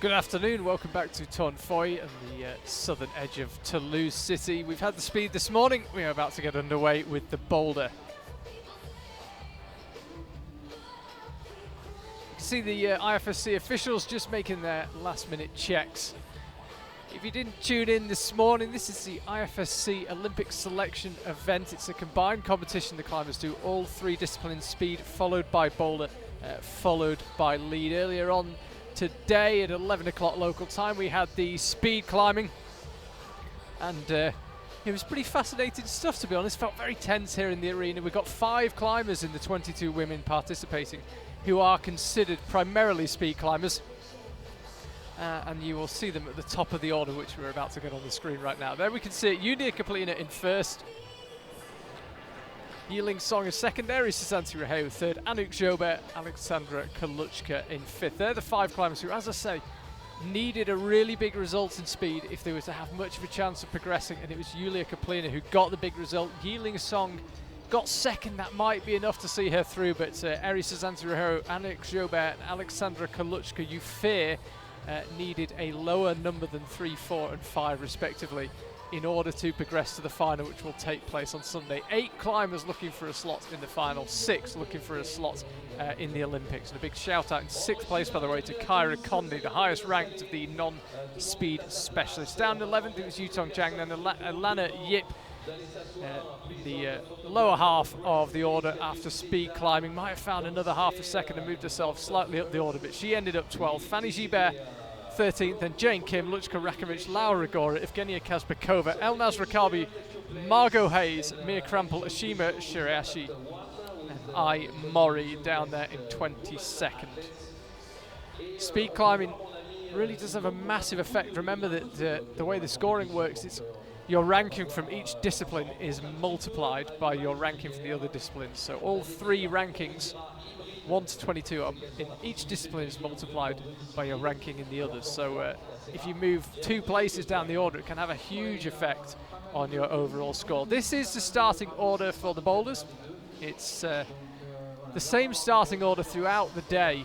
Good afternoon, welcome back to Tonfoy and the southern edge of Toulouse city. We've had the speed this morning, we are about to get underway with the Boulder. You can see the IFSC officials just making their last minute checks. If you didn't tune in this morning, this is the IFSC Olympic selection event. It's a combined competition. The climbers do all three disciplines: speed, followed by boulder, followed by lead. Earlier on today at 11 o'clock local time, we had the speed climbing, and it was pretty fascinating stuff, to be honest. Felt very tense here in the arena. We've got 5 climbers in the 22 women participating who are considered primarily speed climbers, and you will see them at the top of the order, which we're about to get on the screen right now. There we can see it. Yulia Copley in first, Yulia Song in second, Susanti Raheu third, Anouk Jobert, Alexandra Kaluchka in fifth. They're the 5 climbers who, as I say, needed a really big result in speed if they were to have much of a chance of progressing, and it was Yulia Copley who got the big result. Yulia Song got second. That might be enough to see her through, but Susanti Raheu, Anouk Jobert and Alexandra Kaluchka, you fear, needed a lower number than 3, 4 and 5 respectively in order to progress to the final, which will take place on Sunday. 8 climbers looking for a slot in the final, 6 looking for a slot in the Olympics. And a big shout out in 6th place, by the way, to Kyra Conley, the highest ranked of the non-speed specialists. Down 11th, it was Yutong Chang, then Alana Yip, the lower half of the order after speed climbing. Might have found another half a second and moved herself slightly up the order, but she ended up 12th. Fanny Gibert 13th, then Jane Kim, Luchka Rakovic, Laura Gora, Evgenia Kazbekova, Elnaz Rakabi, Margot Hayes, Mia Krampel, Ashima Shirayashi, and I Mori down there in 22nd. Speed climbing really does have a massive effect. Remember that the way the scoring works, it's your ranking from each discipline is multiplied by your ranking from the other disciplines. So all 3 rankings, 1 to 22, in each discipline is multiplied by your ranking in the others. So if you move 2 places down the order, it can have a huge effect on your overall score. This is the starting order for the boulders. It's the same starting order throughout the day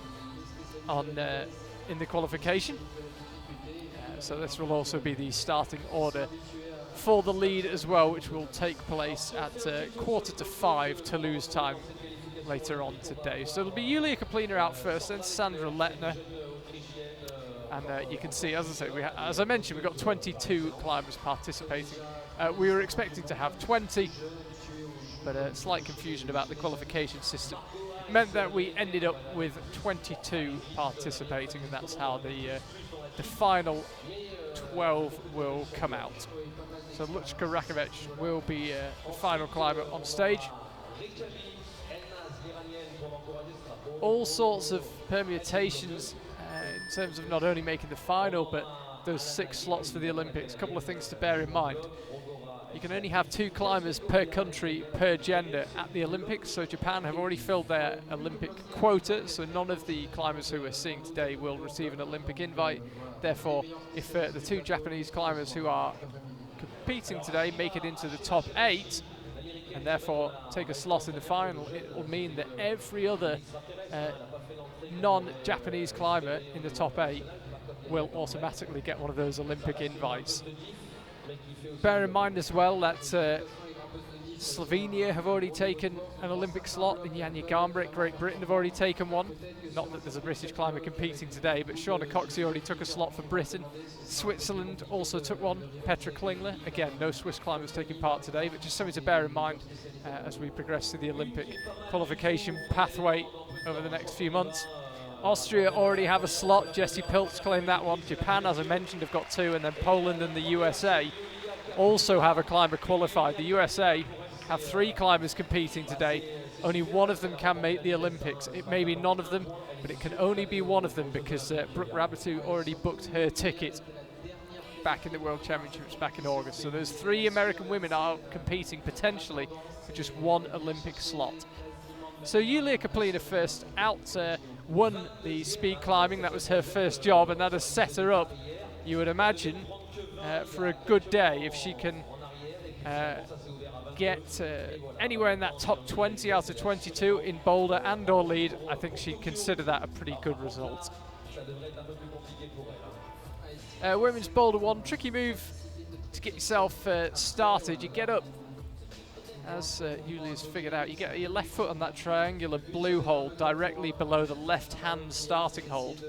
in the qualification. So this will also be the starting order for the lead as well, which will take place at 4:45 Toulouse time later on today. So it'll be Yulia Copley out first, then Sandra Letner. And you can see, as I say, as I mentioned, we've got 22 climbers participating. We were expecting to have 20, but a slight confusion about the qualification system meant that we ended up with 22 participating, and that's how the final 12 will come out. So Luchka Rakovic will be the final climber on stage. All sorts of permutations in terms of not only making the final, but those 6 slots for the Olympics. A couple of things to bear in mind. You can only have 2 climbers per country, per gender at the Olympics. So Japan have already filled their Olympic quota, so none of the climbers who we're seeing today will receive an Olympic invite. Therefore, if the 2 Japanese climbers who are competing today make it into the top 8, and therefore take a slot in the final, it will mean that every other non-Japanese climber in the top 8 will automatically get one of those Olympic invites. Bear in mind as well that Slovenia have already taken an Olympic slot, and Janja Garnbret, Great Britain, have already taken one. Not that there's a British climber competing today, but Shauna Coxey already took a slot for Britain. Switzerland also took one, Petra Klingler. Again, no Swiss climbers taking part today, but just something to bear in mind as we progress through the Olympic qualification pathway over the next few months. Austria already have a slot, Jessie Piltz claimed that one. Japan, as I mentioned, have got 2, and then Poland and the USA also have a climber qualified. The USA have 3 climbers competing today. Only one of them can make the Olympics. It may be none of them, but it can only be one of them because Brooke Rabatou already booked her ticket back in the World Championships back in August. So there's 3 American women are competing potentially for just 1 Olympic slot. So Yulia Copley first out won the speed climbing. That was her first job, and that has set her up, you would imagine, for a good day. If she can get anywhere in that top 20 out of 22 in Boulder and or lead, I think she'd consider that a pretty good result. Women's Boulder 1, tricky move to get yourself started. You get up, as Yulia's figured out, you get your left foot on that triangular blue hold directly below the left hand starting hold.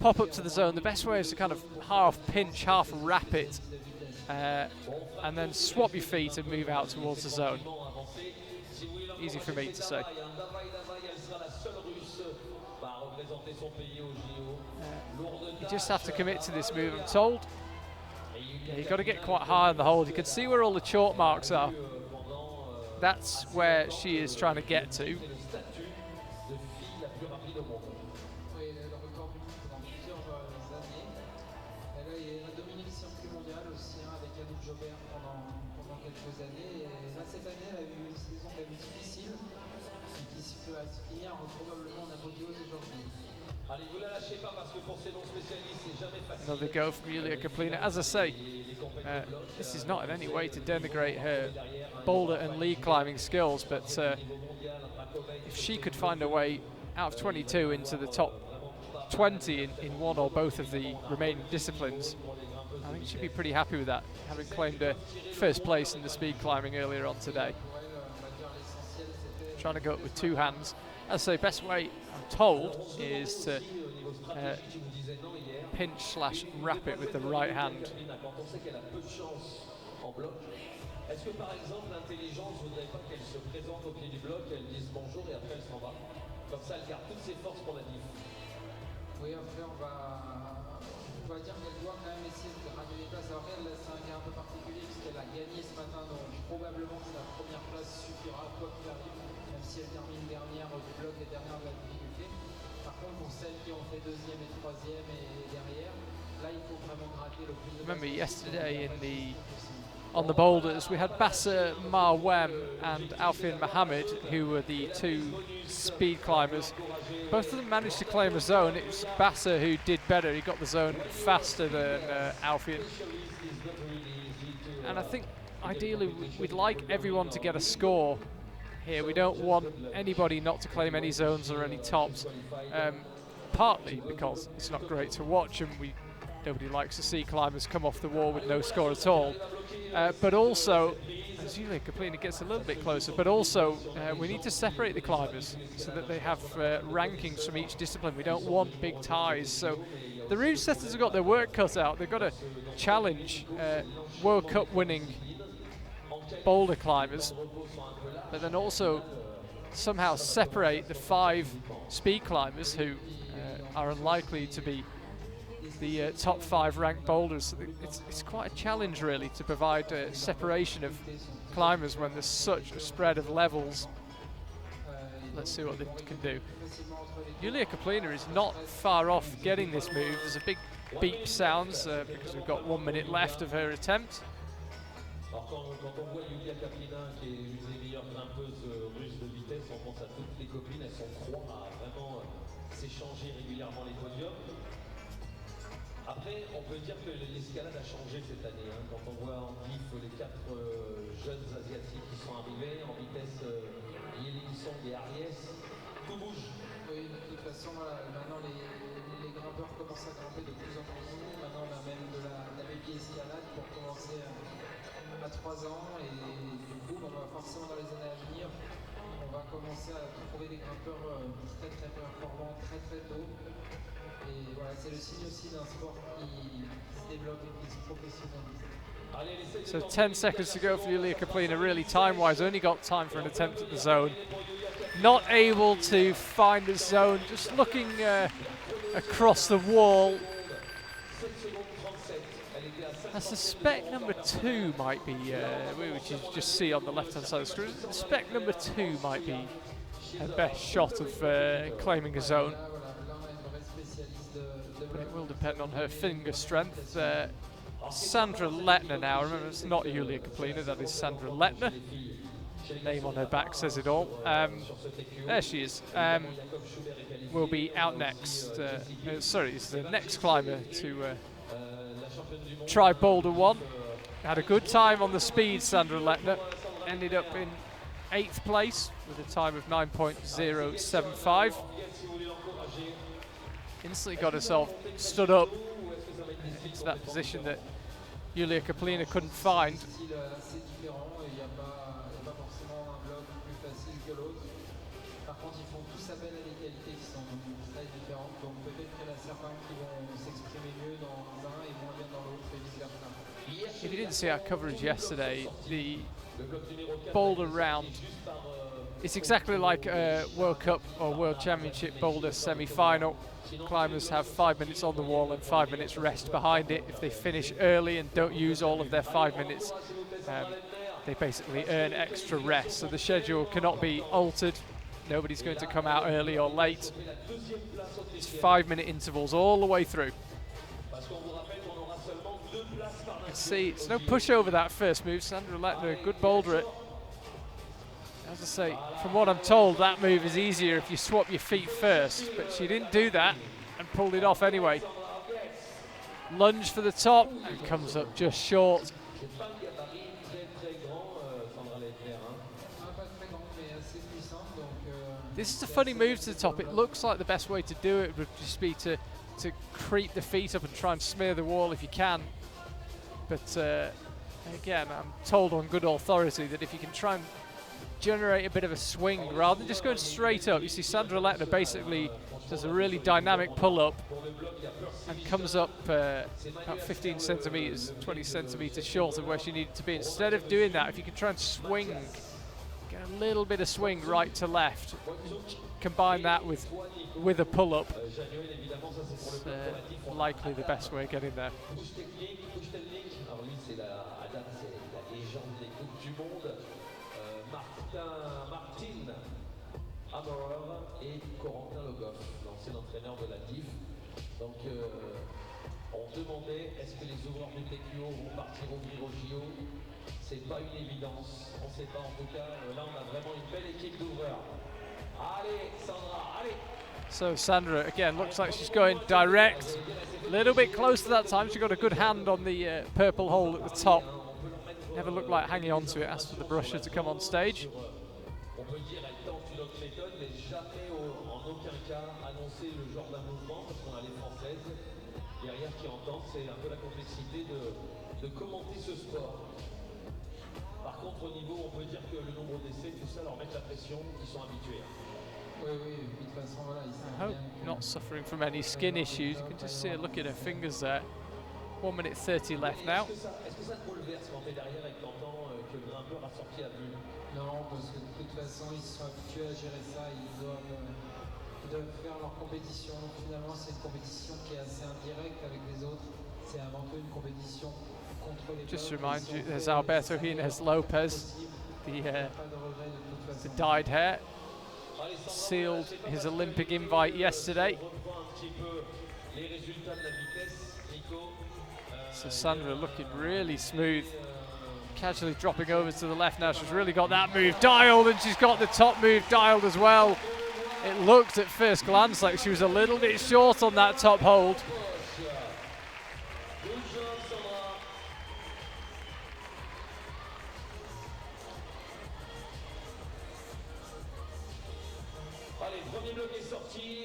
Pop up to the zone. The best way is to kind of half pinch, half wrap it, and then swap your feet and move out towards the zone. Easy for me to say. You just have to commit to this move, I'm told. Yeah, you've got to get quite high on the hold. You can see where all the chalk marks are. That's where she is trying to get to. Another go from Yulia Copley. As I say, this is not in any way to denigrate her boulder and lead climbing skills, but if she could find a way out of 22 into the top 20 in one or both of the remaining disciplines, I think she'd be pretty happy with that, having claimed her first place in the speed climbing earlier on today. Trying to go up with 2 hands. As I say, best way, I'm told, is to pinch/wrap it with the right hand. Est-ce que par exemple l'intelligence voudrait pas qu'elle se présente au pied du bloc, elle dise bonjour et après elle s'en va? Comme ça elle garde toutes ses forces pour la diff. Oui, après on va dire qu'elle doit quand même essayer de ramener les places. Alors elle, c'est un cas un peu particulier puisqu'elle a gagné ce matin, donc probablement que sa première place suffira quoi qu'il arrive, même si elle termine dernière du bloc et dernière de la difficulté. Par contre, pour celles qui ont fait 2e et 3e et derrière, là il faut vraiment gratter le plus de. Remember yesterday on the boulders, we had Bassa Marwem and Alfian Mohammed, who were the 2 speed climbers. Both of them managed to claim a zone. It was Bassa who did better. He got the zone faster than Alfian. And I think ideally we'd like everyone to get a score here. We don't want anybody not to claim any zones or any tops, partly because it's not great to watch and nobody likes to see climbers come off the wall with no score at all. But also, as Yulia Copley gets a little bit closer, but also we need to separate the climbers so that they have rankings from each discipline. We don't want big ties. So the route setters have got their work cut out. They've got to challenge World Cup winning boulder climbers, but then also somehow separate the 5 speed climbers who are unlikely to be the top 5 ranked boulders. It's quite a challenge really to provide separation of climbers when there's such a spread of levels. Let's see what they can do. Yulia Copley is not far off getting this move. There's a big beep sounds because we've got 1 minute left of her attempt. Alors quand on voit Yulia Copley qui est une des meilleures grimpeuses russes de vitesse, on pense à toutes les copines, elles sont 3 à vraiment s'échanger régulièrement les podiums. Après, on peut dire que l'escalade a changé cette année. Hein. Quand on voit en diff les 4 jeunes asiatiques qui sont arrivés en vitesse, Yeling Song et Aries, tout bouge. Oui, de toute façon, voilà, maintenant les grimpeurs commencent à grimper de plus en plus haut. Maintenant, on a même de la baby escalade pour commencer à 3 ans. Et du coup, on va forcément dans les années à venir, on va commencer à trouver des grimpeurs très très performants très très tôt. Et voilà, c'est le signe aussi d'un sport qui se développe et qui se professionnalise. So 10 seconds to go for Yulia Copley. Really time-wise, only got time for an attempt at the zone. Not able to find the zone, just looking across the wall. I suspect number 2 might be, which you just see on the left-hand side of the screen, I suspect number 2 might be her best shot of claiming a zone. But it will depend on her finger strength. Sandra Letner now. Remember, it's not Yulia Copley, that is Sandra Letner. Name on her back says it all. There she is. Will be out next. Sorry, it's the next climber to try Boulder 1. Had a good time on the speed, Sandra Letner. Ended up in 8th place with a time of 9.075. Instantly got herself stood up into that position that Yulia Copley couldn't find. If you didn't see our coverage yesterday, the Boulder round is exactly like a World Cup or World Championship Boulder semi-final. Climbers have 5 minutes on the wall and 5 minutes rest behind it. If they finish early and don't use all of their 5 minutes, they basically earn extra rest. So the schedule cannot be altered. Nobody's going to come out early or late. It's 5-minute intervals all the way through. Let's see, it's no pushover that first move. Sandra Letner, good boulder it. As I say, from what I'm told, that move is easier if you swap your feet first, but she didn't do that and pulled it off anyway. Lunge for the top and comes up just short. This is a funny move to the top. It looks like the best way to do it would just be to creep the feet up and try and smear the wall if you can. But again, I'm told on good authority that if you can try and generate a bit of a swing rather than just going straight up. You see Sandra Letner basically does a really dynamic pull-up and comes up about 15 centimetres, 20 centimetres short of where she needed to be. Instead of doing that, if you can try and swing, get a little bit of swing right to left, combine that with a pull-up, it's likely the best way of getting there. Martin Hammerer et Corentin Legoff, l'ancien entraîneur de la DIF. Donc on demandait est-ce que les ouvreurs du TQO vont partir ouvrir au JO. C'est pas une évidence, on sait pas en tout cas. Là on a vraiment une belle équipe d'ouvreurs. Allez Sandra, allez. So Sandra again looks like she's going direct, a little bit close to that time. She got a good hand on the purple hole at the top. Never looked like hanging on to it. Asked for the brusher to come on stage. On peut dire elle tente une autre méthode, mais jamais en aucun cas annoncer le genre d'un mouvement, parce qu'on a les Françaises derrière qui entendent. C'est un peu la complexité de commenter ce sport. Par contre, au niveau, on peut dire que le nombre d'essais, tout ça leur met la pression, ils sont habitués. Oui, de toute façon, voilà, ils sont I hope not suffering from any skin issues. You can just see her look at her fingers there. 1 minute 30 left now. Est-ce que ça te bouleverse quand t'es derrière et que t'entends que le grimpeur a sorti à vue? Non, parce que de toute façon, ils sont habitués à gérer ça. Ils doivent faire leur compétition. Donc finalement, c'est une compétition qui est assez indirecte avec les autres. C'est avant tout une compétition contre les Just to remind you, there's Alberto Hines Lopez, the dyed hair. Sealed his Olympic invite yesterday. So Sandra looking really smooth, casually dropping over to the left now. She's really got that move dialed, and she's got the top move dialed as well. It looked at first glance like she was a little bit short on that top hold.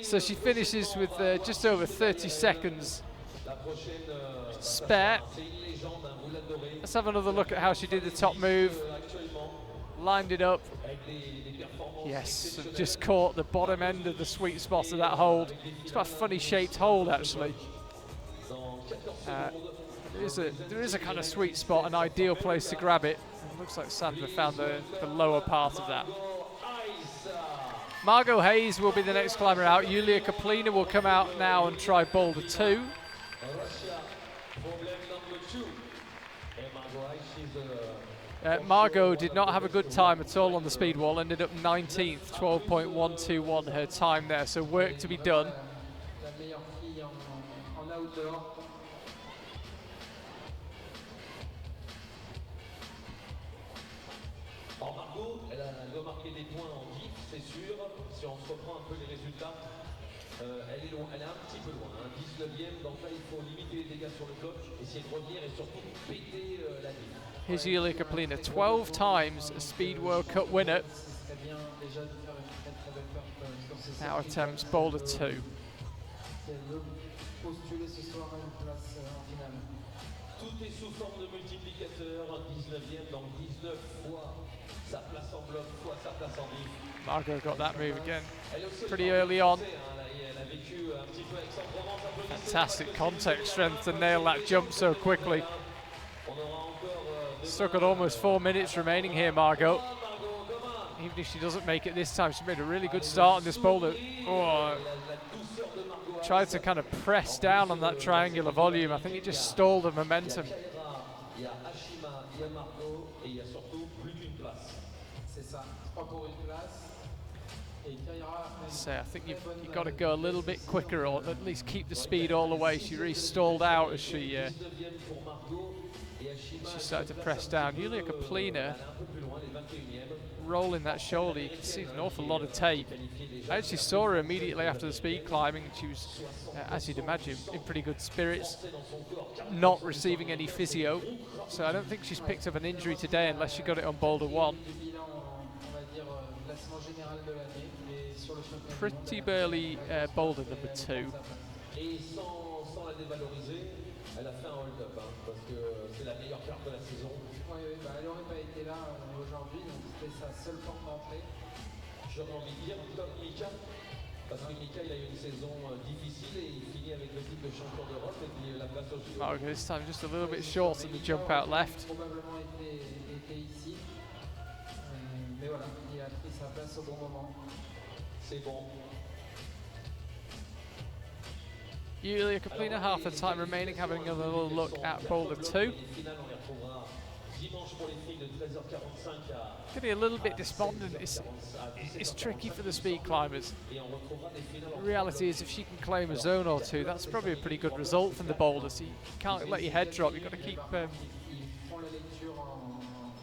So she finishes with just over 30 seconds spare. Let's have another look at how she did the top move. Lined it up. Yes, just caught the bottom end of the sweet spot of that hold. It's quite a funny shaped hold actually. There is a kind of sweet spot, an ideal place to grab it. It looks like Sandra found the lower part of that. Margot Hayes will be the next climber out. Yulia Copley will come out now and try Boulder 2. Margot did not have a good time at all on the speed wall, ended up 19th, 12.121 her time there, so work to be done. Alors Margot, elle doit marquer des points en diff, c'est sûr. Si on se reprend un peu les résultats, elle est un petit peu loin, hein, 19e. Donc là, il faut limiter les dégâts sur le bloc, essayer de revenir et surtout péter la diff. Here's Yulia Copley, 12 times a Speed World Cup winner. Now attempts Boulder 2. Tout est sous forme de multiplicateur, 19e, donc 19 fois sa place en bloc, fois sa place en diff. Margot got that move again pretty early on. Fantastic contact strength to nail that jump so quickly. Still got almost 4 minutes remaining here, Margot. Even if she doesn't make it this time, she made a really good start on this boulder. Oh, tried to kind of press down on that triangular volume. I think it just stalled the momentum. So I think you've got to go a little bit quicker, or at least keep the speed all the way. She really stalled out as she started to press down. Yulia Copley rolling that shoulder, you can see an awful lot of tape. I actually saw her immediately after the speed climbing. She was, as you'd imagine, in pretty good spirits, not receiving any physio. So I don't think she's picked up an injury today unless she got it on Boulder 1. Pretty burly boulder number 2. Elle a fait un hold-up, hein, parce que c'est la meilleure carte de la saison. Oui, elle n'aurait pas été là aujourd'hui, donc c'était sa seule porte d'entrée. J'aurais envie de dire top Mika, parce que Mika il a eu une saison difficile et il finit avec le titre de champion d'Europe et puis la place au JO. Margot this time just a little bit short on the jump out left. Probablement été ici, mais voilà, il a pris sa place au bon moment. C'est bon. Yulia Copley, half the time remaining, having a little look at Boulder 2. Getting a little bit despondent. It's tricky for the speed climbers. The reality is, if she can claim a zone or two, that's probably a pretty good result from the boulder. So you can't let your head drop. You've got to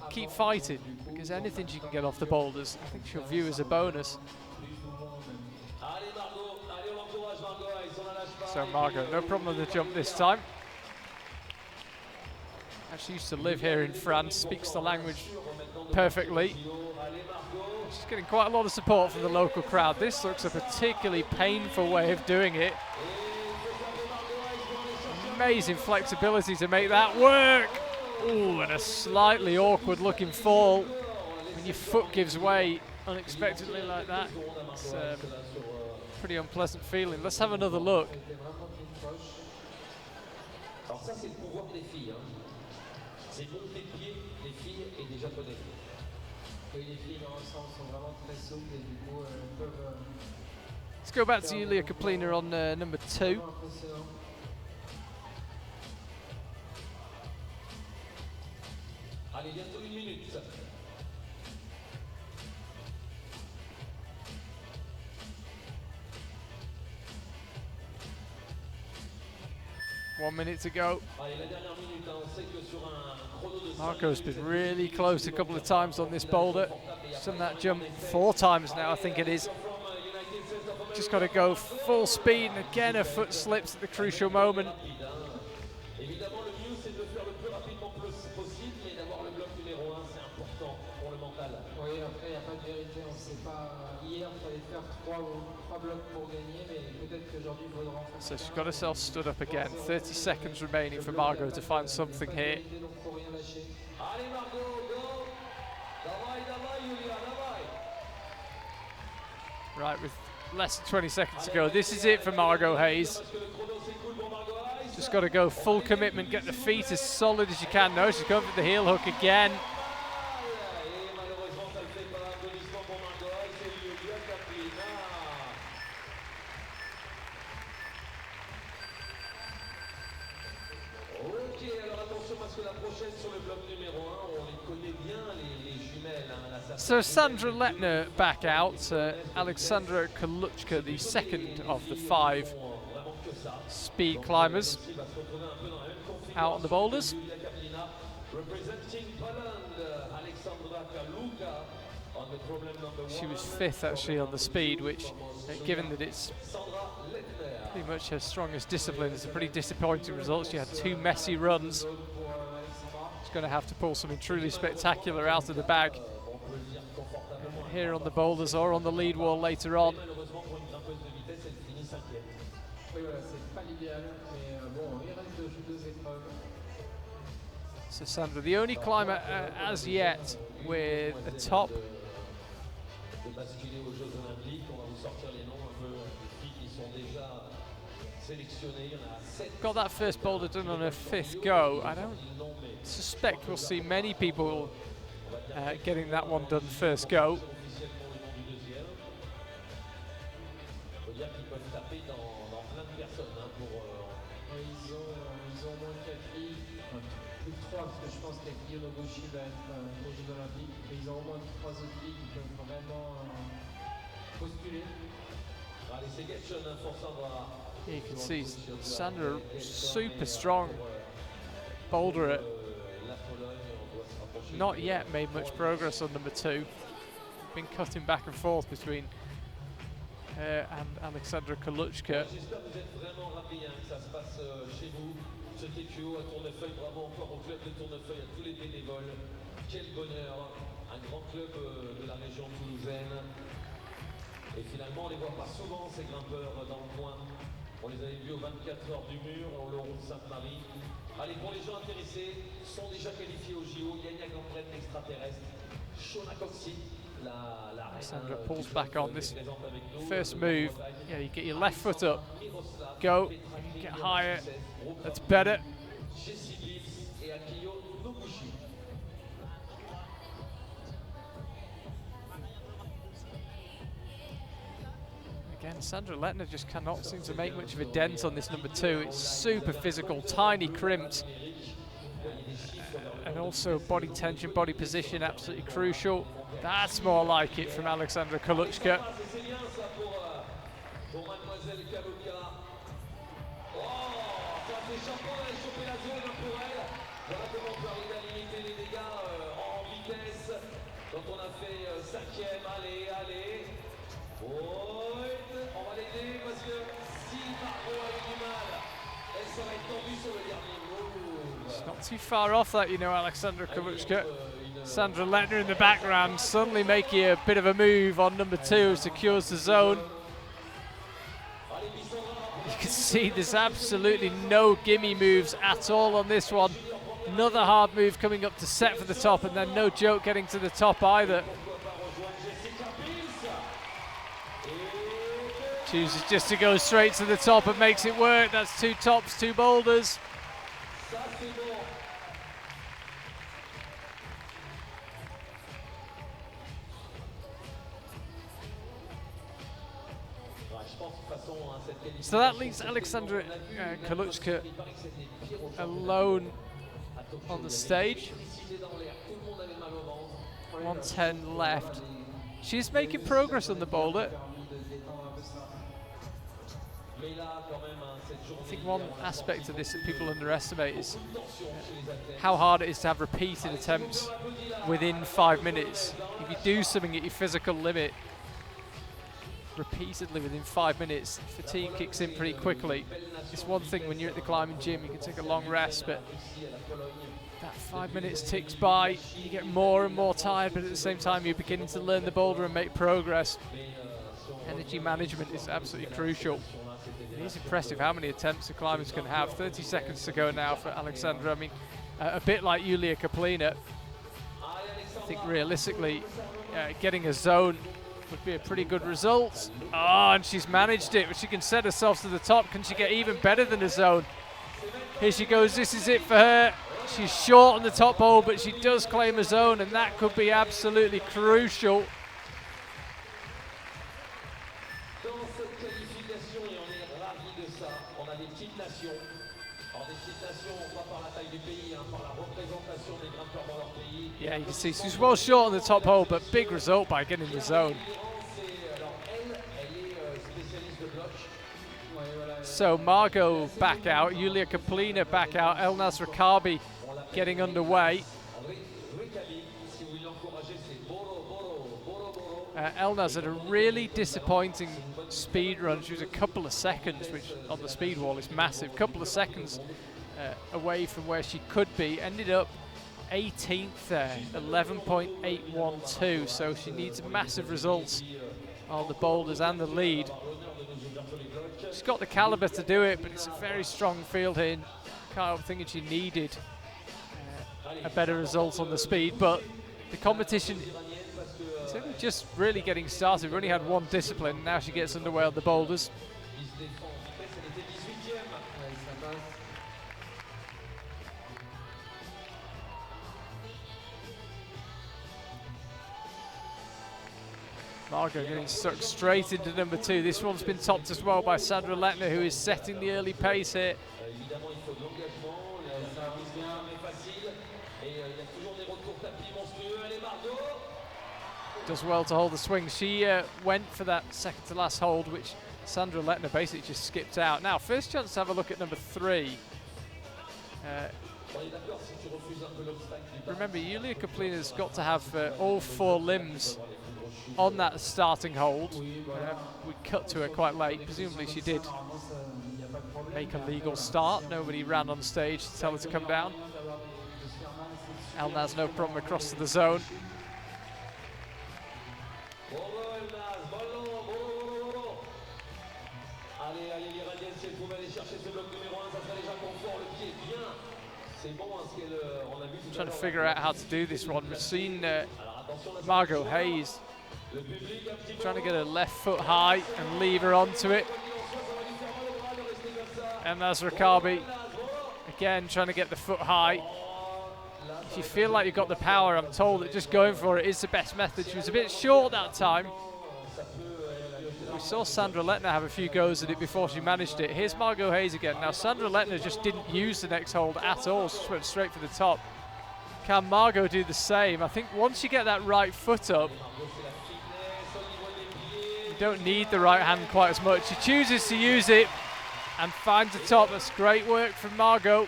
keep fighting, because anything she can get off the boulders, I think she'll view as a bonus. So Margot, no problem with the jump this time. She used to live here in France, speaks the language perfectly. She's getting quite a lot of support from the local crowd. This looks a particularly painful way of doing it. Amazing flexibility to make that work. Ooh, and a slightly awkward looking fall. When your foot gives way unexpectedly like that, it's pretty unpleasant feeling. Let's have another look. Alors ça c'est le pouvoir des filles. C'est monter de pied les filles et des japonais. Les filles dans l'ensemble sont vraiment très souples et du coup peuvent. Let's go back to Yulia Copley on number 2. Allez, bientôt 1 minute. 1 minute to go. Margot's been really close a couple of times on this boulder. She's done that jump 4 times now, I think it is. Just got to go full speed, and again her foot slips at the crucial moment. Oui, après, il n'y a pas de vérité. On ne sait pas. Hier, il fallait faire 3 blocs pour gagner, mais peut-être qu'aujourd'hui, il faudra en faire. So she's got herself stood up again. 30 seconds remaining for Margot to find something here. Right, with less than 20 seconds to go, this is it for Margot Hayes. Just got to go full commitment, get the feet as solid as you can. No, she's going for the heel hook again. So Sandra Letner back out, Alexandra Kaluchka, the second of the 5 speed climbers, out on the boulders. Representing Poland, Alexandra Kaluka on the problem number 1. She was 5th actually on the speed, which, given that it's pretty much her strongest discipline, is a pretty disappointing result. She had 2 messy runs. She's going to have to pull something truly spectacular out of the bag here on the boulders or on the lead wall later on. So Sandra, the only climber as yet with a top. Got that first boulder done on her 5th go. I don't suspect we'll see many people getting that one done first go. Parce que je pense qu'avec Yulia Copley va être aux Jeux Olympiques, mais ils ont au moins 3 autres filles qui peuvent vraiment postuler. You can see Sandra super strong boulder. Not yet made much progress on number 2. Been cutting back and forth between her and Alexandra Kaluchka. Ce TQO à Tournefeuille, bravo encore au club de Tournefeuille, à tous les bénévoles. Quel bonheur, un grand club de la région toulousaine. Et finalement, on ne les voit pas souvent, ces grimpeurs dans le coin. On les avait vus aux 24 heures du mur, au Laurent Sainte-Marie. Allez, pour les gens intéressés, sont déjà qualifiés au JO. Yania Gamprenne, l'extraterrestre. Shona Coxie, la Sandra pulls back on this first move. Yeah, you get your left foot up, go, get higher, that's better. Again, Sandra Lettner just cannot seem to make much of a dent on this number 2. It's super physical, tiny crimps, and also body tension, body position, absolutely crucial. That's more like it from Alexandra Kaluchka. It's not too far off that, you know, Alexandra Kaluchka. Sandra Lettner in the background suddenly making a bit of a move on number 2, secures the zone. You can see there's absolutely no gimme moves at all on this one. Another hard move coming up to set for the top, and then no joke getting to the top either. Chooses just to go straight to the top and makes it work. That's 2 tops, 2 boulders. So that leaves Alexandra Kaluchka alone on the stage. 110 left. She's making progress on the boulder. I think one aspect of this that people underestimate is how hard it is to have repeated attempts within 5 minutes. If you do something at your physical limit repeatedly within 5 minutes, fatigue kicks in pretty quickly. It's one thing when you're at the climbing gym, you can take a long rest, but that 5 minutes ticks by, you get more and more tired, but at the same time you're beginning to learn the boulder and make progress. Energy management is absolutely crucial. It is impressive how many attempts a climbers can have. 30 seconds to go now for Alexandra. I mean, a bit like Yulia Copley. I think realistically, getting a zone would be a pretty good result. Oh, and she's managed it, but she can set herself to the top. Can she get even better than a zone? Here she goes, this is it for her. She's short on the top hole, but she does claim a zone, and that could be absolutely crucial. Yeah, you can see she's well short on the top hole, but big result by getting the zone. So Margot back out, Yulia Copley back out, Elnaz Rakabi getting underway. Elnaz had a really disappointing speed run. She was a couple of seconds, which on the speed wall is massive. Couple of seconds away from where she could be. Ended up 18th there, 11.812. So she needs massive results on the boulders and the lead. She's got the caliber to do it, but it's a very strong field here. Can't help thinking she needed a better result on the speed, but the competition is only just really getting started. We've only had one discipline, now she gets underway on the boulders. Margot getting stuck straight into number 2. This one's been topped as well by Sandra Lettner, who is setting the early pace here. Does well to hold the swing. She went for that second to last hold, which Sandra Lettner basically just skipped out. Now, first chance to have a look at number 3. Remember, Yulia Copley has got to have all 4 limbs on that starting hold. We cut to her quite late. Presumably she did make a legal start. Nobody ran on stage to tell her to come down. Elnaz no problem across to the zone. Trying to figure out how to do this one. We've seen Margot Hayes trying to get her left foot high and leave her onto it. And that's Rakabi again trying to get the foot high. If you feel like you've got the power, I'm told that just going for it is the best method. She was a bit short that time. We saw Sandra Lettner have a few goes at it before she managed it. Here's Margot Hayes again. Now Sandra Lettner just didn't use the next hold at all. She just went straight for the top. Can Margot do the same? I think once you get that right foot up, you don't need the right hand quite as much. She chooses to use it and finds the top. That's great work from Margot.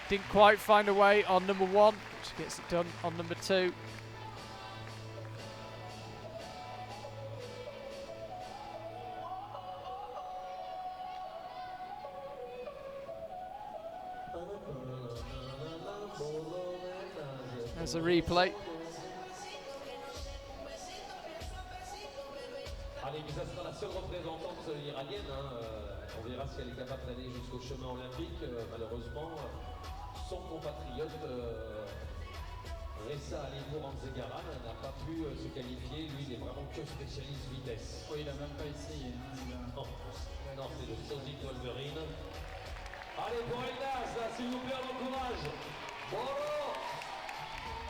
Didn't quite find a way on number 1. She gets it done on number 2. There's a replay. Allez, mais ça sera la seule représentante iranienne. On verra si elle est capable d'aller jusqu'au chemin olympique. Malheureusement, son compatriote Ressa Aligo-Manzegaran n'a pas pu se qualifier. Lui, il est vraiment que spécialiste vitesse. Oui, il n'a même pas essayé. Non, non, c'est le Sozik Wolverine. Allez, pour Elnaz, s'il vous plaît, on encourage. Bravo!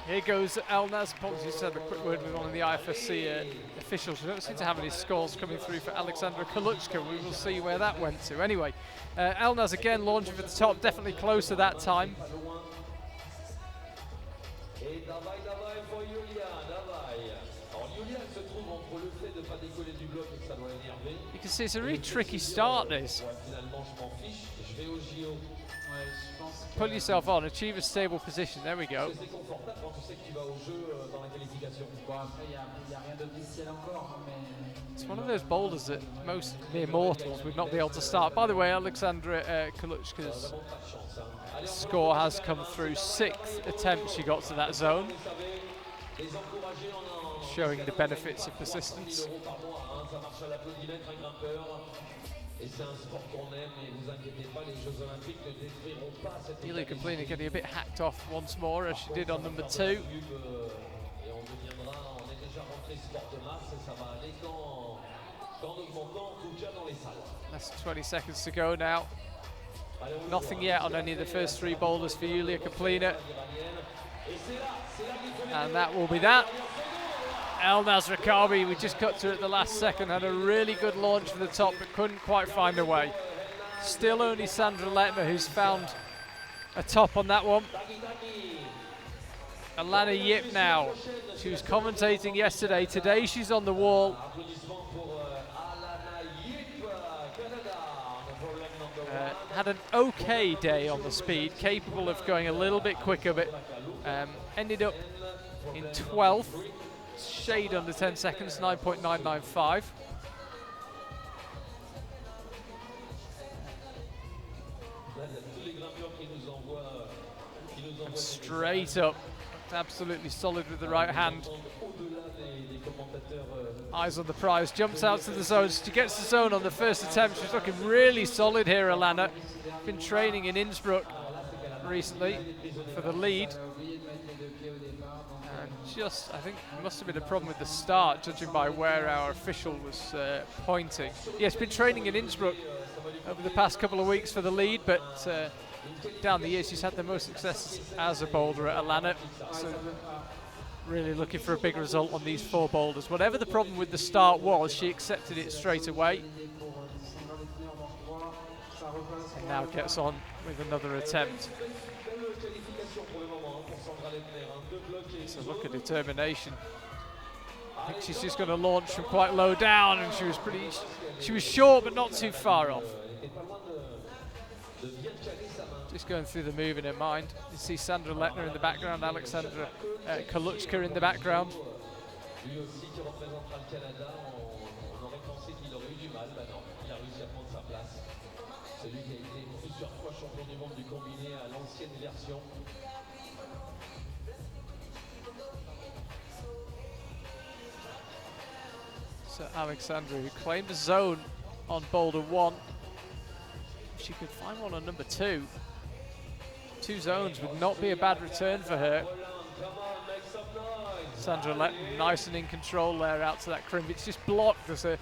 Here goes Elnaz. Apologies, just had a quick word with one of the IFSC officials. We don't seem to have any scores coming through for Alexandra Kaluchka. We will see where that went to. Anyway, Elnaz again launching for the top, definitely closer that time. You can see it's a really tricky start, this. Pull yourself on, achieve a stable position. There we go. It's one of those boulders that most mere mortals would not be able to start. By the way, Alexandra Kaluchka's score has come through. 6th attempt she got to that zone, showing the benefits of persistence. Yulia Copley getting a bit hacked off once more, as she did on number 2. Less than 20 seconds to go now. Nothing yet on any of the first 3 boulders for Yulia Copley. And that will be that. Elnaz Rakabi, we just cut to it at the last second, had a really good launch for the top, but couldn't quite find a way. Still only Sandra Lettner who's found a top on that one. Alana Yip now. She was commentating yesterday. Today she's on the wall. Had an okay day on the speed, capable of going a little bit quicker, but ended up in 12th, shade under 10 seconds, 9.995. And straight up, absolutely solid with the right hand. Eyes on the prize, jumps out to the zones. She gets the zone on the first attempt. She's looking really solid here, Alana. Been training in Innsbruck recently for the lead. And just, I think, must have been a problem with the start, judging by where our official was pointing. Yes, been training in Innsbruck over the past couple of weeks for the lead, but down the years she's had the most success as a boulder at Alana. So really looking for a big result on these 4 boulders. Whatever the problem with the start was, she accepted it straight away. And now gets on with another attempt. So look at determination. I think she's just going to launch from quite low down, and she was short but not too far off. Just going through the move in her mind. You see Sandra Lettner in the background, Alexandra Kaluchka in the background. So Alexandra, who claimed a zone on boulder 1, if she could find one on number 2. 2 zones would not be a bad return for her. Sandra Lettner nice and in control there out to that crimp. It's just blocked. There's a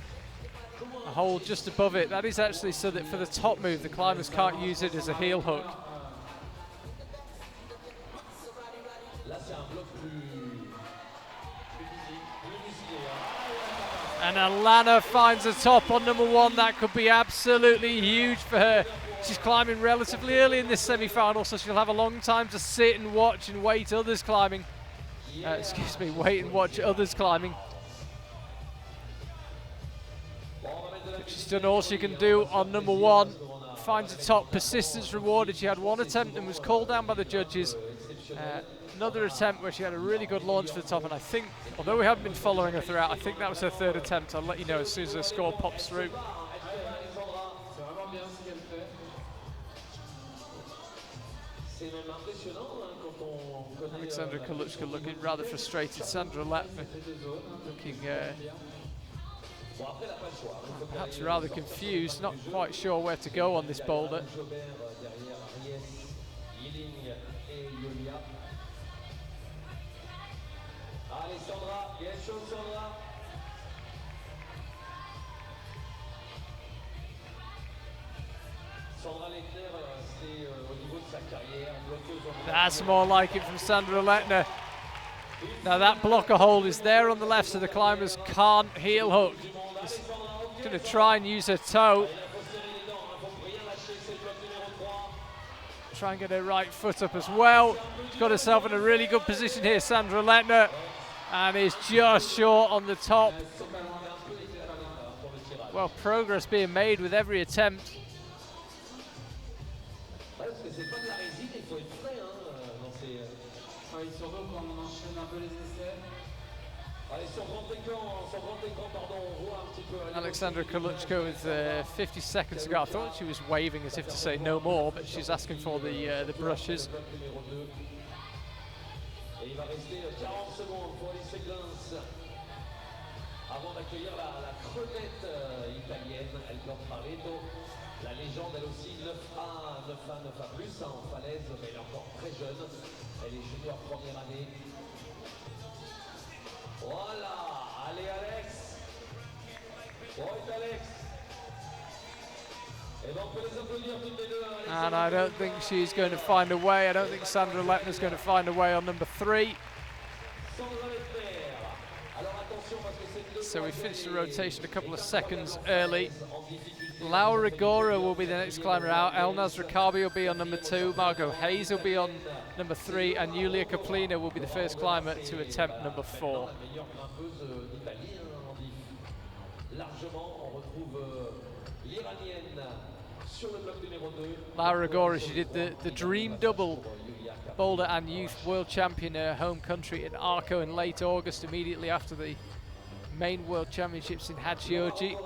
hole just above it. That is actually so that for the top move, the climbers can't use it as a heel hook. And Alana finds a top on number 1. That could be absolutely huge for her. She's climbing relatively early in this semi-final, so she'll have a long time to sit and watch and wait others climbing. Wait and watch others climbing. But she's done all she can do on number 1. Finds a top, persistence rewarded. She had 1 attempt and was called down by the judges. Another attempt where she had a really good launch for the top, and I think, although we haven't been following her throughout, I think that was her 3rd attempt. I'll let you know as soon as her score pops through. Alexandra Kaluchka looking rather frustrated. Sandra Lettner looking perhaps rather confused, not quite sure where to go on this boulder. That's more like it from Sandra Lettner. Now that blocker hold is there on the left, so the climbers can't heel hook. She's going to try and use her toe. Try and get her right foot up as well. She's got herself in a really good position here, Sandra Lettner, and is just short on the top. Well, progress being made with every attempt. Alexandra Kaluchka with 50 seconds to go. I thought she was waving as if to say no more, but she's asking for the brushes. La légende, elle aussi, 9A, 9A, 9A+, en falaise, mais elle est encore très jeune. Elle est junior première année. Voilà, allez Alex. Point Alex. Et ben on peut les applaudir toutes les deux. And I don't think she's going to find a way. I don't think Sandra Lettner's going to find a way on number 3. So we finished the rotation a couple of seconds early. Laura Rigora will be the next climber out. Elnaz Rakabi will be on number 2. Margot Hayes will be on number 3. And Yulia Copley will be the first climber to attempt number 4. Laura Rigora, she did the dream double, Boulder and Youth World Champion, her home country in Arco in late August, immediately after the main World Championships in Hachioji.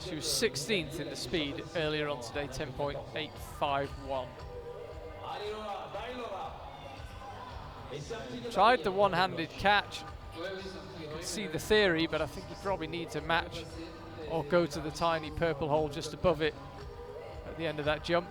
She was 16th in the speed earlier on today, 10.851. Tried the one-handed catch. You can see the theory, but I think you probably need to match or go to the tiny purple hole just above it at the end of that jump.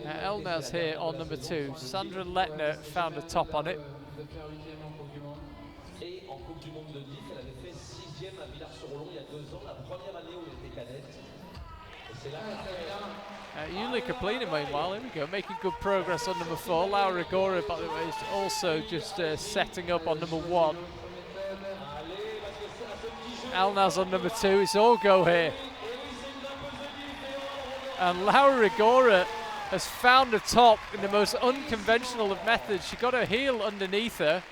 Elnaz here on number 2. Sandra Lettner found a top on it. Yulia Copley, meanwhile, here we go, making good progress on number 4. Laura Rigora, by the way, is also just setting up on number 1. Elnaz on number 2. It's all go here. And Laura Rigora has found a top in the most unconventional of methods. She got her heel underneath her,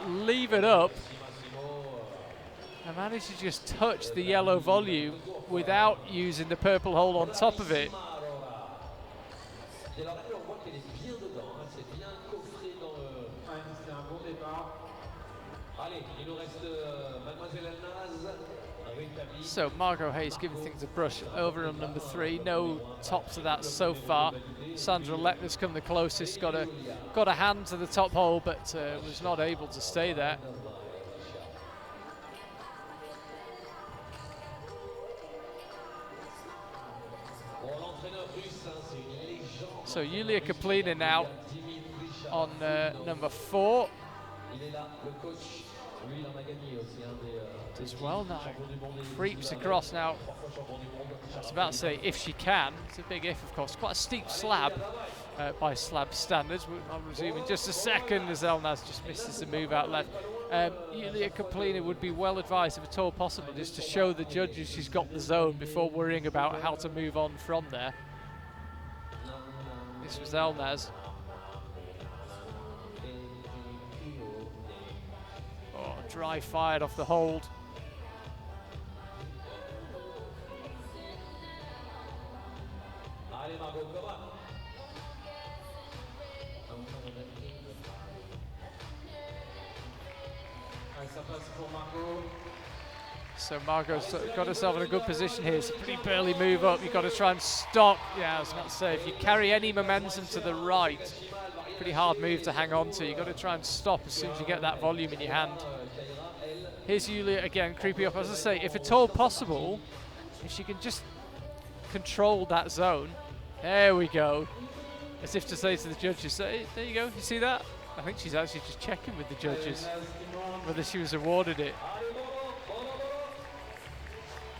leave it up, and managed to just touch the yellow volume without using the purple hole on top of it. So Margot Hayes giving things a brush over on number 3. No top to that so far. Sandra Lettner's come the closest, got a hand to the top hole, but was not able to stay there. So Yulia Copley now on number 4. Does well now, creeps across now. I was about to say if she can, it's a big if of course. Quite a steep slab by slab standards. I'll resume in just a second as Elnaz just misses the move out left. Yulia Copley would be well advised, if at all possible, just to show the judges she's got the zone before worrying about how to move on from there. This was Elnaz. Oh, dry fired off the hold. So Margot's got herself in a good position here. It's a pretty burly move up. You've got to try and stop. Yeah, I was about to say, if you carry any momentum to the right, pretty hard move to hang on to. You've got to try and stop as soon as you get that volume in your hand. Here's Yulia again, creeping up. As I say, if at all possible, if she can just control that zone. There we go. As if to say to the judges, there you go, you see that? I think she's actually just checking with the judges whether she was awarded it.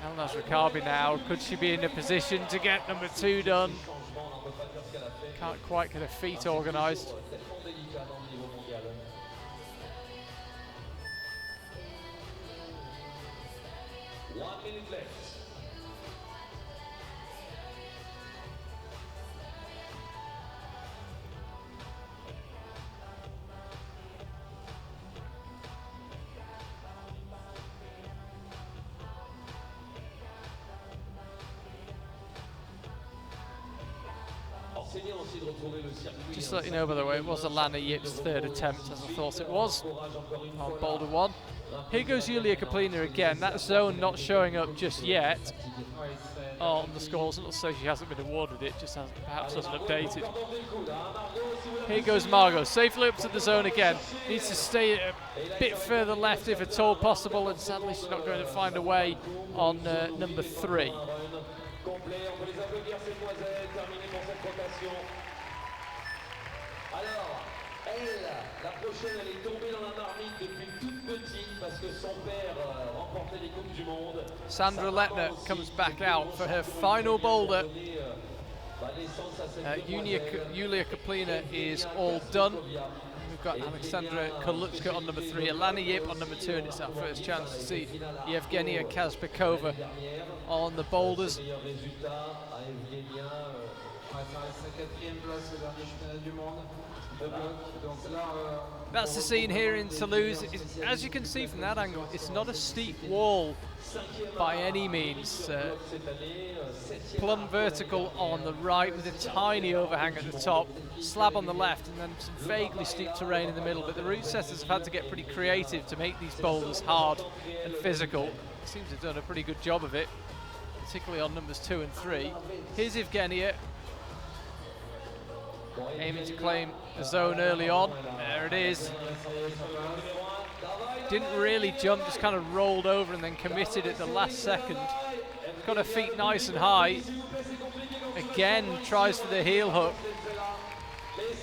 Elnaz Rikabi now, could she be in a position to get number 2 done? Can't quite get her feet organised. Just to let you know, by the way, it was Alana Yip's 3rd attempt, as I thought it was, on Boulder 1. Here goes Yulia Copley again. That zone not showing up just yet on the scores. Not to say she hasn't been awarded it, just perhaps hasn't updated. Here goes Margot, safely up to the zone again. Needs to stay a bit further left if at all possible, and sadly she's not going to find a way on number 3. La prochaine, elle est tombée dans la marmite depuis toute petite parce que son père remportait les Coupes du Monde. Sandra Lettner comes back out for her final boulder. Yulia Copley is all done. We've got Alexandra Koluchka on number 3, Alana Yip on number 2, and it's our first chance to see Yevgenia Kazbekova on the boulders. That's the scene here in Toulouse. As you can see from that angle, it's not a steep wall by any means. Plumb vertical on the right with a tiny overhang at the top, slab on the left, and then some vaguely steep terrain in the middle. But the route setters have had to get pretty creative to make these boulders hard and physical. It seems to have done a pretty good job of it, particularly on numbers 2 and 3. Here's Evgenia, aiming to claim the zone early on. There it is. Didn't really jump, just kind of rolled over and then committed at the last second. Got her feet nice and high. Again, tries for the heel hook.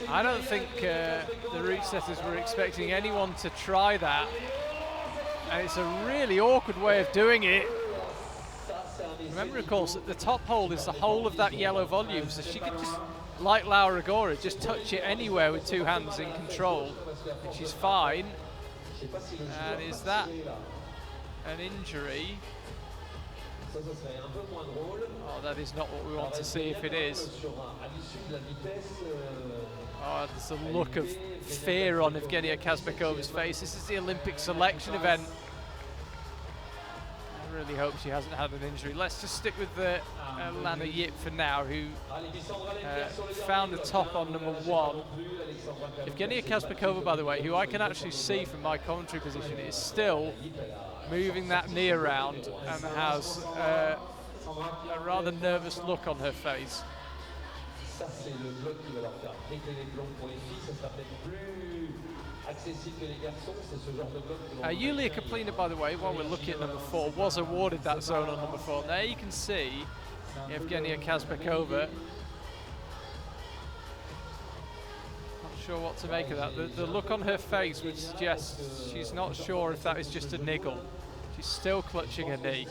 I don't think the route setters were expecting anyone to try that. And it's a really awkward way of doing it. Remember, of course, that the top hold is the whole of that yellow volume, so she could just, like Laura Gora, just touch it anywhere with 2 hands in control, and she's fine. And is that an injury? Oh, that is not what we want to see if it is. Oh, there's a look of fear on Evgenia Kazbekova's face. This is the Olympic selection event. I really hope she hasn't had an injury. Let's just stick with the Alana Yip for now, who found the top on number 1. Evgenia Kazbekova, by the way, who I can actually see from my commentary position, is still moving that knee around and has a rather nervous look on her face. Yulia Copley, by the way, while we're looking at number 4, was awarded that zone on number 4. There you can see Evgenia Kazbekova. Not sure what to make of that. The look on her face would suggest she's not sure if that is just a niggle. She's still clutching her knee.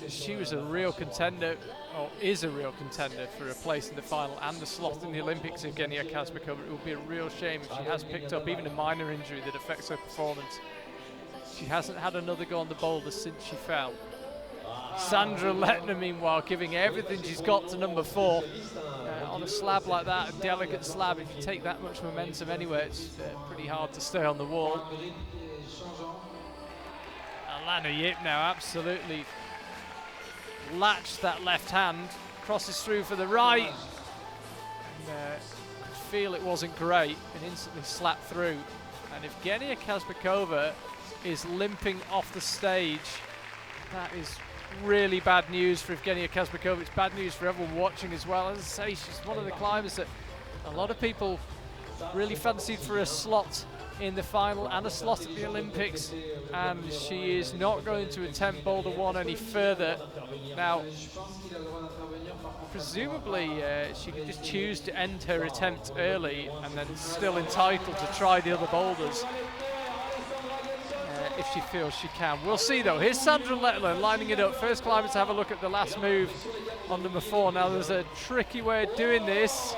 She was a real contender, or is a real contender, for a place in the final and a slot in the Olympics, Evgenia Kazbekova. It would be a real shame if she has picked up even a minor injury that affects her performance. She hasn't had another go on the boulder since she fell. Sandra Lettner, meanwhile, giving everything she's got to number 4. On a slab like that, a delicate slab, if you take that much momentum anywhere, it's pretty hard to stay on the wall. Alana Yip now absolutely latched that left hand, crosses through for the right, and could feel it wasn't great, and instantly slapped through. And Evgenia Kazbekova is limping off the stage. That is really bad news for Evgenia Kazbekova. It's bad news for everyone watching as well. As I say, she's one of the climbers that a lot of people really fancied for a slot in the final and a slot at the Olympics, and she is not going to attempt Boulder 1 any further. Now, presumably she can just choose to end her attempt early and then still entitled to try the other boulders if she feels she can. We'll see though. Here's Sandra Lettler lining it up. First climber to have a look at the last move on number 4. Now there's a tricky way of doing this,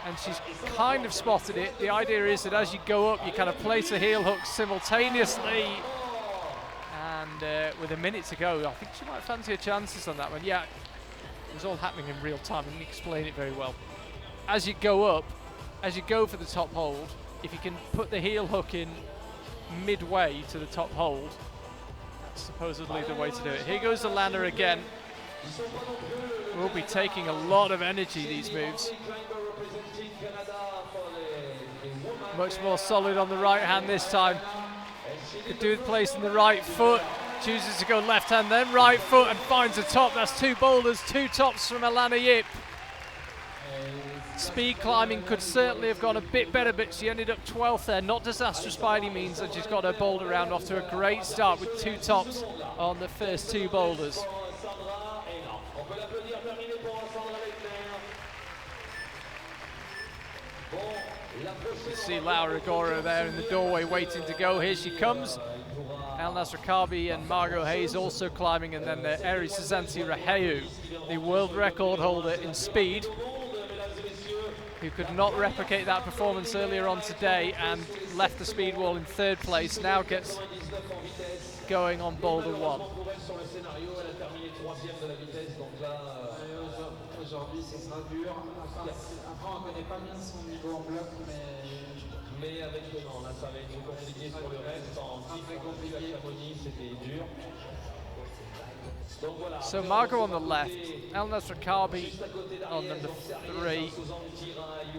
and she's kind of spotted it. The idea is that as you go up, you kind of place a heel hook simultaneously. And with a minute to go, I think she might fancy her chances on that one. Yeah, it was all happening in real time. I didn't explain it very well. As you go up, as you go for the top hold, if you can put the heel hook in midway to the top hold, that's supposedly the way to do it. Here goes Alana again. Will be taking a lot of energy, these moves. Much more solid on the right hand this time. Could do with placing the right foot. Chooses to go left hand, then right foot, and finds a top. That's 2 boulders, 2 tops from Alana Yip. Speed climbing could certainly have gone a bit better, but she ended up 12th there. Not disastrous by any means, and she's got her boulder round off to a great start with 2 tops on the first 2 boulders. You see Laura Gora there in the doorway waiting to go. Here she comes. El Nasrakabi and Margot Hayes also climbing, and then Eri Suzanti Raheu, the world record holder in speed. who could not replicate that performance earlier on today and left the speed wall in 3rd place, now gets going on Boulder 1. Aujourd'hui, ce sera dur. Après, on ne connaît pas bien son niveau en bloc, mais avec le nom, là, ça va être compliqué sur le reste. En très compliqué, c'était dur. So Margot on the left, Elnas Rakabi on number 3,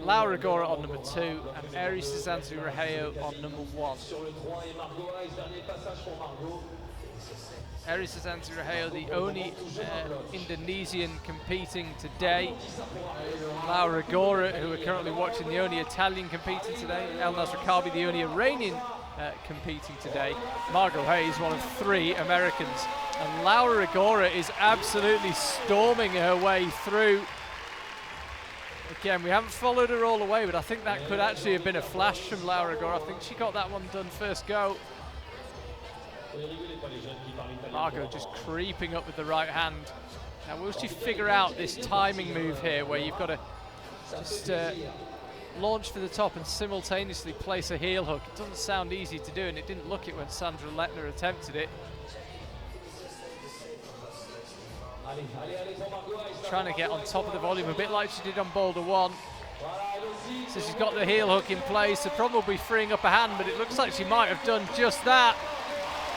Laura Gora on number 2, and Eri Suzantu Raheo on number 1. Eri Suzantu Raheo, the only Indonesian competing today. Laura Gora, who are currently watching, the only Italian competing today. Elnas Rakabi, the only Iranian competing today. Margot Hayes, one of 3 Americans. And Laura Gora is absolutely storming her way through. Again, we haven't followed her all the way, but I think that could actually have been a flash from Laura Gora. I think she got that one done first go. Margot just creeping up with the right hand. Now, will she figure out this timing move here where you've got to just launch for the top and simultaneously place a heel hook? It doesn't sound easy to do, and it didn't look it when Sandra Lettner attempted it. Trying to get on top of the volume a bit like she did on Boulder 1. So she's got the heel hook in place. The problem will be freeing up a hand, but it looks like she might have done just that.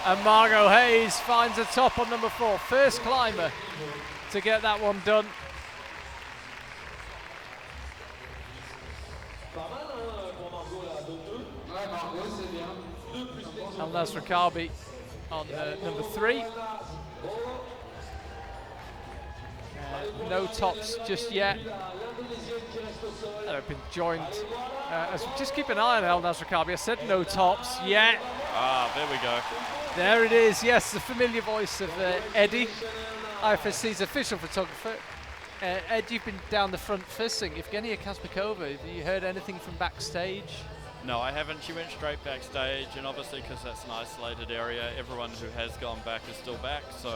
And Margot Hayes finds a top on number 4. First climber to get that one done. Elnas Rakabi on number 3. No tops just yet. They've been joined. Just keep an eye on Elnas Rakabi. I said no tops yet. Ah, there we go. There it is. Yes, the familiar voice of Eddie, IFSC's official photographer. Ed, you've been down the front fissing. Evgenia Kazbekova, have you heard anything from backstage? No, I haven't. She went straight backstage, and obviously because that's an isolated area, everyone who has gone back is still back, so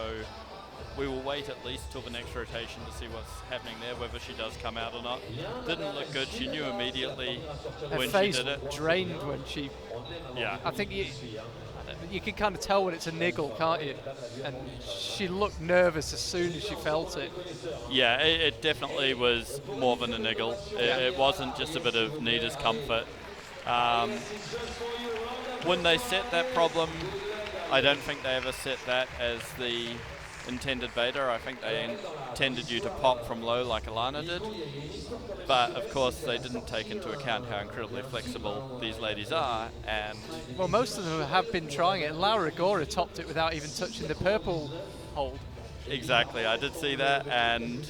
we will wait at least till the next rotation to see what's happening there, whether she does come out or not. Didn't look good. She knew immediately when she did it. Her face drained when she... Yeah. I think you can kind of tell when it's a niggle, can't you? And she looked nervous as soon as she felt it. Yeah, it definitely was more than a niggle. It wasn't just a bit of knee discomfort. When they set that problem, I don't think they ever set that as the intended beta. I think they intended you to pop from low like Alana did. But of course they didn't take into account how incredibly flexible these ladies are. And well, most of them have been trying it. Laura Gora topped it without even touching the purple hold. Exactly, I did see that, and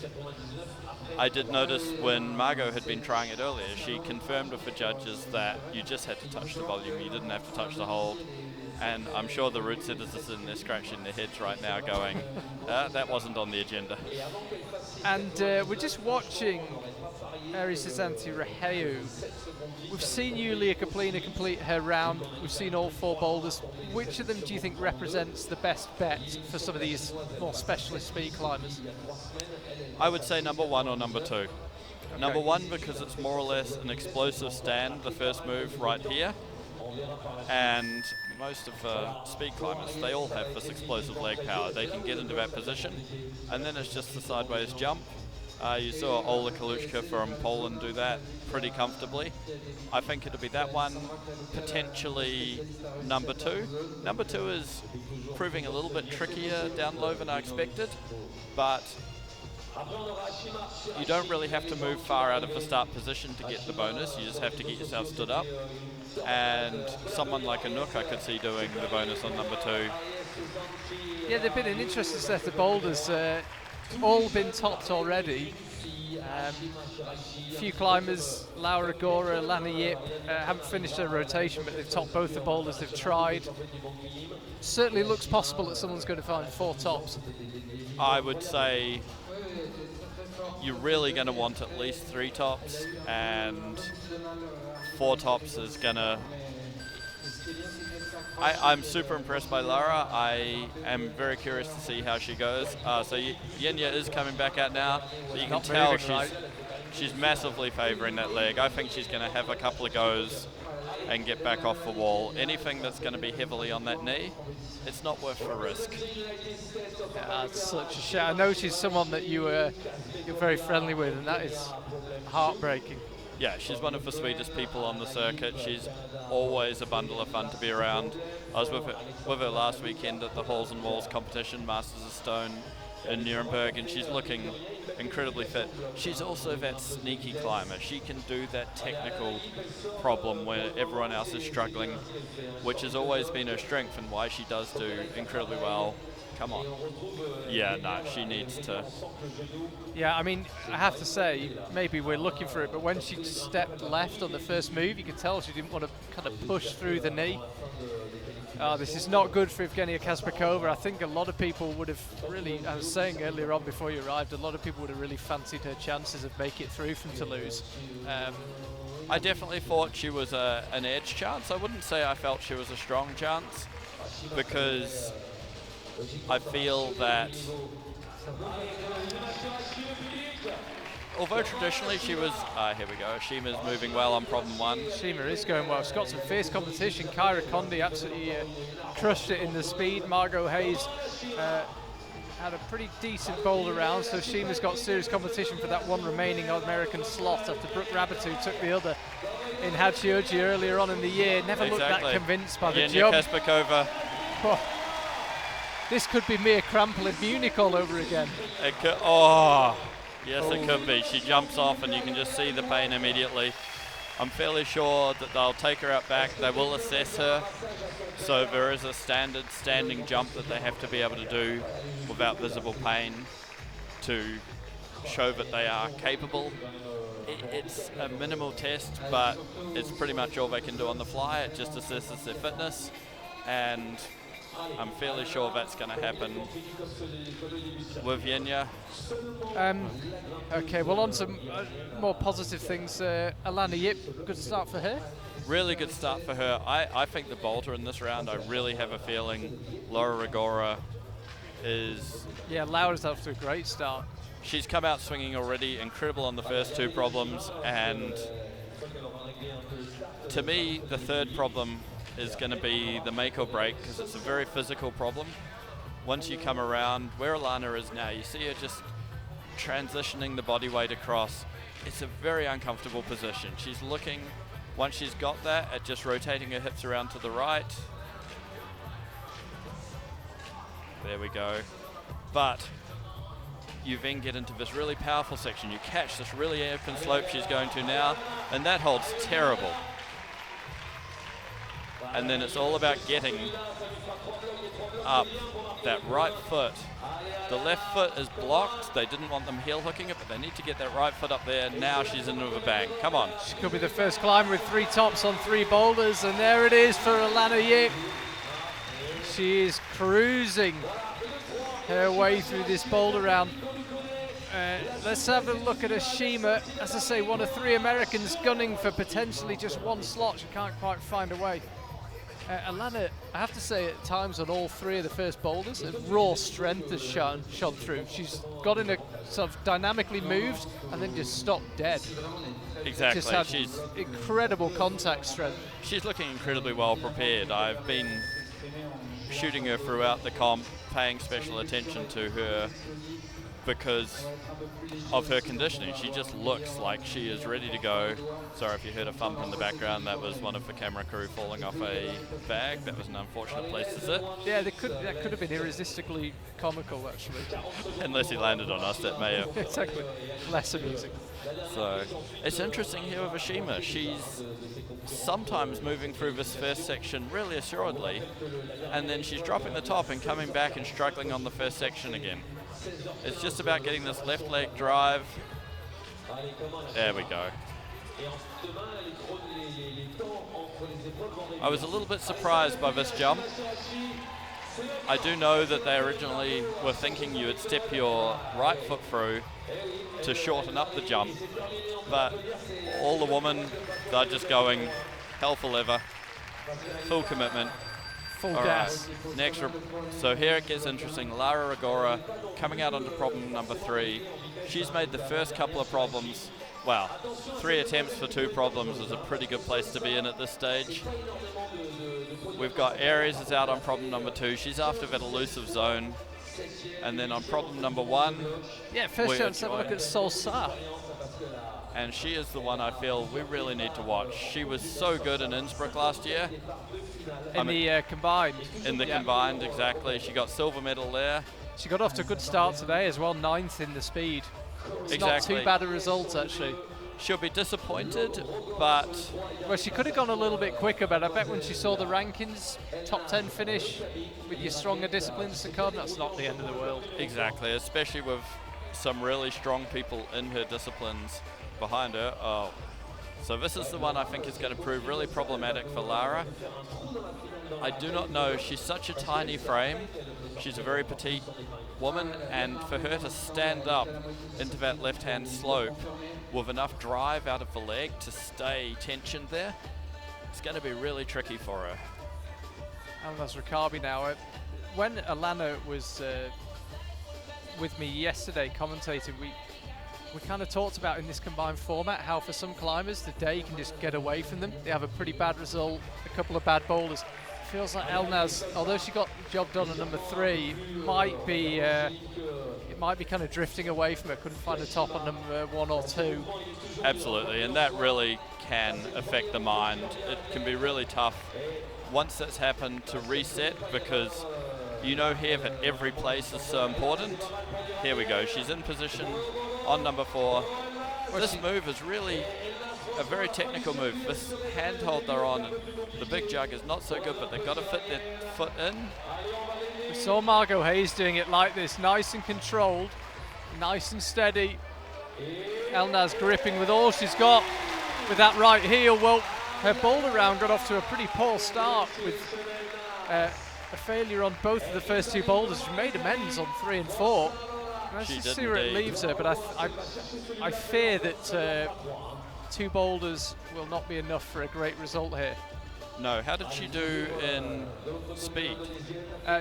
I did notice when Margot had been trying it earlier, she confirmed with the judges that you just had to touch the volume, you didn't have to touch the hold. And I'm sure the root citizens in there scratching their heads right now going, that wasn't on the agenda. And we're just watching Eri Suzantu Raheo. We've seen Yulia Copley complete her round. We've seen all 4 boulders. Which of them do you think represents the best bet for some of these more specialist speed climbers? I would say number 1 or number 2. Okay. Number 1 because it's more or less an explosive stand, the first move right here. And most of speed climbers, they all have this explosive leg power. They can get into that position, and then it's just the sideways jump. You saw Ola Kaluchka from Poland do that pretty comfortably. I think it'll be that one, potentially number 2. Number 2 is proving a little bit trickier down low than I expected, but you don't really have to move far out of the start position to get the bonus. You just have to get yourself stood up. And someone like Anouk I could see doing the bonus on number 2. Yeah, they've been an interesting set of boulders. All been topped already. Few climbers, Laura Gora, Lana Yip, haven't finished their rotation, but they've topped both the boulders they've tried. Certainly looks possible that someone's going to find 4 tops. I would say you're really going to want at least 3 tops, and 4 tops is going to... I'm super impressed by Lara. I am very curious to see how she goes. So Yenya is coming back out now, but you can tell she's massively favouring that leg. I think she's going to have a couple of goes and get back off the wall. Anything that's going to be heavily on that knee, it's not worth the risk. Yeah, that's such a shame. I know she's someone that you're very friendly with, and that is heartbreaking. Yeah, she's one of the sweetest people on the circuit. She's always a bundle of fun to be around. I was with her last weekend at the Halls and Walls competition, Masters of Stone in Nuremberg, and she's looking incredibly fit. She's also that sneaky climber. She can do that technical problem where everyone else is struggling, which has always been her strength and why she does do incredibly well. Come on. Yeah, no, she needs to. Yeah, I mean, I have to say, maybe we're looking for it, but when she stepped left on the first move, you could tell she didn't want to kind of push through the knee. This is not good for Evgenia Kasparkova. I think a lot of people would have really, I was saying earlier on before you arrived, a lot of people would have really fancied her chances of making it through from Toulouse. I definitely thought she was an edge chance. I wouldn't say I felt she was a strong chance, because I feel that although traditionally she was, here we go, Shima's moving well on problem one. Shima is going well. She's got some fierce competition. Kyra Condi absolutely crushed it in the speed. Margot Hayes had a pretty decent boulder round, so Shima's got serious competition for that one remaining American slot after Brooke Rabatu took the other in Hachioji earlier on in the year. Never looked that convinced by the jump. Kasparkova. Oh. This could be Mia Krampel in Munich all over again. It could, yes, it could be. She jumps off and you can just see the pain immediately. I'm fairly sure that they'll take her out back. They will assess her. So there is a standard standing jump that they have to be able to do without visible pain to show that they are capable. It's a minimal test, but it's pretty much all they can do on the fly. It just assesses their fitness, and I'm fairly sure that's going to happen with Yenya. Okay, well, on some more positive things. Alana Yip, good start for her. Really good start for her. I think the bolter in this round, I really have a feeling Laura Rigora is... Yeah, Laura's off to a great start. She's come out swinging already, incredible on the first two problems, and to me, the third problem is going to be the make or break, because it's a very physical problem. Once you come around where Alana is now, you see her just transitioning the body weight across. It's a very uncomfortable position. She's looking, once she's got that, at just rotating her hips around to the right. There we go. But you then get into this really powerful section. You catch this really open slope she's going to now, and that holds terrible. And then it's all about getting up that right foot. The left foot is blocked. They didn't want them heel hooking it, but they need to get that right foot up there. Now she's into a bang. Come on. She could be the first climber with 3 tops on 3 boulders, and there it is for Alana Yip. She is cruising her way through this boulder round. Let's have a look at Ashima. As I say, one of 3 Americans gunning for potentially just 1 slot. She can't quite find a way. Alana, I have to say, at times on all 3 of the first boulders, raw strength has shone through. She's got in a sort of dynamically moved and then just stopped dead. Exactly. Just had She's incredible contact strength. She's looking incredibly well prepared. I've been shooting her throughout the comp, paying special attention to her because of her conditioning. She just looks like she is ready to go. Sorry if you heard a thump in the background. That was one of the camera crew falling off a bag. That was an unfortunate place to sit. Yeah, that could have been irresistibly comical, actually. Unless he landed on us, that may have. Exactly. Less amusing. So it's interesting here with Ashima. She's sometimes moving through this first section really assuredly, and then she's dropping the top and coming back and struggling on the first section again. It's just about getting this left leg drive. There we go. I was a little bit surprised by this jump. I do know that they originally were thinking you would step your right foot through to shorten up the jump, but all the women, they're just going hell for leather, full commitment. Full gas. Right. Next, so here it gets interesting. Lara Rigora coming out onto problem number 3. She's made the first couple of problems Wow, 3 attempts for 2 problems is a pretty good place to be in at this stage. We've got Aries is out on problem number 2. She's after that elusive zone. And then on problem number 1, Yeah, first chance to have a look at Solsa. and she is the one I feel we really need to watch. She was so good in Innsbruck last year. In the combined. In the combined, exactly. She got silver medal there. She got off to a good start today as well, 9th in the speed. It's Exactly. not too bad a result, actually. She'll be disappointed, but Well, she could have gone a little bit quicker, but I bet when she saw the rankings, top 10 finish with your stronger disciplines to come, that's not the end of the world. exactly, especially with some really strong people in her disciplines behind her. Oh, so this is the one I think is going to prove really problematic for Lara. I do not know. She's such a tiny frame. She's a very petite woman, and for her to stand up into that left-hand slope with enough drive out of the leg to stay tensioned there, it's going to be really tricky for her. And that's Riccardi now. When Alana was with me yesterday commentating, we kind of talked about in this combined format how for some climbers the day can just get away from them. They have a pretty bad result, a couple of bad boulders. Feels like Elnaz, although she got the job done on number 3, it might be kind of drifting away from her. Couldn't find a top on number 1 or 2. Absolutely, and that really can affect the mind. It can be really tough once that's happened to reset, because you know here that every place is so important. Here we go, she's in position on number 4. This move is really a very technical move. This handhold they're on, the big jug is not so good, but they've got to fit their foot in. We saw Margot Hayes doing it like this, nice and controlled, nice and steady. Elnaz gripping with all she's got with that right heel. Well, her boulder round got off to a pretty poor start with a failure on both of the first 2 boulders. She made amends on 3 and 4. Let's She just did see where it indeed. leaves her, but I fear that 2 boulders will not be enough for a great result here. No, how did she do in speed?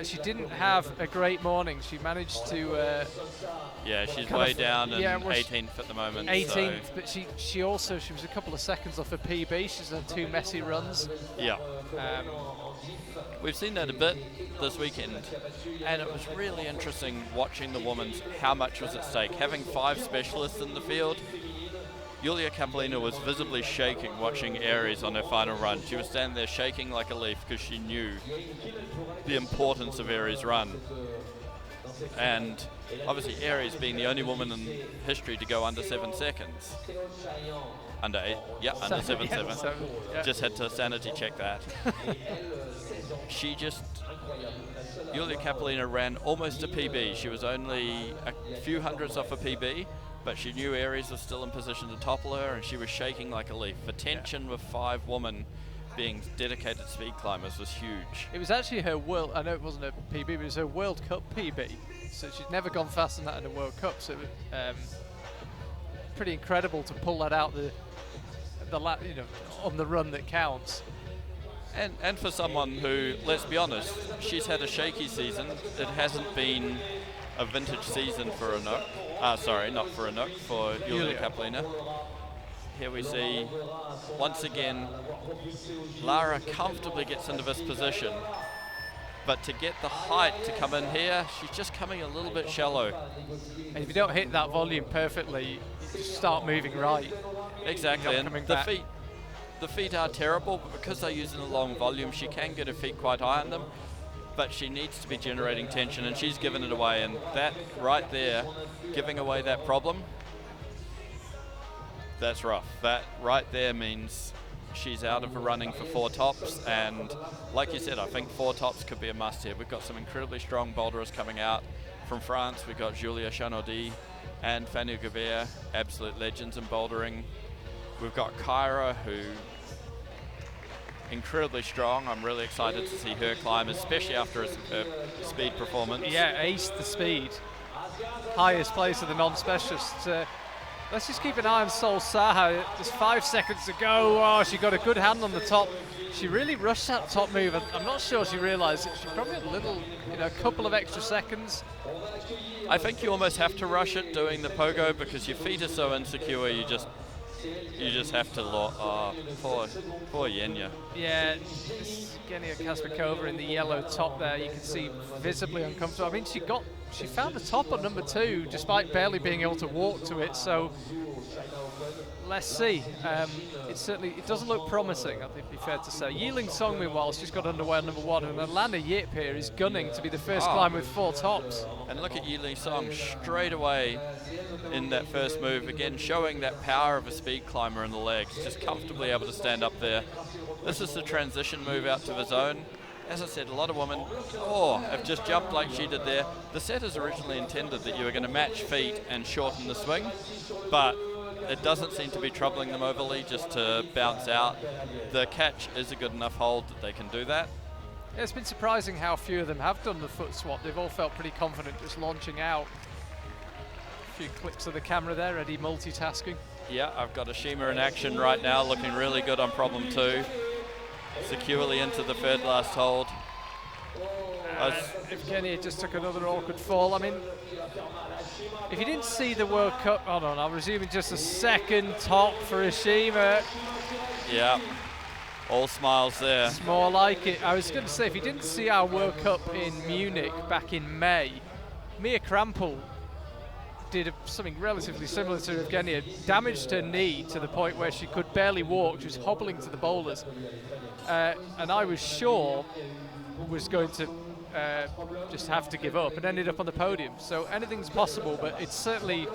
She didn't have a great morning. She managed to Yeah, she's kind way of- down in yeah, well, 18th at the moment. 18th, but she was a couple of seconds off her PB. She's done 2 messy runs. So, yeah. We've seen that a bit this weekend, and it was really interesting watching the women's, how much was at stake. Having 5 specialists in the field, Yulia Copley was visibly shaking watching Aries on her final run. She was standing there shaking like a leaf because she knew the importance of Aries' run. And obviously Aries being the only woman in history to go under 7 seconds. Under 8, yeah, under 7.7. Yeah. Just had to sanity check that. Yulia Copley ran almost a PB. She was only a few hundredths off a PB, but she knew Aries was still in position to topple her, and she was shaking like a leaf. The tension with 5 women being dedicated speed climbers was huge. It was actually her world, I know it wasn't a PB, but it was her World Cup PB. So she'd never gone faster than that in a World Cup. So it was pretty incredible to pull that out on the run that counts. And for someone who, let's be honest, she's had a shaky season. It hasn't been a vintage season for Anouk. Sorry, not for Anouk, for Yulia Copley. Here we see, once again, Lara comfortably gets into this position. But to get the height to come in here, she's just coming a little bit shallow. And if you don't hit that volume perfectly, you just start moving right. Exactly, and coming the back. feet are terrible, but because they're using a long volume, she can get her feet quite high on them. But she needs to be generating tension, and she's given it away. And that right there, giving away that problem, that's rough. That right there means she's out of the running for 4 tops. And like you said, I think 4 tops could be a must here. We've got some incredibly strong boulders coming out from France. We've got Julia Chanaudy and Fanny Gavert, absolute legends in bouldering. We've got Kyra, who incredibly strong. I'm really excited to see her climb, especially after a superb speed performance. Yeah, aced the speed. Highest place of the non-specialists. Let's just keep an eye on Sol Saha. Just 5 seconds to go. Oh, she got a good hand on the top. She really rushed that top move. I'm not sure she realised it. She probably had a little, a couple of extra seconds. I think you almost have to rush it doing the pogo because your feet are so insecure. You just you just have to look. Oh, poor Yenya. Yeah, Yulia Copley in the yellow top there, you can see visibly uncomfortable. I mean, she found the top on number 2 despite barely being able to walk to it, so let's see. It doesn't look promising, I think it'd be fair to say. Yiling Song, meanwhile, has just got underway on number 1, and Alana Yip here is gunning to be the first climber with 4 tops. And look at Yiling Song straight away in that first move, again showing that power of a speed climber in the legs, just comfortably able to stand up there. This is the transition move out to the zone. As I said, a lot of women have just jumped like she did there. The set is originally intended that you were going to match feet and shorten the swing, but it doesn't seem to be troubling them overly just to bounce out. The catch is a good enough hold that they can do that. Yeah, it's been surprising how few of them have done the foot swap. They've all felt pretty confident just launching out. A few clicks of the camera there, Eddie multitasking. Yeah, I've got Ashima in action right now, looking really good on problem 2. Securely into the third last hold. Evgenia just took another awkward fall. I mean, if you didn't see the World Cup, hold on, I'm resuming just a second top for Ashima. Yeah, all smiles there. It's more like it. I was going to say, if you didn't see our World Cup in Munich back in May, Mia Krampel did something relatively similar to Evgenia, damaged her knee to the point where she could barely walk. She was hobbling to the boulders. And I was sure was going to just have to give up and ended up on the podium. So anything's possible, but it's certainly,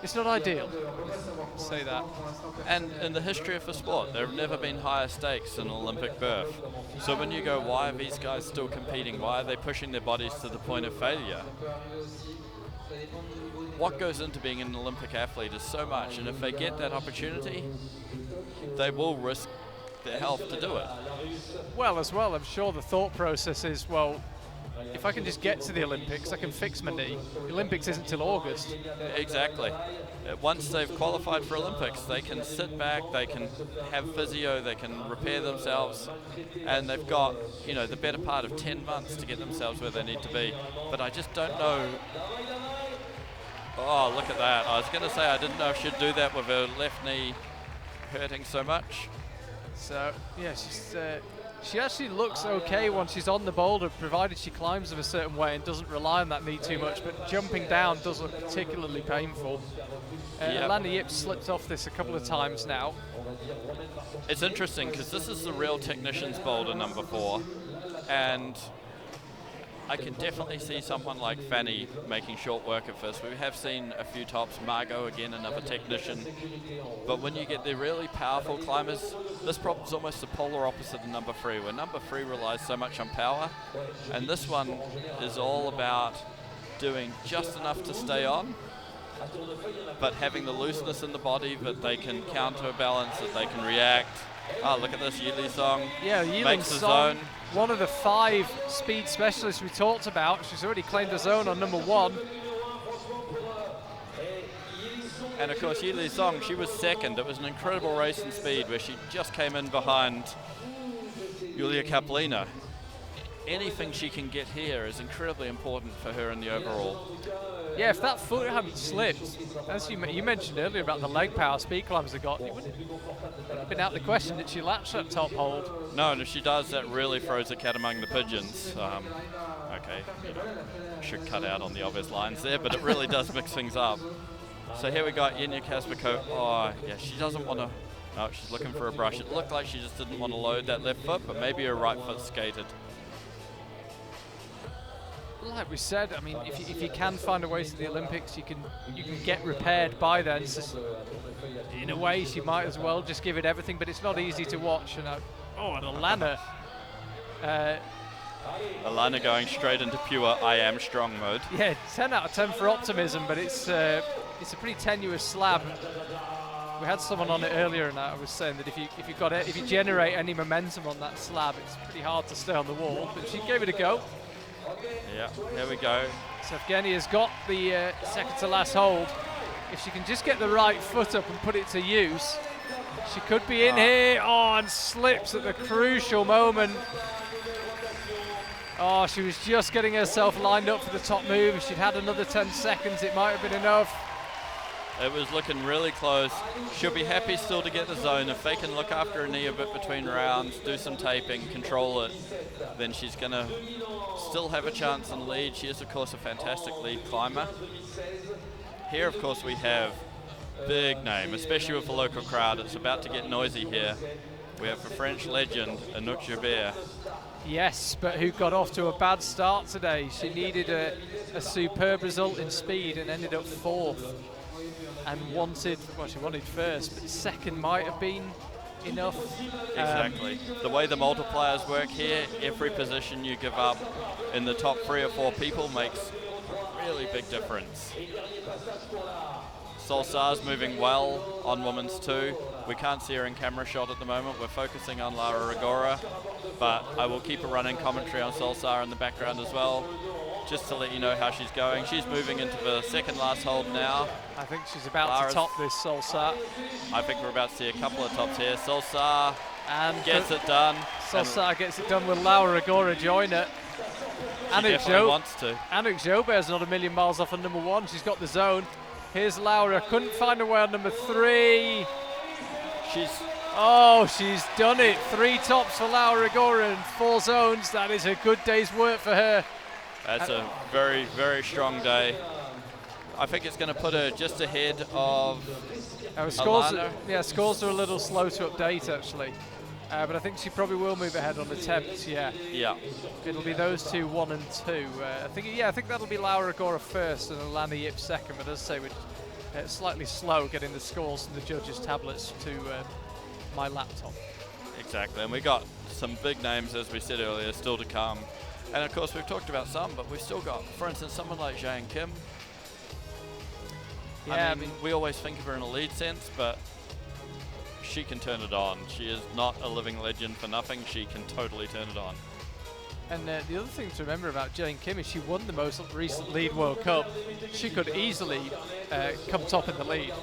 it's not ideal, say that. And in the history of the sport, there have never been higher stakes in an Olympic berth. So when you go, why are these guys still competing? Why are they pushing their bodies to the point of failure? What goes into being an Olympic athlete is so much, and if they get that opportunity, they will risk their health to do it. Well, I'm sure the thought process is, well, if I can just get to the Olympics, I can fix my knee. The Olympics isn't till August. Exactly. Once they've qualified for Olympics, they can sit back, they can have physio, they can repair themselves, and they've got, the better part of 10 months to get themselves where they need to be. But I just don't know. Oh, look at that. I was going to say I didn't know if she'd do that with her left knee hurting so much. So, yeah, she actually looks okay once she's on the boulder, provided she climbs them a certain way and doesn't rely on that knee too much, but jumping down does look particularly painful. Alana Yip slipped off this a couple of times now. It's interesting because this is the real technician's boulder number 4, and I can definitely see someone like Fanny making short work of this. We have seen a few tops, Margot again, another technician. But when you get the really powerful climbers, this problem's almost the polar opposite of number 3, where number 3 relies so much on power. And this one is all about doing just enough to stay on, but having the looseness in the body that they can counterbalance, that they can react. Oh, look at this, Yiling Song. Yeah, Yiling makes the Song, zone. one of the 5 speed specialists we talked about. She's already claimed the zone on number 1. And of course, Yiling Song, she was second. It was an incredible race in speed where she just came in behind Yulia Copley. Anything she can get here is incredibly important for her in the overall. Yeah, if that foot hadn't slipped, as you mentioned earlier about the leg power speed climbers have got, it wouldn't have been out of the question that she latched that top hold. No, and if she does, that really throws a cat among the pigeons. Okay, should cut out on the obvious lines there, but it really does mix things up. So here we got Yulia Copley. Oh, yeah, she doesn't want to. No, she's looking for a brush. It looked like she just didn't want to load that left foot, but maybe her right foot skated. Like we said, I mean, if you can find a way to the Olympics, you can get repaired by then. So in a way, she might as well just give it everything, but it's not easy to watch. And and Alana. Alana going straight into pure I am strong mode. Yeah, 10 out of 10 for optimism, but it's a pretty tenuous slab. We had someone on it earlier, and I was saying that if you generate any momentum on that slab, it's pretty hard to stay on the wall. But she gave it a go. Yeah, here we go. So Evgenia's got the second to last hold. If she can just get the right foot up and put it to use, she could be in here. Oh, and slips at the crucial moment. Oh, she was just getting herself lined up for the top move. If she'd had another 10 seconds, it might have been enough. It was looking really close. She'll be happy still to get the zone. If they can look after her knee a bit between rounds, do some taping, control it, then she's going to still have a chance in lead. She is, of course, a fantastic lead climber. Here, of course, we have big name, especially with the local crowd. It's about to get noisy here. We have the French legend, Anouk Joubert. Yes, but who got off to a bad start today. She needed a superb result in speed and ended up 4th. And she wanted first, but second might have been enough. Exactly. The way the multipliers work here, every position you give up in the top 3 or 4 people makes a really big difference. Solsar's moving well on women's 2. We can't see her in camera shot at the moment. We're focusing on Lara Rigora, but I will keep a running commentary on Solsar in the background as well, just to let you know how she's going. She's moving into the second last hold now. I think she's about to top this Solsar. I think we're about to see a couple of tops here. Solsar and gets it done. Solsar gets it done with Laura Rigora join it. She definitely wants to. Anouk Joubert's not a million miles off on number 1. She's got the zone. Here's Laura, couldn't find her way on number 3. She's done it. 3 tops for Laura Rigora and 4 zones. That is a good day's work for her. That's a very, very strong day. I think it's going to put her just ahead of scores are a little slow to update actually. But I think she probably will move ahead on attempts, yeah. It'll be those 2, 1 and 2. I think that'll be Laura Rigora first and Alana Yip second, but as I say, we're slightly slow getting the scores from the judges' tablets to my laptop. Exactly, and we got some big names, as we said earlier, still to come. And of course, we've talked about some, but we've still got, for instance, someone like Zhang Kim. Yeah, I mean, we always think of her in a lead sense, but she can turn it on. She is not a living legend for nothing. She can totally turn it on. And the other thing to remember about Jane Kim is she won the most recent Lead World Cup. She could easily come top in the lead.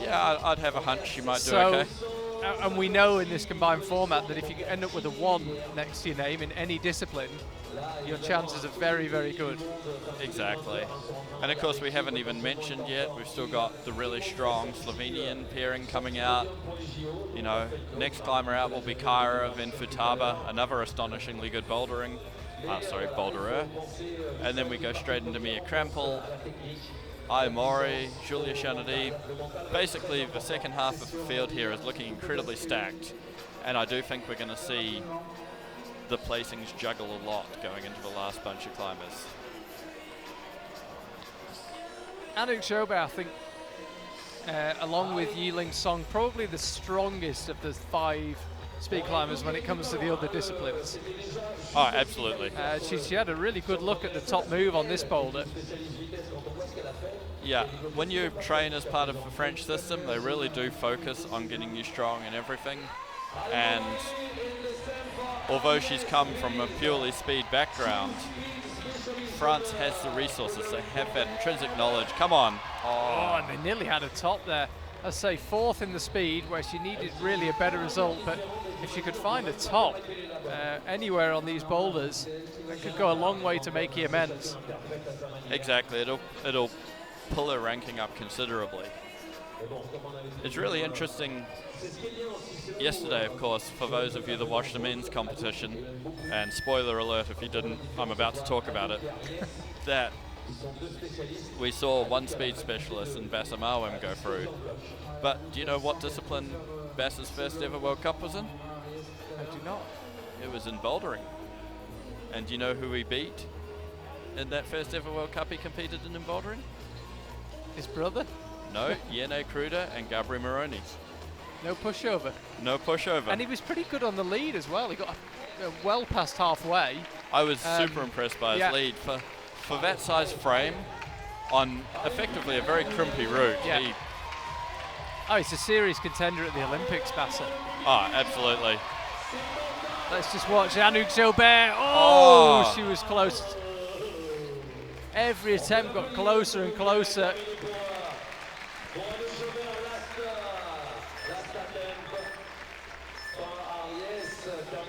Yeah, I'd have a hunch she might do okay. And we know in this combined format that if you end up with a 1 next to your name in any discipline, your chances are very, very good. Exactly. And of course, we haven't even mentioned yet, we've still got the really strong Slovenian pairing coming out. You know, next climber out will be Kyra Van Futaba, another astonishingly good boulderer. And then we go straight into Mia Krampel, Mori, Julia Chanady. Basically, the second half of the field here is looking incredibly stacked. And I do think we're going to see the placings juggle a lot going into the last bunch of climbers. Anouk Joubert, I think, along with Yiling Song, probably the strongest of the 5 speed climbers when it comes to the other disciplines. Oh, absolutely. She had a really good look at the top move on this boulder. Yeah, when you train as part of the French system, they really do focus on getting you strong in everything. And although she's come from a purely speed background, France has the resources. They have that intrinsic knowledge. Come on. Oh, and they nearly had a top there. I'd say 4th in the speed, where she needed really a better result, but if she could find a top anywhere on these boulders, it could go a long way to making amends. Exactly, it'll pull her ranking up considerably. It's really interesting. Yesterday, of course, for those of you that watched the men's competition, and spoiler alert if you didn't, I'm about to talk about it, that we saw 1 speed specialist in Bassa Marwem go through. But do you know what discipline Bassa's first ever World Cup was in? I do not. It was in bouldering. And do you know who he beat in that first ever World Cup he competed in bouldering? His brother? No, Yene Kruder and Gabri Moroni. No pushover. No pushover. And he was pretty good on the lead as well. He got well past halfway. I was super impressed by his lead. For that size frame, on effectively a very crimpy route. Yeah. He's a serious contender at the Olympics, Bassa. Oh, absolutely. Let's just watch Anouk Joubert. Oh, she was close. Every attempt got closer and closer.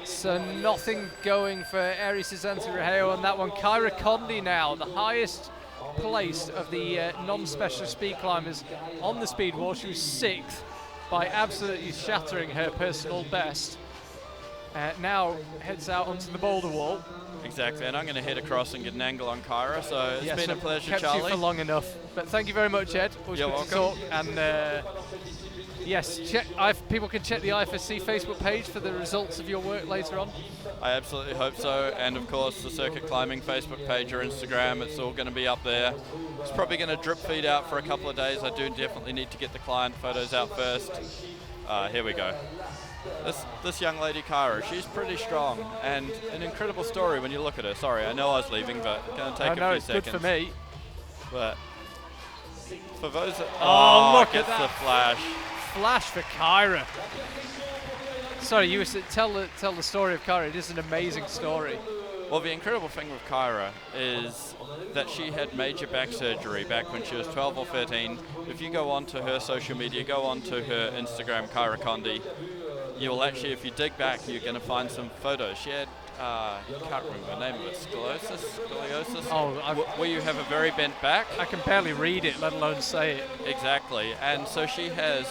So nothing going for Eri Cezanne Reheo on that one. Kyra Condi now, the highest placed of the non-specialist speed climbers on the speed wall. She was 6th by absolutely shattering her personal best. Now heads out onto the boulder wall. Exactly, and I'm going to head across and get an angle on Kyra, so it's been a pleasure, kept Charlie. You for long enough. But thank you very much, Ed. Always You're good welcome. to talk. And yes, people can check the IFSC Facebook page for the results of your work later on. I absolutely hope so, and of course the Circuit Climbing Facebook page or Instagram, it's all going to be up there. It's probably going to drip feed out for a couple of days. I do definitely need to get the client photos out first. Here we go. This young lady, Kyra, she's pretty strong and an incredible story when you look at her. Sorry, I know I was leaving, but it's going to take a few it's seconds. good for me. But for those that... Look gets at that. the flash. Flash for Kyra. Sorry, you were tell the story of Kyra. It is an amazing story. Well, the incredible thing with Kyra is that she had major back surgery back when she was 12 or 13. If you go onto her social media, go onto her Instagram, Kyra Condi, you'll actually, if you dig back, you're going to find some photos. She had, I can't remember the name of it, scoliosis? Oh, where you have a very bent back. I can barely read it, let alone say it. Exactly, and so she has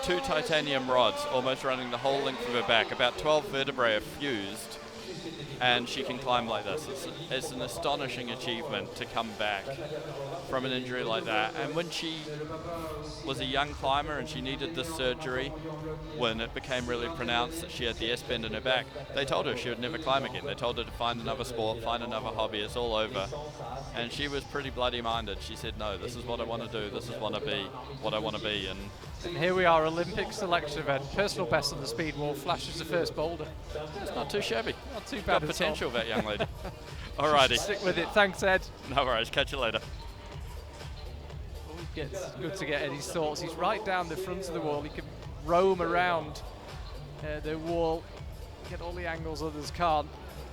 2 titanium rods almost running the whole length of her back. About 12 vertebrae are fused, and she can climb like this. It's an astonishing achievement to come back from an injury like that. And when she was a young climber and she needed this surgery, when it became really pronounced that she had the S-bend in her back, they told her she would never climb again. They told her to find another sport, find another hobby, it's all over. And she was pretty bloody minded. She said, no, this is what I want to do, this is what I want to be. And here we are, Olympic selection event. Personal best on the speed wall, flashes the first boulder. It's not too shabby. Not too bad Got at potential, all. that young lady. Alrighty. Stick with it. Thanks, Ed. No worries. Catch you later. It's good to get Eddie's thoughts. He's right down the front of the wall. He can roam around the wall, get all the angles others can't.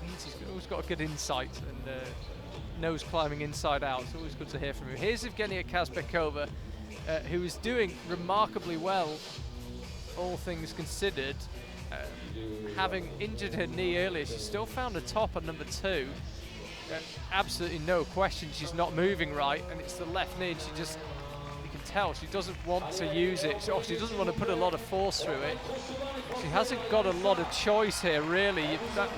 He's always got a good insight and knows climbing inside out. It's always good to hear from him. Here's Evgenia Kazbekova, who is doing remarkably well, all things considered. Having injured her knee earlier, she still found a top on number 2. Absolutely no question she's not moving right, and it's the left knee, and you can tell she doesn't want to use it. She doesn't want to put a lot of force through it. She hasn't got a lot of choice here, really. I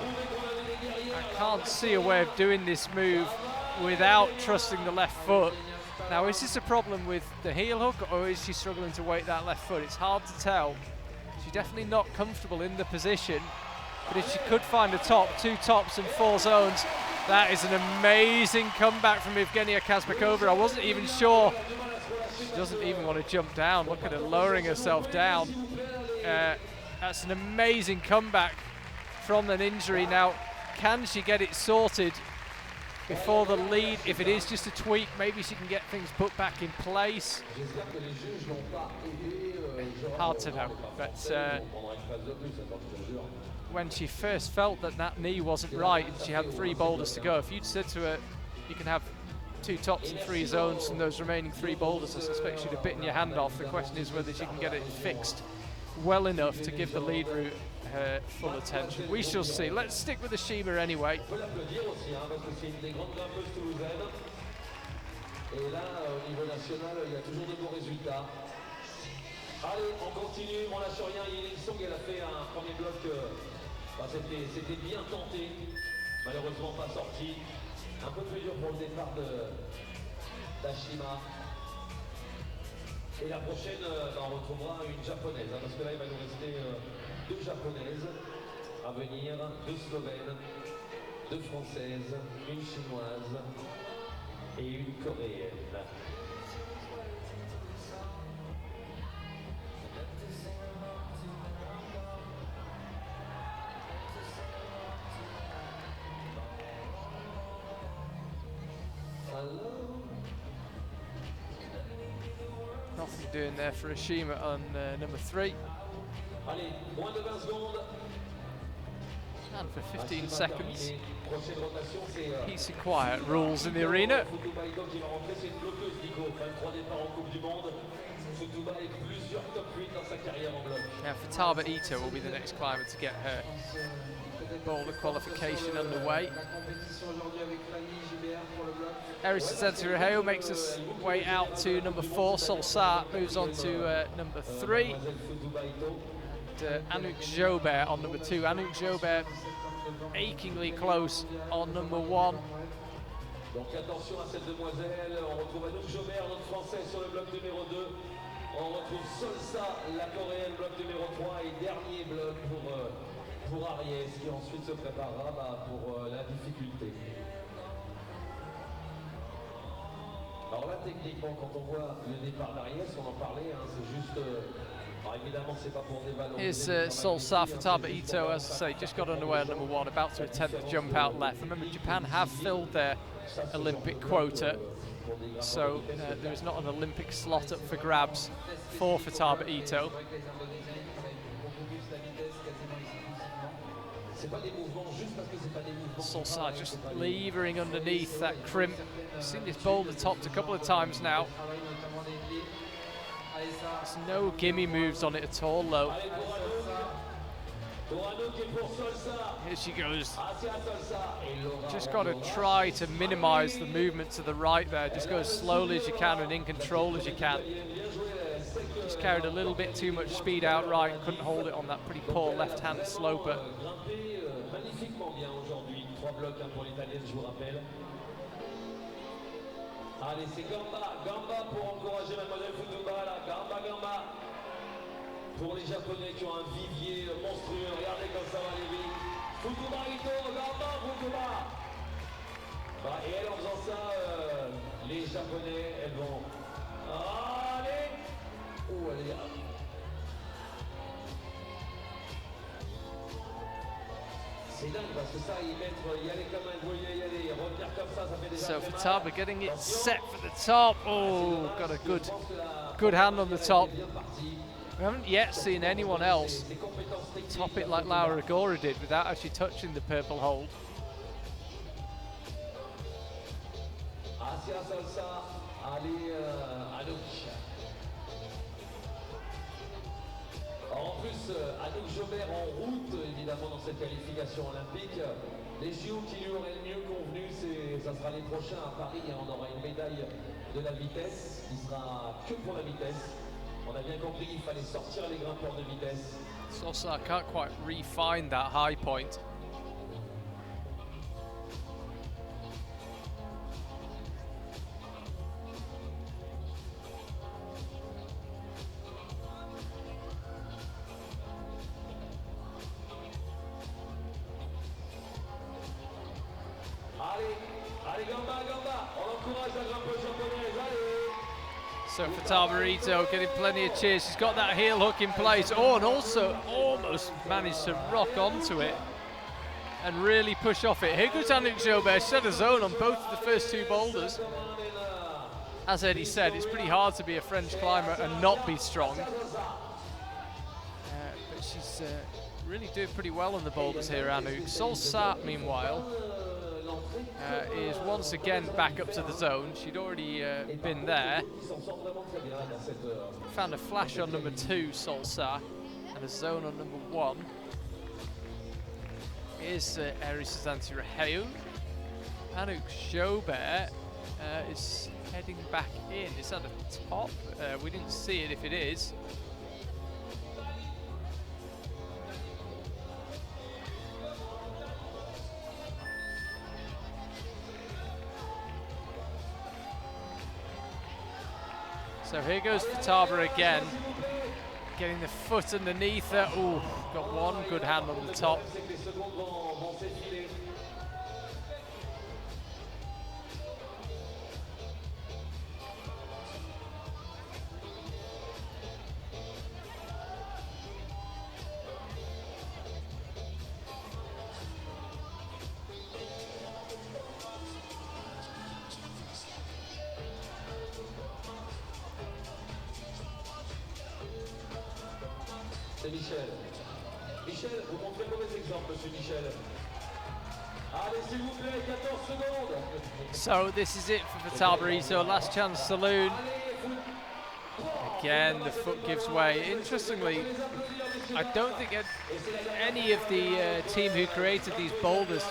can't see a way of doing this move without trusting the left foot. Now, is this a problem with the heel hook, or is she struggling to weight that left foot? It's hard to tell. She's definitely not comfortable in the position, but if she could find a top, 2 tops and 4 zones, that is an amazing comeback from Evgenia Kazbekova. I wasn't even sure. She doesn't even want to jump down. Look at her lowering herself down. That's an amazing comeback from an injury. Now, can she get it sorted before the lead? If it is just a tweak, maybe she can get things put back in place. Hard to know, but when she first felt that knee wasn't right and she had 3 boulders to go, if you'd said to her, you can have 2 tops and 3 zones from those remaining 3 boulders, I suspect she'd have bitten your hand off. The question is whether she can get it fixed well enough to give the lead route her full attention. We shall see. Let's stick with the Shima anyway. Allez, on continue, on lâche rien. Ying Song, elle a fait un premier bloc, c'était bien tenté, malheureusement pas sorti. Un peu plus dur pour le départ d'Ashima. Et la prochaine, on retrouvera une japonaise, parce que là il va nous rester 2 japonaises à venir, 2 slovènes, 2 françaises, une chinoise et une coréenne. Nothing doing there for Ashima on number 3. Allez, moins de 20 secondes. And for 15 seconds, peace and quiet rules in the arena. Now, Futaba Ito will be the next climber to get her Boulder qualification underway. La compétition aujourd'hui avec Fanny, JBR pour le bloc. Erison Santiraheo makes his way out to number 4. Solsat moves on to number 3. And Anouk Jobert on number 2. Anouk Jobert achingly close on number 1. Donc attention à cette demoiselle, on retrouve Anouk Jobert, notre français, sur le bloc numéro 2. On retrouve Solsa, la coréenne, bloc numéro 3. Et dernier bloc pour Ariès, qui ensuite se préparera pour la difficulté. Alors là, techniquement, quand on voit le départ d'Ariès, on en parlait, hein, c'est juste... évidemment, c'est pas pour dévaloriser. Here's Solsa Futaba Ito, as I say, just got underway at number 1, about to attempt the jump out left. Remember, Japan have filled their Olympic quota, so there is not an Olympic slot up for grabs for Futaba Ito. Solsa just levering underneath that crimp. I've seen this boulder topped a couple of times now. There's no gimme moves on it at all, though. Here she goes. Just got to try to minimize the movement to the right there. Just go as slowly as you can and in control as you can. Just carried a little bit too much speed out right, couldn't hold it on that pretty poor left-hand sloper. Allez, c'est Gamba pour encourager Mademoiselle Futaba, là, Gamba. Pour les Japonais qui ont un vivier monstrueux, regardez comme ça va aller vite. Futaba Ito, Gamba. Et elle, en faisant ça, les Japonais, elles vont... Allez. Allez. C'est dingue parce que ça, y aller comme un voilier, y aller, revenir comme ça fait déjà... So Futaba getting it set for the top. Oh, got a good hand on the top. We haven't yet seen anyone else top it like Laura Agora did without actually touching the purple hold. Asia Salsa, allez, Anouk. En plus, Anouk Jobert en route, évidemment, dans cette qualification olympique. Les JO qui lui auraient le mieux convenu, ça sera les prochains à Paris, et on aura une médaille de la vitesse qui sera que pour la vitesse. On a bien compris qu'il fallait sortir les grimpeurs de vitesse. Sosa can't quite refine that high point. Allez, Gamba, on encourage la grimpeuse japonaise, allez. So Futaba Ito getting plenty of cheers. She's got that heel hook in place. Oh, and also almost managed to rock onto it and really push off it. Here goes Anouk Jobert. She had a zone on both of the first two boulders. As Eddie said, it's pretty hard to be a French climber and not be strong. But she's really doing pretty well on the boulders here, Anouk. Solsat, meanwhile, is once again back up to the zone. She'd already been there. Found a flash on number 2, Solsa, and a zone on number 1. Here's Erison Santiraheo. Anouk Jobert is heading back in. Is that a top? We didn't see it if it is. So here goes Futaba again, getting the foot underneath her. Ooh, got one good hand on the top. C'est Michel. Michel, vous montrez le mauvais exemple, monsieur Michel. Allez, s'il vous plaît, 14 secondes. So this is it for Futaba Ito, last chance saloon. Again, the foot gives way. Interestingly, I don't think any of the team who created these boulders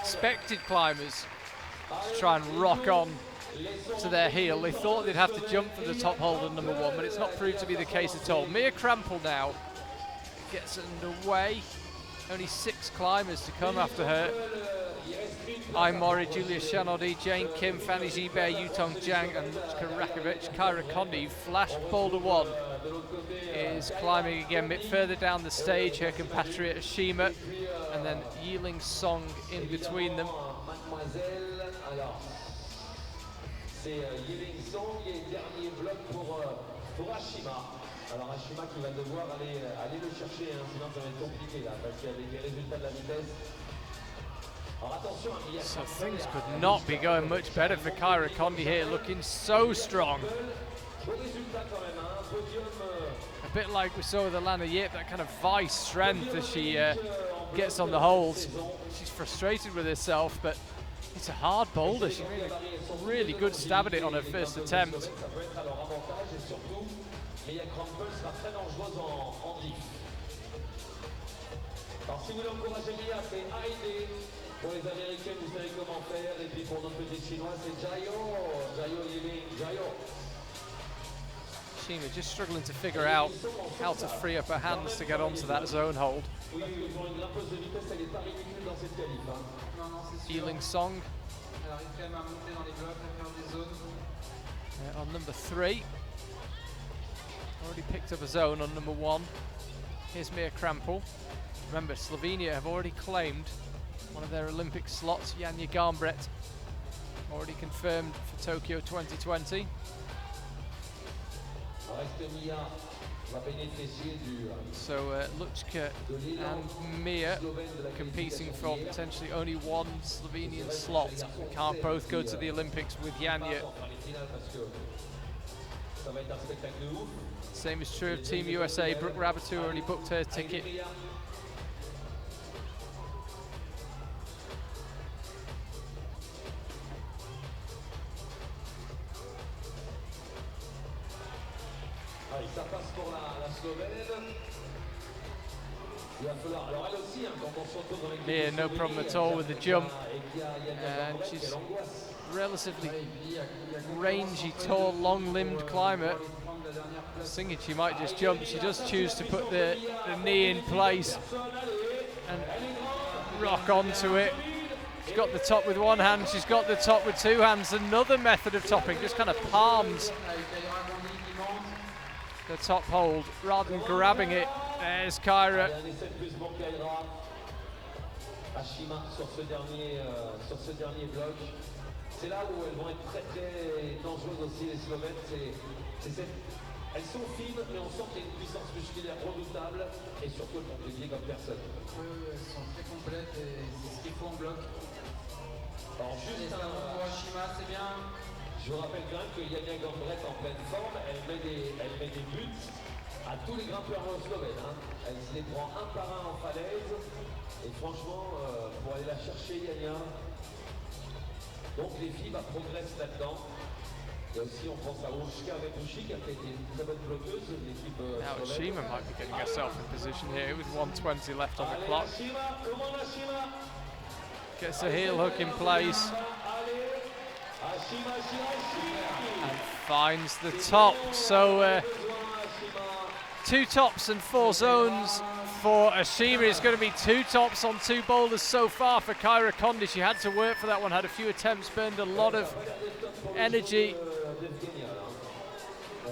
expected climbers to try and rock on to their heel. They thought they'd have to jump for the top hold on number 1, but it's not proved to be the case at all. Mia Krampel now gets underway. Only 6 climbers to come after her. I Mori, Julia Shanodi, Jane Kim, Fanny Gibert, Yutong Jiang, and Luchka Rakovic. Kyra Condi, Flash Boulder 1, is climbing again a bit further down the stage. Her compatriot Ashima, and then Yiling Song in between them. C'est Yiling Song et dernier bloc pour Ashima. Alors Ashima qui va devoir aller le chercher, hein, sinon ça va être compliqué là, parce qu'avec les résultats de la vitesse. Alors attention, so things could not be going much better for Kyra Condi here, looking so strong. A bit like we saw with Alana Yip, that kind of vice strength as she gets on the holds. She's frustrated with herself, but it's a hard boulder. She made a really good stab at it on her first attempt. Yulia Copley sera très dangereuse en diff. Alors si vous voulez encourager Mia, c'est Heidi. Pour les Américains, vous savez comment faire. Et puis pour notre petit Chinois, c'est Jayo. Jayo Yiling, Jayo. Shima just struggling to figure out how to free up her hands to get onto that zone hold. Yiling Song on number 3. Already picked up a zone on number 1. Here's Mia Krampel. Remember, Slovenia have already claimed one of their Olympic slots. Janja Garnbret already confirmed for Tokyo 2020. So Luchka and Mia competing for potentially only one Slovenian slot. They can't both go to the Olympics with Janja. Same is true of Team USA. Brooke Rabbit already booked her ticket. Mia, no problem at all with the jump. And she's relatively rangy, tall, long-limbed climber. I was thinking she might just jump. She does choose to put the knee in place and rock onto it. She's got the top with one hand, she's got the top with 2 hands. Another method of topping, just kind of palms the top hold rather than grabbing it. There's Kyra. Ashima sur ce dernier bloc. C'est là où elles vont être très très dangereuses aussi, les Slovènes. Elles sont fines, mais on sent qu'il y a une puissance musculaire redoutable et surtout elles font plaisir comme personne. Oui, elles sont très complètes et c'est ce qu'il faut en bloc. Alors juste pour Ashima, c'est bien. Je vous rappelle quand même que Yulia Copley en pleine forme, elle met des buts à tous les grimpeurs slovènes. Hein. Elle se les prend un par un en falaise. Et franchement, pour aller la chercher, Yulia. Donc les filles progressent là-dedans. Et aussi, on pense à Łuczka Vepushi qui a été une très bonne bloqueuse de l'équipe slovène. Now Ashima might be getting herself in position here with 1:20 left on the clock. Gets a heel hook in place. And finds the top. So 2 tops and 4 zones for Ashima. It's going to be 2 tops on 2 boulders so far for Kyra Condi. She had to work for that one, had a few attempts, burned a lot of energy,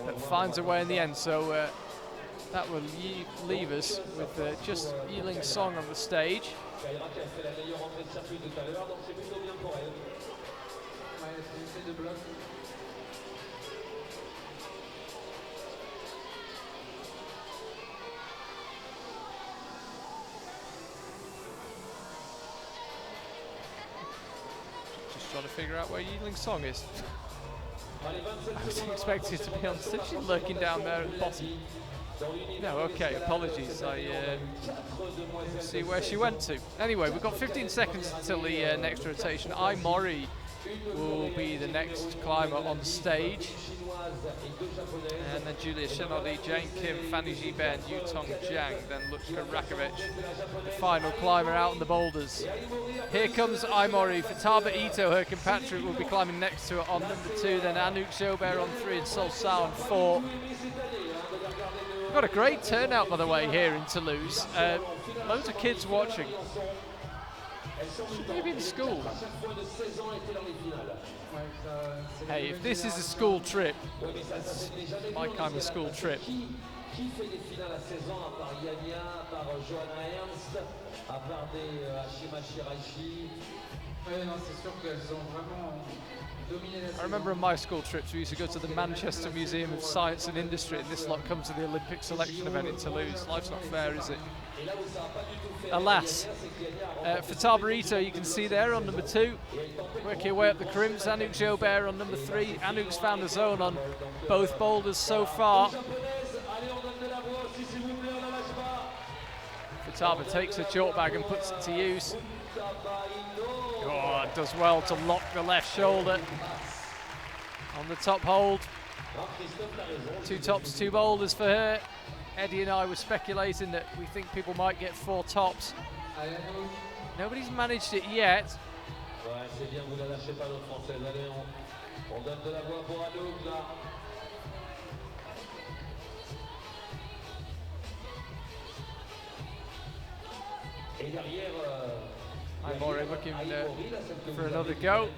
but finds a way in the end. So that will leave us with just Yiling Song on the stage. Just trying to figure out where Yiling Song is. I was expecting to be on stage. She's lurking down there at the bottom. No, okay, apologies. I didn't see where she went to. Anyway, we've got 15 seconds until the next rotation. I Mori will be the next climber on stage. And then Julia Shenoli, Jane Kim, Fanny Gibert, Yutong Jiang, then Luchka Rakovic, the final climber out in the boulders. Here comes Aimori. Futaba Ito, her compatriot, will be climbing next to her on number 2, then Anouk Jobert on 3 and Sol Sao on 4. We've got a great turnout, by the way, here in Toulouse. Loads of kids watching. Should they be in school? Hey, if this is a school trip, that's my kind of school trip. I remember on my school trips we used to go to the Manchester Museum of Science and Industry, and this lot comes to the Olympic selection event in Toulouse. Life's not fair, is it? Alas. Futaba Ito, you can see there on number 2, working your way up the crimps. Anouk Jobert on number 3. Anouk's found a zone on both boulders so far. Futaba takes her chalk bag and puts it to use. Oh, does well to lock the left shoulder on the top hold. 2 tops, 2 boulders for her. Eddie and I were speculating that we think people might get 4 tops. Nobody's managed it yet. Aimori looking for another go.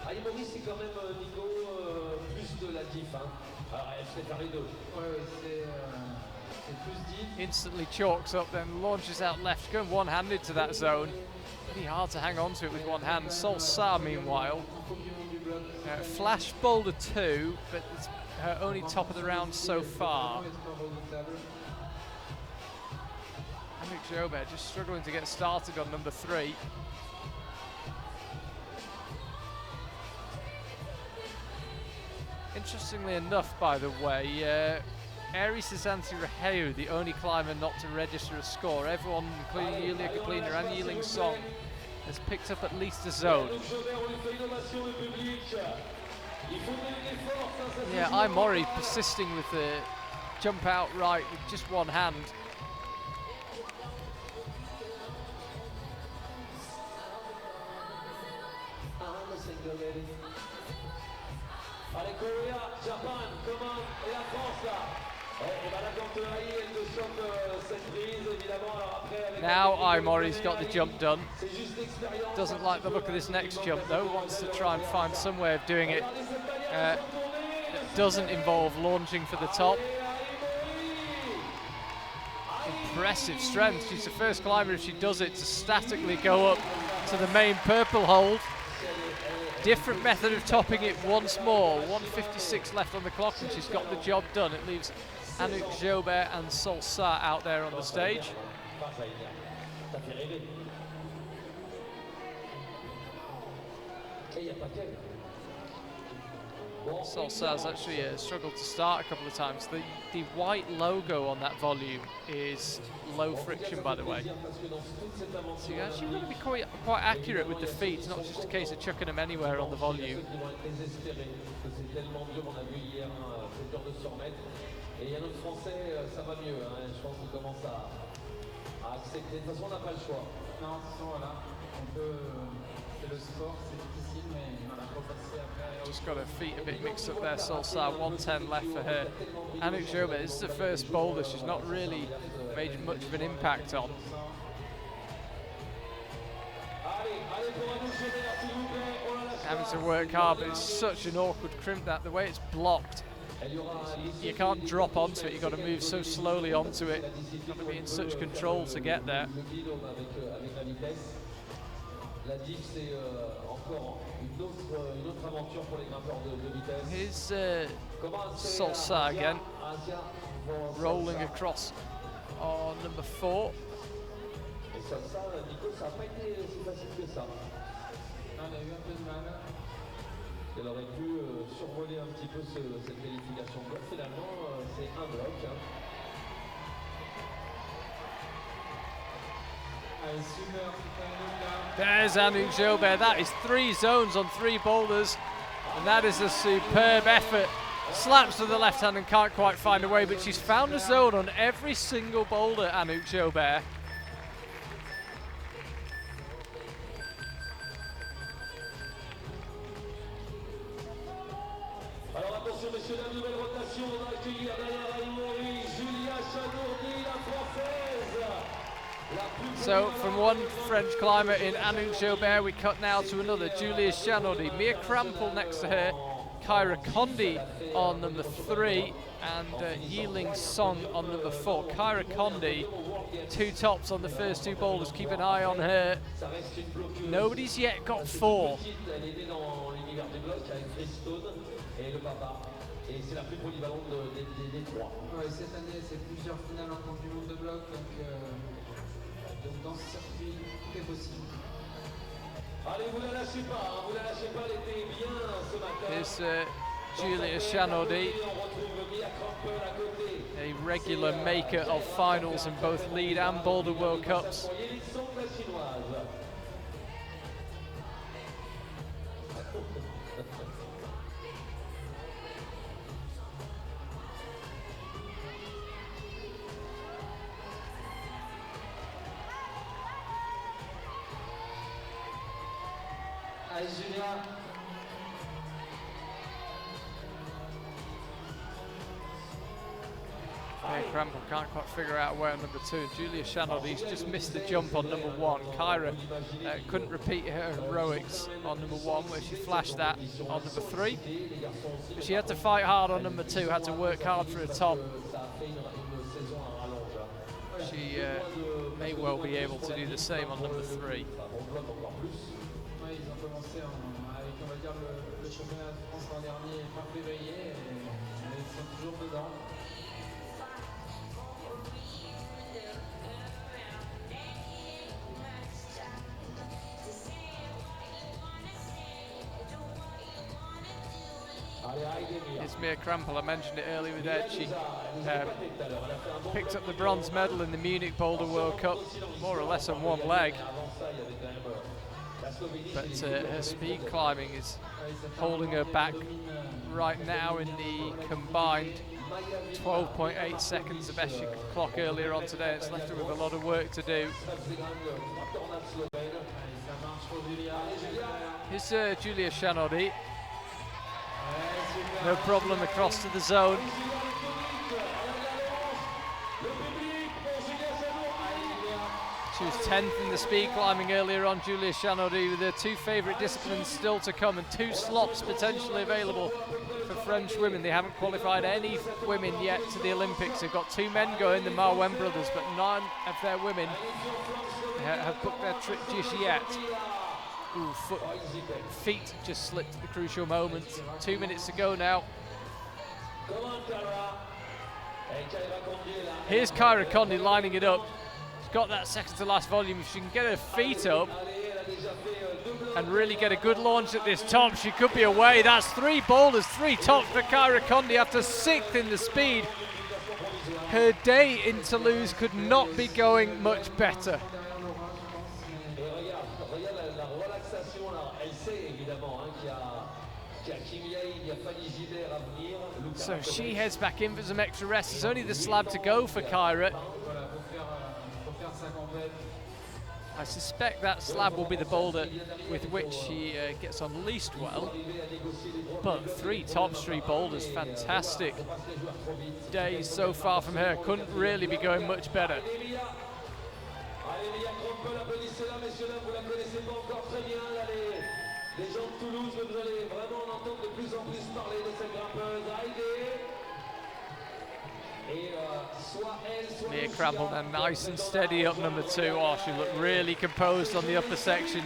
Aimori, c'est quand même Nico plus de la diff. Elle s'est fait deux. Instantly chalks up, then launches out left, going one-handed to that zone. Pretty hard to hang on to it with one hand. Sol Sa, meanwhile, flash boulder 2, but it's her only top of the round so far. Anouk Jobert just struggling to get started on number 3. Interestingly enough, by the way, Aries Susanti Raheu, the only climber not to register a score. Everyone, including Yulia Copley and Yiling Song, has picked up at least a zone. Yeah, Aimori persisting with the jump out right with just one hand. Allez, Korea, Japan, comment et la France là. Et la cantonnerie, elle te chope cette prise évidemment. Alors après avec now Aimori's got the jump done. Doesn't like the look of this next jump though. Wants to try and find some way of doing it that doesn't involve launching for the top. Impressive strength. She's the first climber, if she does it, to statically go up to the main purple hold. Different method of topping it once more. 1:56 left on the clock and she's got the job done. It leaves Anouk Jobert and Sol Sa out there on the stage. Sol Sa's actually struggled to start a couple of times. The white logo on that volume is low friction, by the way. So you actually want to be quite accurate with the feet. It's not just a case of chucking them anywhere on the volume. Just got her feet a bit mixed up there, Sol Sa. 110 left for her. Anouk Jobert, this is the first boulder she's not really made much of an impact on. Having to work hard, but it's such an awkward crimp that the way it's blocked. You can't drop onto it, you've got to move so slowly onto it. You've got to be in such control to get there. Here's Sol Sa again, rolling across on number 4. Elle aurait pu survoler un petit peu cette qualification bloc. Finalement, c'est un bloc. Allez, super, There's Anouk Jobert. That is 3 zones on 3 boulders, and that is a superb effort. Slaps to the left hand and can't quite find a way, but she's found a zone on every single boulder, Anouk Jobert. Alors attention messieurs, la nouvelle rotation, on va accueillir derrière Aïmouri, Yulia Copley, la française. So from one French climber in Anouk Jobert, we cut now to another, Julia Chanaudy. Mia Krampel next to her, Kyra Condi on number 3, and Yiling Song on number 4. Kyra Condi, 2 tops on the first 2 boulders. Keep an eye on her. Nobody's yet got 4. Et c'est la plus polyvalente des 3. Ouais, cette année, c'est plusieurs finales en Coupe du Monde de bloc, donc dans ce circuit, tout est possible. Allez, vous la lâchez pas, hein, vous la lâchez pas, elle était bien ce matin. Here's Julia Chanaudy, a regular maker of finals in both lead and Boulder World Cups. Allez, Julia. Mia Krampel can't quite figure out where on number 2. Julia Chanaudy's just missed the jump on number 1. Kyra couldn't repeat her heroics on number 1, where she flashed that on number 3. But she had to fight hard on number 2, had to work hard for a top. She may well be able to do the same on number 3. Ouais, ils ont commencé avec, on va dire, le championnat de France l'an dernier, fin février, et ils sont toujours dedans. It's Mia Krampel. I mentioned it earlier with Ed. She picked up the bronze medal in the Munich Boulder World Cup, more or less on one leg. But her speed climbing is holding her back right now in the combined 12.8 seconds, the best she could clock earlier on today. It's left her with a lot of work to do. Here's Julia Chanaudy. No problem across to the zone. She was 10th in the speed climbing earlier on, Julia Chanaudy, with her 2 favourite disciplines still to come and 2 slots potentially available for French women. They haven't qualified any women yet to the Olympics. They've got 2 men going, the Marwen brothers, but none of their women have booked their trip just yet. Ooh, feet just slipped at the crucial moment. 2 minutes to go now. Here's Kyra Condi lining it up. She's got that second to last volume. If she can get her feet up and really get a good launch at this top, she could be away. That's 3 boulders, 3 tops for Kyra Condi after 6th in the speed. Her day in Toulouse could not be going much better. So she heads back in for some extra rest. There's only the slab to go for Kyra. I suspect that slab will be the boulder with which she gets on least well. But 3 tops, 3 boulders, fantastic days so far from her. Couldn't really be going much better. Les gens de Toulouse, vous allez vraiment en entendre de plus en plus parler de cette grimpeuse. Mia Krampel then nice and steady up number 2. Oh, she looked really composed on the upper section.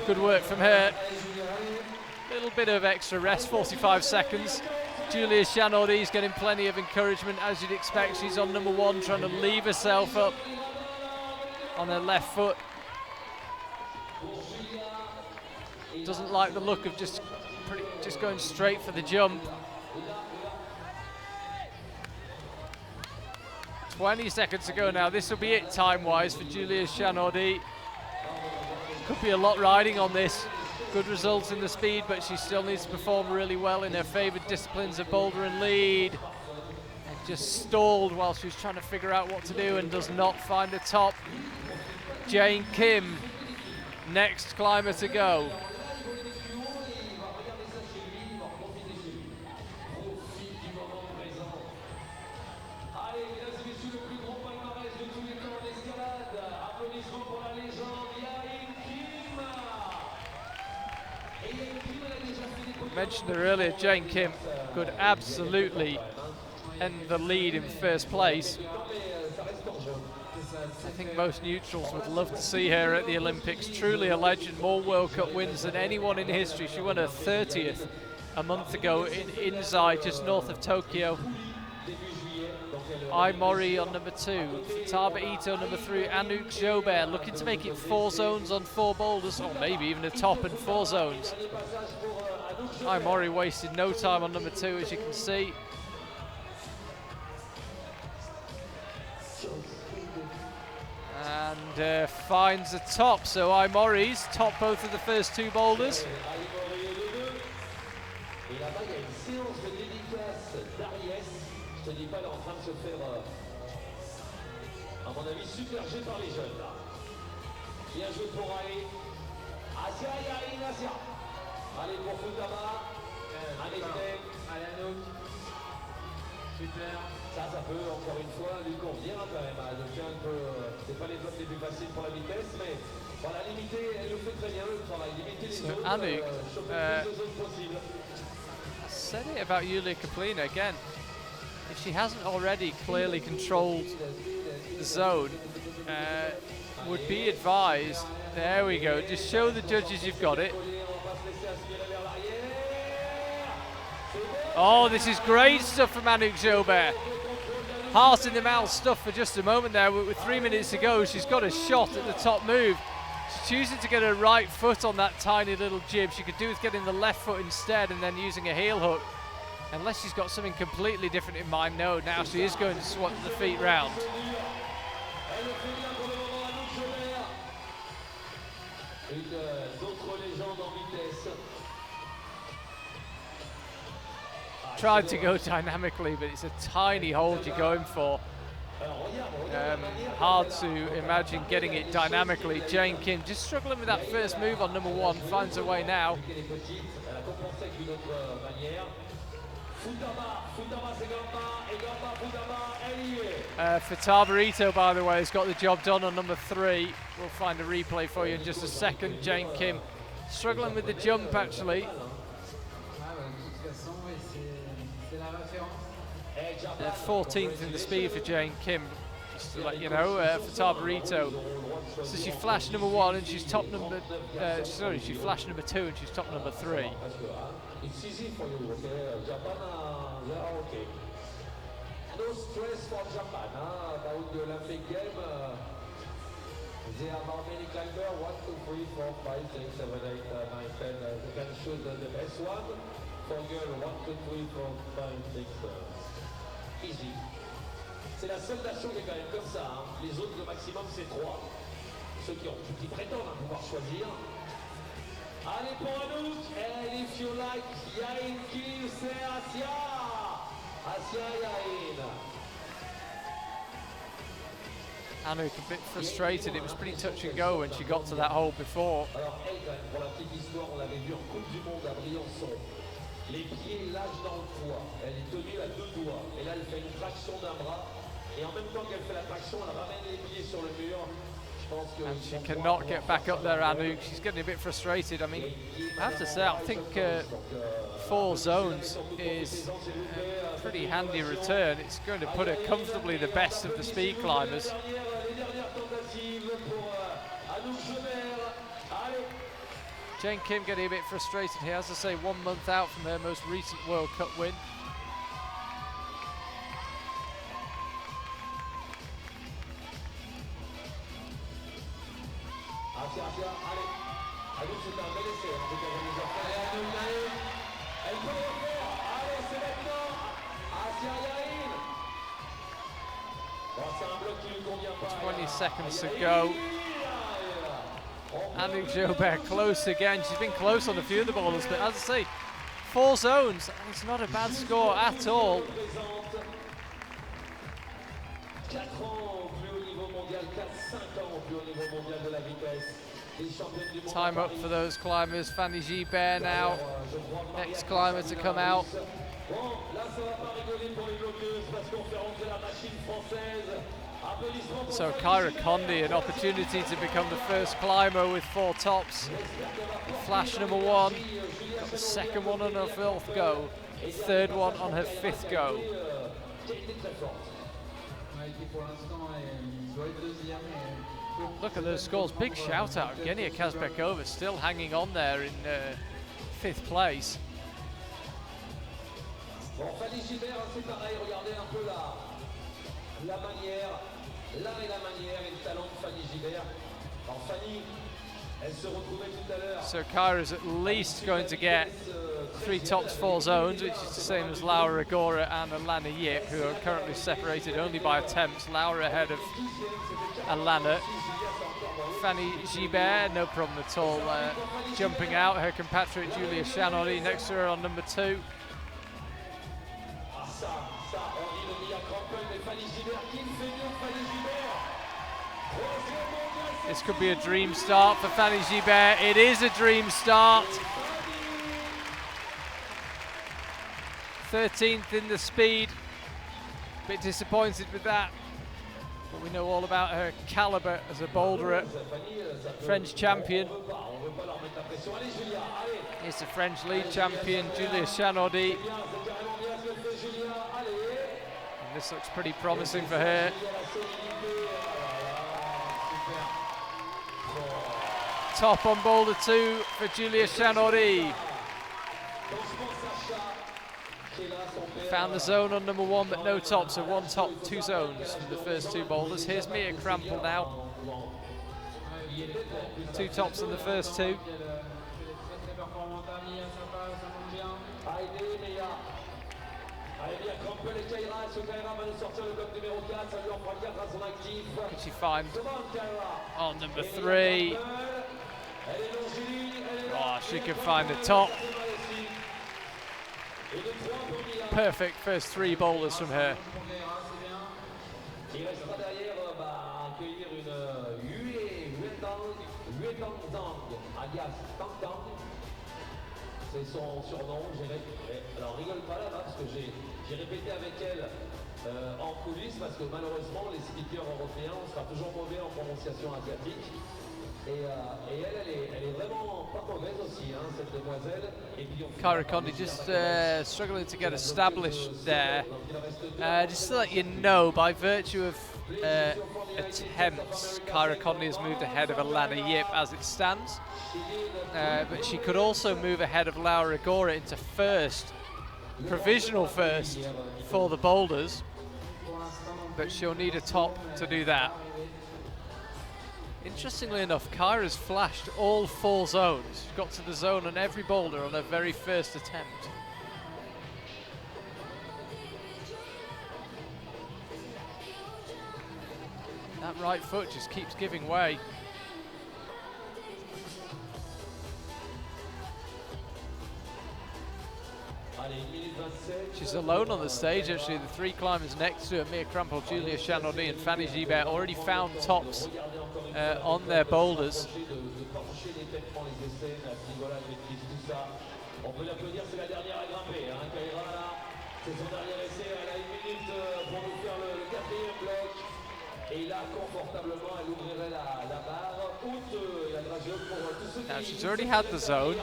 Good work from her. Little bit of extra rest, 45 seconds. Julia Chanaudy's getting plenty of encouragement, as you'd expect. She's on number 1, trying to leave herself up on her left foot. Doesn't like the look of just going straight for the jump. 20 seconds to go now. This will be it time-wise for Julia Chanaudy. Could be a lot riding on this. Good results in the speed, but she still needs to perform really well in her favoured disciplines of boulder and lead. And just stalled while she was trying to figure out what to do and does not find the top. Jane Kim, next climber to go. Mentioned her earlier, Jane Kim could absolutely end the lead in first place. I think most neutrals would love to see her at the Olympics. Truly a legend, more World Cup wins than anyone in history. She won her 30th a month ago in Inzai, just north of Tokyo. Ai Mori on number 2, Futaba Ito number 3, Anouk Jobert looking to make it 4 zones on 4 boulders, or maybe even a top and 4 zones. Ai Mori wasted no time on number 2, as you can see. And finds the top, so Ai Mori's top both of the first 2 boulders. Je te dis pas, elle est en train de se faire, à mon avis, supergée par les jeunes là. Bien joué pour Ali. Asia, Yarin, Asia. Allez pour Futaba. Un extrait. Allez, Anouk. Super. Ça peut encore une fois lui convenir quand même. Elle devient un peu. C'est pas les blocs les plus faciles pour la vitesse, mais voilà, limiter, elle le fait très bien le travail. Limiter les zones. Anouk, choper le plus de zones possible. I said it about Yulia Copley again. If she hasn't already clearly controlled the zone, would be advised. There we go. Just show the judges you've got it. Oh, this is great stuff from Anouk Jobert. Heart in the mouth stuff for just a moment there. With 3 minutes to go, she's got a shot at the top move. She's choosing to get her right foot on that tiny little jib. She could do with getting the left foot instead and then using a heel hook. Unless she's got something completely different in mind. No, now she is going to swap the feet round. Tried to go dynamically, but it's a tiny hold you're going for. Hard to imagine getting it dynamically. Jane Kim just struggling with that first move on number 1, finds her way now. Futaba Ito, by the way, has got the job done on number 3. We'll find a replay for you in just a second. Jane Kim struggling with the jump, actually. 14th in the speed for Jane Kim, just to let you know. Futaba Ito. So she flashed number 1 and she's top number. She flashed number 2 and she's top number 3. It's easy for you, okay? Japan, they are okay. No stress for Japan, about the Olympic game. They have how many climbers? 1, 2, 3, 4, 5, 6, 7, 8, 9, 10. They can choose the best one. For girl, 1, 2, 3, 4, 5, 6. Easy. C'est la seule nation qui est quand même comme ça. Les autres, le maximum, c'est 3. Ceux qui prétendent pouvoir choisir. Allez pour Anouk, and if you like Yain Kim, c'est Asia. Asia Yain. Anouk a bit frustrated. It was pretty touch and go when she got to that hole before. Alors elle, quand même, pour la petite histoire, on l'avait vu en Coupe du Monde à Briançon. Les pieds lâchent dans le poids. Elle est tenue à 2 doigts. Et là, elle fait une traction d'un bras. Et en même temps qu'elle fait la traction, elle ramène les pieds sur le mur. And she cannot get back up there, Anouk. She's getting a bit frustrated. I mean, I have to say, I think 4 zones is a pretty handy return. It's going to put her comfortably the best of the speed climbers. Jane Kim getting a bit frustrated here, as I say, 1 month out from her most recent World Cup win. Allez, Anouk, c'est un bel essai. Elle peut le refaire. Allez, c'est maintenant. Asia Yain. Bon, c'est un bloc qui ne lui convient pas. 20 seconds to go. Anouk Jobert close again. She's been close on a few of the boulders, but as I say, 4 zones, and it's not a bad score at all. Time up for those climbers. Fanny Gibert now, next climber to come out. So Kyra Condi, an opportunity to become the first climber with 4 tops. Flash number 1, got the second one on her 4th go, third one on her 5th go. Look at those scores, big shout out. Genia Kazbekova still hanging on there in 5th place. Bon, Fanny Gibert, c'est pareil, regardez un peu la manière, l'art et la manière et le talent de Fanny Gibert. Alors Fanny, elle se retrouvait tout à l'heure. So Kyra's at least going to get 3 tops, 4 zones, which is the same as Laura Agora and Alana Yip, who are currently separated only by attempts. Laura ahead of Alana. Fanny Gibert, no problem at all, jumping out. Her compatriot Julia Chanoli next to her on number 2. This could be a dream start for Fanny Gibert. It is a dream start. 13th in the speed. Bit disappointed with that, but we know all about her caliber as a boulderer. French champion. Here's the French lead champion, Julia Chanaudy. And this looks pretty promising for her. Top on boulder 2 for Julia Chanaudy. Found the zone on number 1, but no top, so 1 top, 2 zones from the first 2 boulders. Here's Mia Krampel now. 2 tops on the first 2. Could she find on number 3? Oh, she could find the top. Perfect first 3 boulders from her. C'est son surnom. Alors rigole pas là-bas parce que j'ai répété avec elle en coulisses parce que malheureusement les speakers européens on sera toujours mauvais en prononciation asiatique. Et elle est vraiment pas mauvaise aussi, hein, cette demoiselle. Kyra Condi just struggling to get established there. Just to let you know, by virtue of attempts, Kyra Condi has moved ahead of Alana Yip as it stands. But she could also move ahead of Laura Agora into first, provisional first for the boulders. But she'll need a top to do that. Interestingly enough, Kyra's flashed all 4 zones. She got to the zone on every boulder on her very first attempt. That right foot just keeps giving way. She's alone on the stage actually. The 3 climbers next to her, Mia Krampel, Julia Chanaudy and Fanny Gibert, already found tops on their boulders. Now she's already had the zone.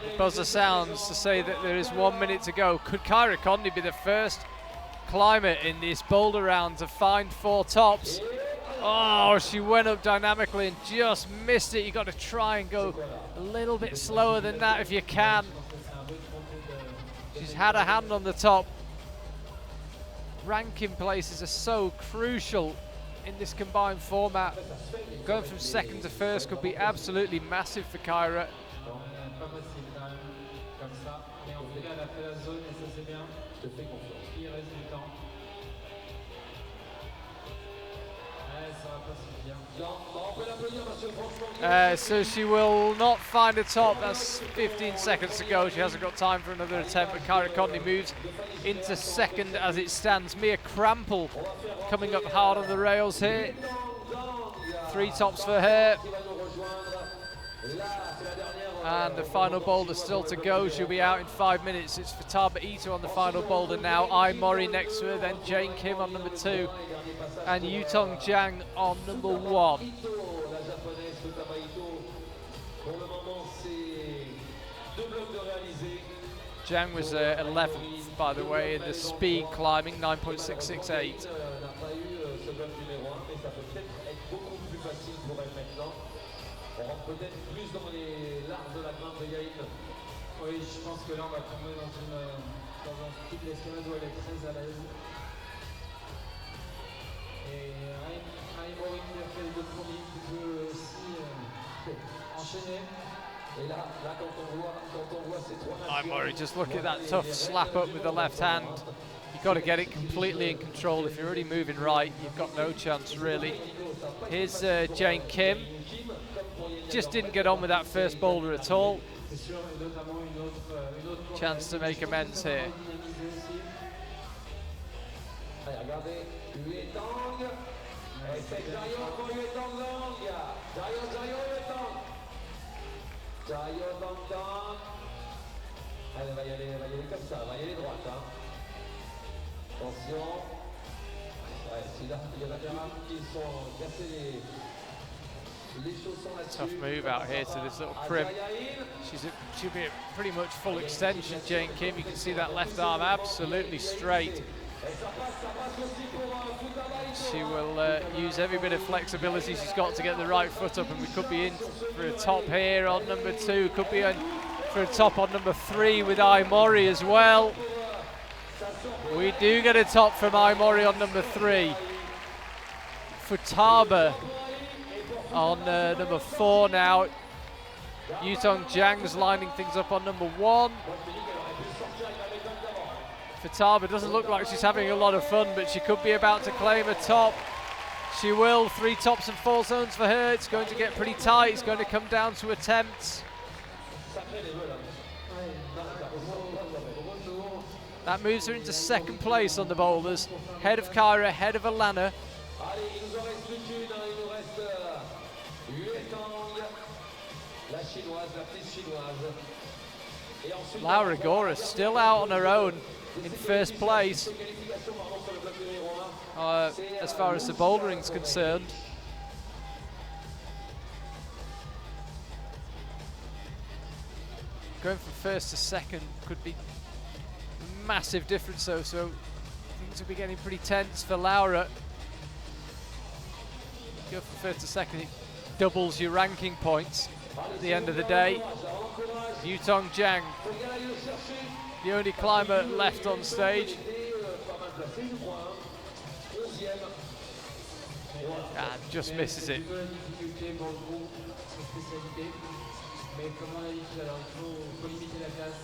The buzzer sounds to say that there is 1 minute to go. Could Kyra Condi be the first climber in this boulder round to find 4 tops? Oh, she went up dynamically and just missed it. You've got to try and go a little bit slower than that if you can. She's had a hand on the top. Ranking places are so crucial in this combined format. Going from second to first could be absolutely massive for Kyra. So she will not find a top. That's 15 seconds to go. She hasn't got time for another attempt, but Kyra Conley moves into second as it stands. Mia Crampel coming up hard on the rails here. 3 tops for her. And the final boulder still to go. She'll be out in 5 minutes. It's Futaba Ito on the final boulder now. Ai Mori next to her, then Jane Kim on number 2. And Yutong Jiang on number 1. Jiang was 11th, by the way, in the speed climbing, 9.668. Oui, je pense que là on va tomber dans un type d'escalade où elle est très à l'aise. Et Aimori qui a fait le 2 premiers qui peut aussi enchaîner. Et là, quand on voit ces 3 Aimori, just look at that tough slap up with the left hand. You've got to get it completely in control. If you're already moving right, you've got no chance really. Here's Jane Kim. Just didn't get on with that first boulder at all. Chance to make amends here. Elle va y aller comme ça, elle va y aller droite. Hein. Attention. Ouais, il y en a qui sont cassés les chaussons là-dessus. Tough move out here to this little crimp. She'll be at pretty much full extension, Jane Kim. You can see that left arm absolutely straight. She will use every bit of flexibility she's got to get the right foot up, and we could be in for a top here on number 2. Could be in for a top on number 3 with Ai Mori as well. We do get a top from Ai Mori on number 3. Futaba on number 4 now. Yutong Jiang's lining things up on number 1. Futaba doesn't look like she's having a lot of fun, but she could be about to claim a top. She will. 3 tops and 4 zones for her. It's going to get pretty tight. It's going to come down to attempts. That moves her into second place on the boulders. Head of Kyra, head of Alana. Laura Gora still out on her own in first place as far as the bouldering's concerned. Going from first to second could be a massive difference though, so things will be getting pretty tense for Laura. Go from first to second, it doubles your ranking points at the end of the day. Yutong Jiang, the only climber left on stage. And just misses it. Mais comme on a dit tout à l'heure, il faut limiter la casse.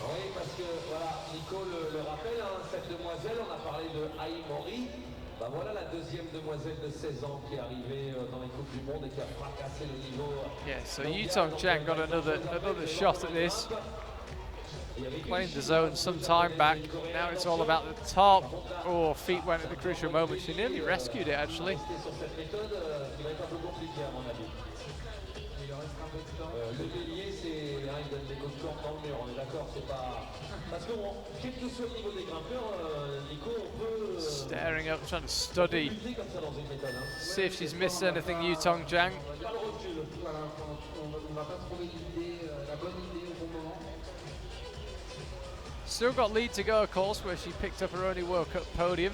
Oui, parce que voilà, Nico le rappelle, hein, cette demoiselle, on a parlé de Ai Mori. Bah voilà la deuxième demoiselle de 16 ans qui est arrivée dans les Coupes du Monde et qui a fracassé le niveau. Yeah, so Yutong Jiang got another shot at this. Claimed the zone some time back. Now it's all about the top. Oh, feet went at the crucial moment. She nearly rescued it, actually. Staring up, trying to study. See if she's missed anything, Yutong Jiang. Still got lead to go, of course, where she picked up her only World Cup podium.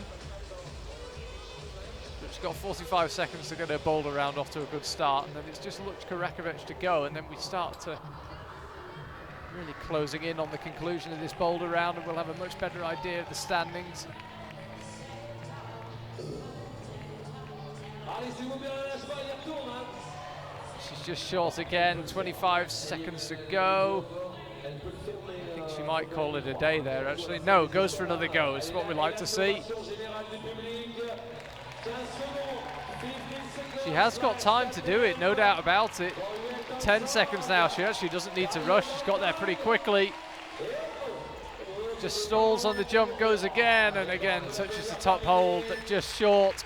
But she's got 45 seconds to get her boulder round off to a good start, and then it's just Luch Karakovic to go, and then we start to really closing in on the conclusion of this boulder round, and we'll have a much better idea of the standings. She's just short again, 25 seconds to go. I think she might call it a day there, actually. No, goes for another go. It's what we like to see. She has got time to do it, no doubt about it. 10 seconds now. She actually doesn't need to rush. She's got there pretty quickly. Just stalls on the jump, goes again, and again touches the top hold, but just short.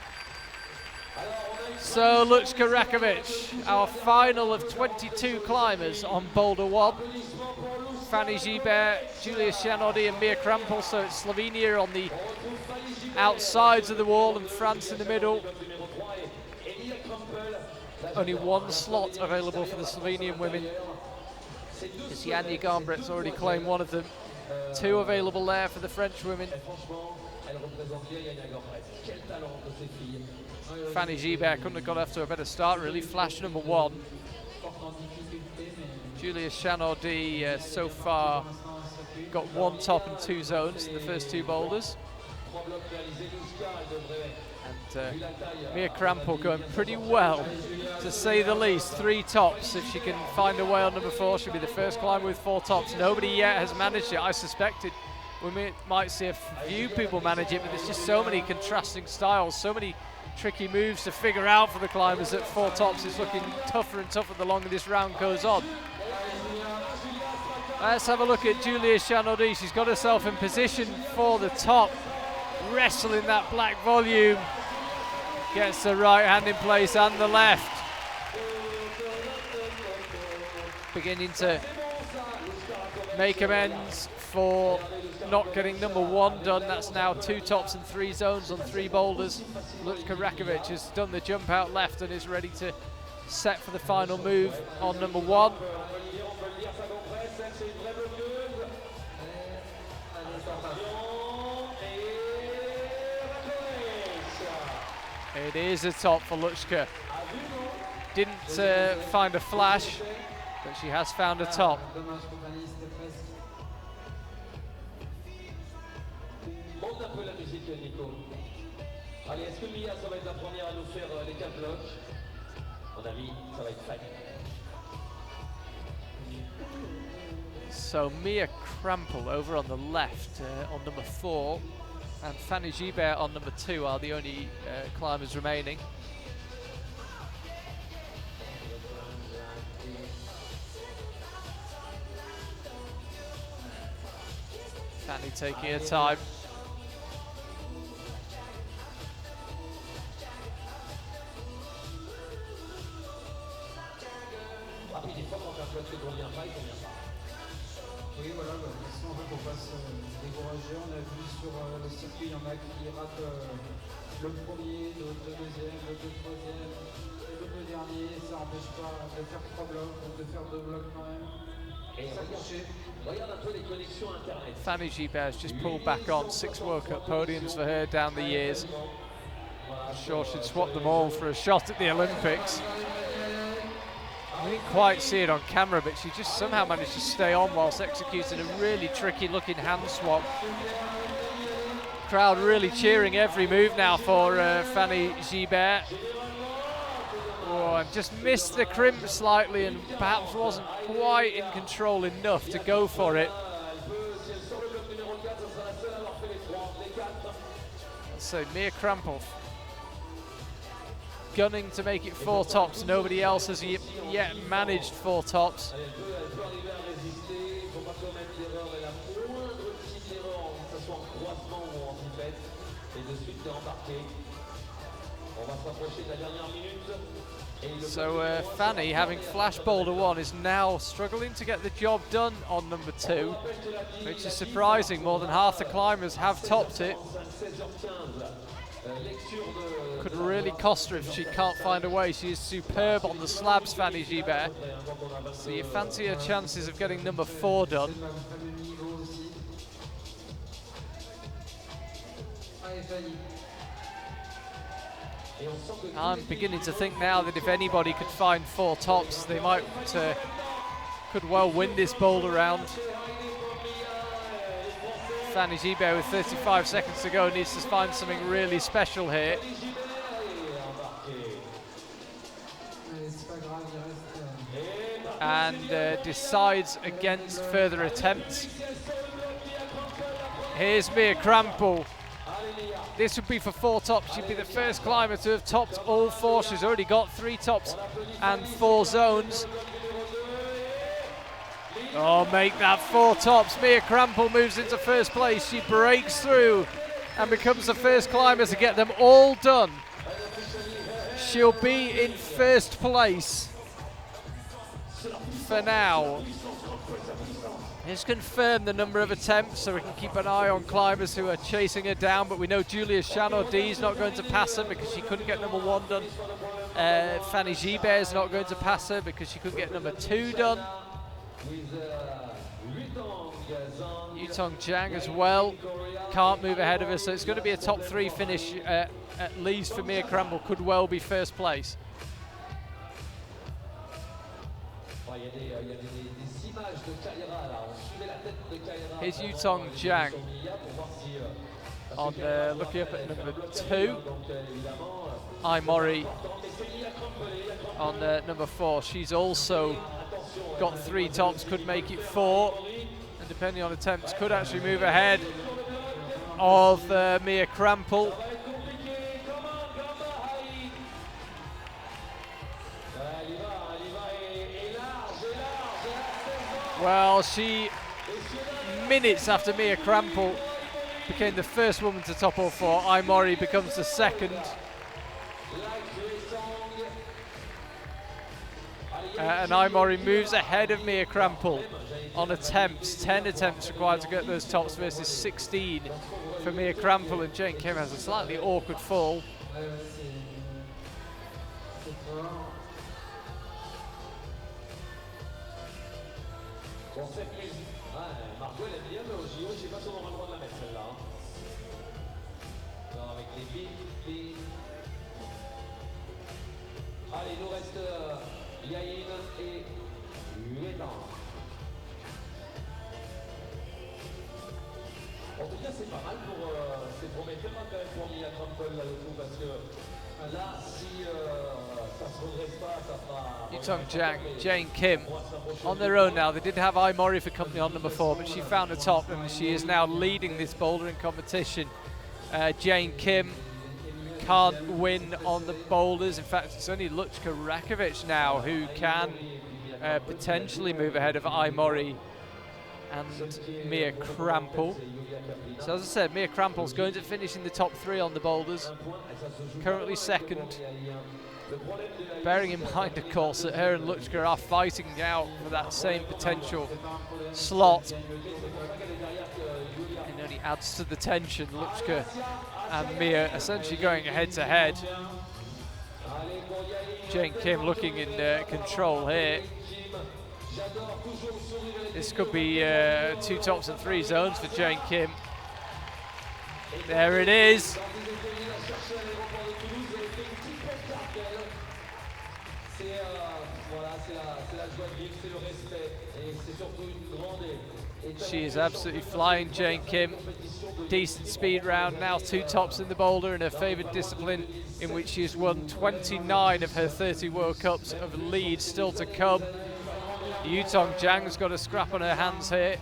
So Lučka Rakovic, our final of 22 climbers on Boulder 1. Fanny Gibert, Julia Shanody and Mia Krampel, so it's Slovenia on the outsides of the wall and France in the middle. Only one slot available for the Slovenian women, as Janja Gambret's already claimed one of them. 2 available there for the French women. Fanny Gibert couldn't have got off to a better start, really. Flash number 1. Julia Shanody so far got 1 top and 2 zones in the first 2 boulders. And Mia Krampel going pretty well, to say the least. 3 tops. If she can find a way on number 4, she'll be the first climber with 4 tops. Nobody yet has managed it. I suspected we might see a few people manage it, but there's just so many contrasting styles, so many tricky moves to figure out for the climbers at 4 tops. It's looking tougher and tougher the longer this round goes on. Let's have a look at Julia Shanody. She's got herself in position for the top, wrestling that black volume. Gets the right hand in place and the left. Beginning to make amends for not getting number 1 done. That's now 2 tops and 3 zones on 3 boulders. Lučka Rakovic has done the jump out left and is ready to set for the final move on number 1. It is a top for Lučka. Didn't find a flash, but she has found a top. Monte un peu la musique, Nico. Allez, est-ce que Mia, ça va être la première à nous faire les 4 blocs? À mon avis, ça va être Fanny. So Mia Krampel over on the left on number 4, and Fanny Gibert on number 2 are the only climbers remaining. Fanny taking her time. Oui, voilà, de toute façon, il ne faut pas se décourager. On a vu sur le circuit, il y en a qui ratent le premier, d'autres le deuxième, d'autres le troisième, et d'autres le dernier. Ça n'empêche pas de faire 3 blocs, de faire 2 blocs quand même. Et regarde un peu les connexions internet. Fanny Gibert has just pulled back on 6 World Cup podiums for her down the years. I'm sure she'd swap them all for a shot at the Olympics. I didn't quite see it on camera, but she just somehow managed to stay on whilst executing a really tricky looking hand swap. Crowd really cheering every move now for Fanny Gibert. Oh, and just missed the crimp slightly and perhaps wasn't quite in control enough to go for it. So Mia Krampel gunning to make it 4 tops. Nobody else has yet managed 4 tops. So Fanny, having flash Boulder 1, is now struggling to get the job done on number 2, which is surprising. More than half the climbers have topped it. Could really cost her if she can't find a way. She is superb on the slabs, Fanny Gibert. So you fancy her chances of getting number 4 done. I'm beginning to think now that if anybody could find 4 tops, they might could well win this Boulder round. Fanny Gibert with 35 seconds to go needs to find something really special here. And decides against further attempts. Here's Mia Krampel. This would be for 4 tops. She'd be the first climber to have topped all 4. She's already got 3 tops and 4 zones. Oh, make that 4 tops. Mia Krampel moves into first place. She breaks through and becomes the first climber to get them all done. She'll be in first place for now. Let's confirm the number of attempts so we can keep an eye on climbers who are chasing her down, but we know Julia Chanaudy is not going to pass her because she couldn't get number 1 done. Fanny Gibert is not going to pass her because she couldn't get number 2 done. Yutong Jiang as well can't move ahead of her, so it's going to be a top 3 finish at least for Mia Krampel. Could well be first place. Here's Yutong Jiang on looking up at number 2. Imori on number 4. She's also got 3 tops, could make it 4, and depending on attempts could actually move ahead of Mia Krampel. Well, she, minutes after Mia Krampel became the first woman to top all 4, Imori becomes the second. And Imori moves ahead of Mia Krampel on attempts. 10 attempts required to get those tops versus 16 for Mia Krampel, and Jane Kim has a slightly awkward fall. Margot, elle aime bien, mais au JO, je ne sais pas si on aura le droit de la mettre celle-là. Non, avec les billes. Allez, il nous reste Yaïn et Huétan. En tout cas, c'est pas mal pour. C'est prometteur quand même pour Mia Krampel là, le coup, parce que là, si ça se redresse pas, ça fera. Yutong Jiang, Jane Kim on their own now. They did have Imori for company on number 4, but she found the top and she is now leading this bouldering competition. Jane Kim can't win on the boulders. In fact, it's only Luchka Rakovic now who can potentially move ahead of Imori and Mia Krampel. So as I said, Mia Krampel's going to finish in the top 3 on the boulders, currently second. Bearing in mind, of course, that her and Luchka are fighting out for that same potential slot. It only adds to the tension, Luchka and Mia essentially going head to head. Jane Kim looking in control here. This could be 2 tops and 3 zones for Jane Kim. There it is. She is absolutely flying, Jane Kim. Decent speed round, now 2 tops in the boulder in her favoured discipline, in which she has won 29 of her 30 World Cups of lead still to come. Yutong Jiang's got a scrap on her hands here.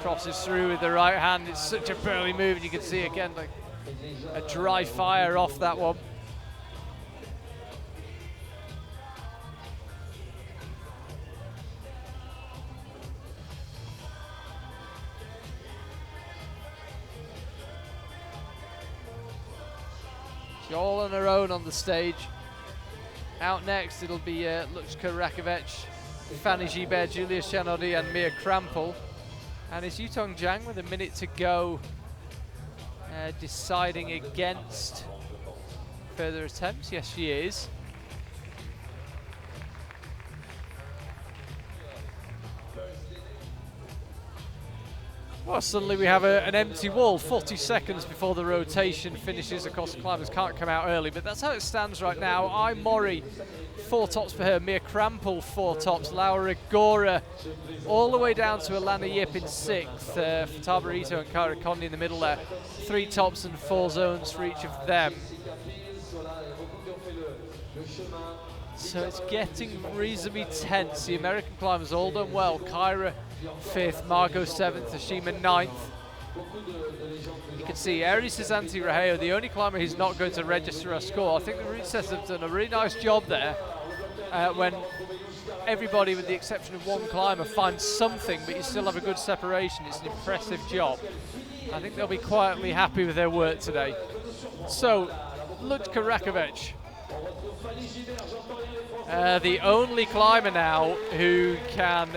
Crosses through with the right hand. It's such a burly move, and you can see again like a dry fire off that one. She's all on her own on the stage. Out next, it'll be Luchka Rakovic, Fanny Gibert, Julia Chanaudy, and Mia Krampel. And it's Yutong Jiang with a minute to go, deciding against further attempts. Yes, she is. Well, suddenly we have an empty wall, 40 seconds before the rotation finishes. Of course, the climbers can't come out early, but that's how it stands right now. Imori, 4 tops for her. Mia Krampel, 4 tops. Laura Gora, all the way down to Alana Yip in 6th. Futaba Ito and Kara Kondi in the middle there. 3 tops and 4 zones for each of them. So it's getting reasonably tense. The American climbers all done well. Kyra 5th, Margot 7th, Ashima 9th. You can see Aries Santi-Rajeo, the only climber who's not going to register a score. I think the route setters have done a really nice job there when everybody, with the exception of one climber, finds something, but you still have a good separation. It's an impressive job. I think they'll be quietly happy with their work today. So, Lutka Rakovic, the only climber now who can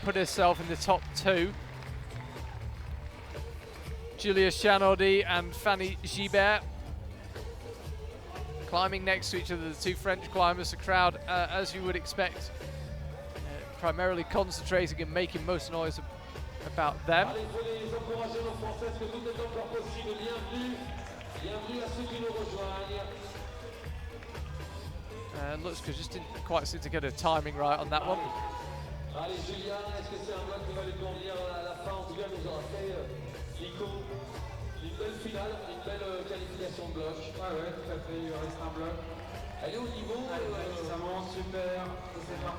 put herself in the top 2. Julia Chanaudy and Fanny Gibert climbing next to each other, the two French climbers. The crowd, as you would expect, primarily concentrating and making most noise about them. Lutzka just didn't quite seem to get her timing right on that one.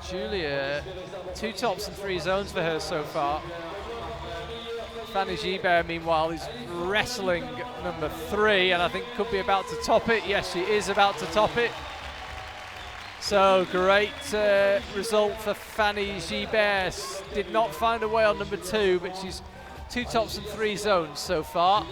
Julia, 2 tops and 3 zones for her so far. Fanny Gibert, meanwhile, is wrestling number 3, and I think could be about to top it. Yes, she is about to top it. So great result for Fanny Gibert. Did not find a way on number 2, but she's 2 tops and 3 zones so far.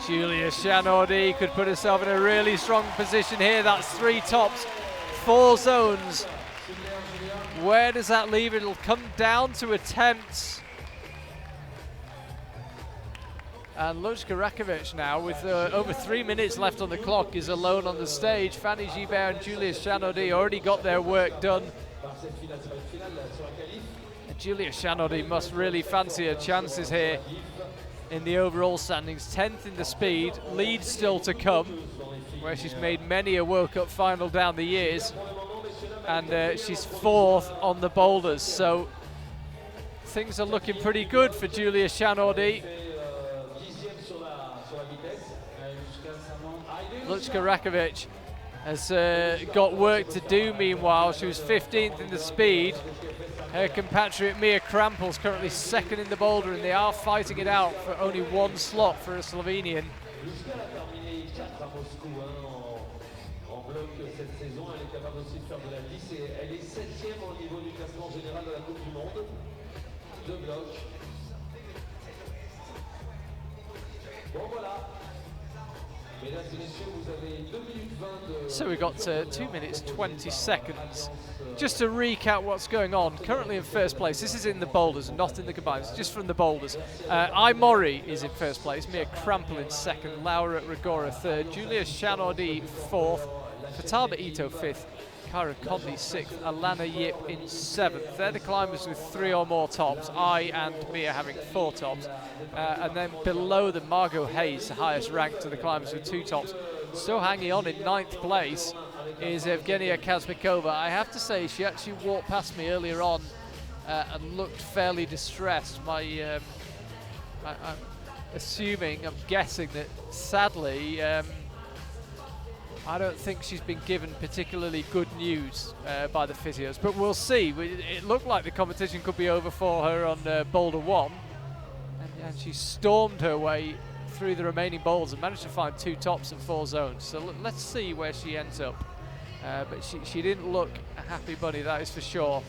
Julia Chanaudy could put herself in a really strong position here. That's 3 tops, 4 zones. Where does that leave it? It'll come down to attempts. And Lutka Rakovic now, with over 3 minutes left on the clock, is alone on the stage. Fanny Gibert and Julia Chanaudy already got their work done. And Julia Chanaudy must really fancy her chances here in the overall standings. 10th in the speed, lead still to come, where she's made many a World Cup final down the years. And she's 4th on the boulders, so things are looking pretty good for Julia Chanaudy. Lutka Rakovic has got work to do meanwhile. She was 15th in the speed. Her compatriot Mia Krampel's currently 2nd in the boulder, and they are fighting it out for only 1 slot for a Slovenian. So we've got 2 minutes 20 seconds. Just to recap what's going on, currently in first place, this is in the boulders, not in the combines, just from the boulders. Mori is in first place, Mia Krampel in 2nd, Laura Rigora 3rd, Julia Chanaudy 4th, Fataba Ito 5th, Kyra Conley 6th, Alana Yip in 7th. They're the climbers with 3 or more tops, I and Mia having 4 tops. And then below them, Margot Hayes, the highest ranked of the climbers with 2 tops. Still hanging on in 9th place is Evgenia Kazmikova. I have to say, she actually walked past me earlier on and looked fairly distressed. I'm guessing that sadly, I don't think she's been given particularly good news by the physios, but we'll see. It looked like the competition could be over for her on Boulder 1, and she stormed her way through the remaining boulders and managed to find 2 tops and 4 zones. So let's see where she ends up. But she didn't look a happy bunny, that is for sure.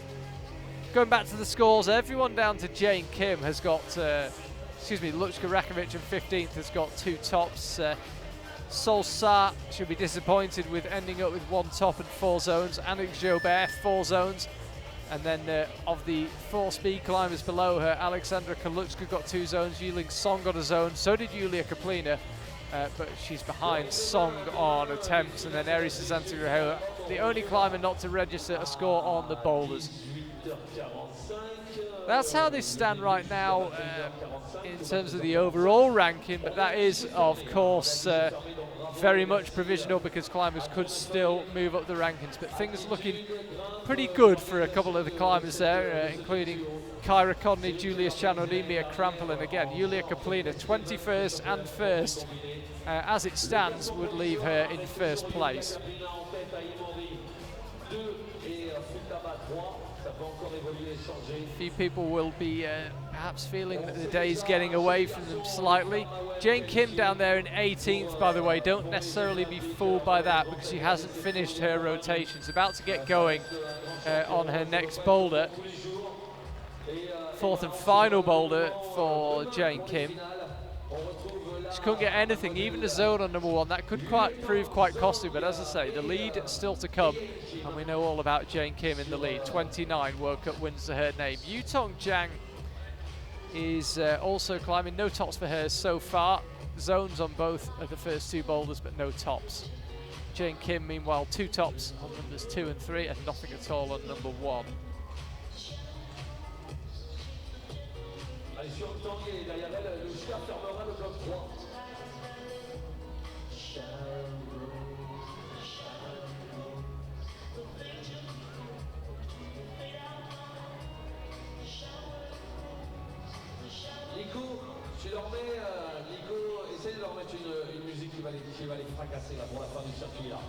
Going back to the scores, everyone down to Jane Kim has got, Lutka Rakovic in 15th has got 2 tops. Sol Sa should be disappointed with ending up with 1 top and 4 zones. Annick Jobert, 4 zones. And then of the 4 speed climbers below her, Alexandra Kaluchka got 2 zones, Yuling Song got a zone, so did Yulia Copley, but she's behind Song on attempts, and then Aries Santi-Rajeo, the only climber not to register a score on the boulders. That's how they stand right now in terms of the overall ranking, but that is, of course, very much provisional because climbers could still move up the rankings, but things looking pretty good for a couple of the climbers there, including Kyra Codney, Julius Chanodi, Mia Krampel, and again Yulia Copley, 21st and 1st. As it stands, would leave her in 1st place. A few people will be perhaps feeling that the day's getting away from them slightly. Jane Kim down there in 18th, by the way. Don't necessarily be fooled by that because she hasn't finished her rotation. She's about to get going on her next boulder. 4th and final boulder for Jane Kim. She couldn't get anything, even the zone on number 1. That could prove quite costly, but as I say, the lead still to come, and we know all about Jane Kim in the lead. 29 World Cup wins to her name. Yutong Jiang is also climbing. No tops for her so far. Zones on both of the first 2 boulders, but no tops. Jane Kim, meanwhile, 2 tops on numbers 2 and 3, and nothing at all on number 1. Nico, essaye de leur mettre une musique qui va les fracasser là, pour la fin du circuit là.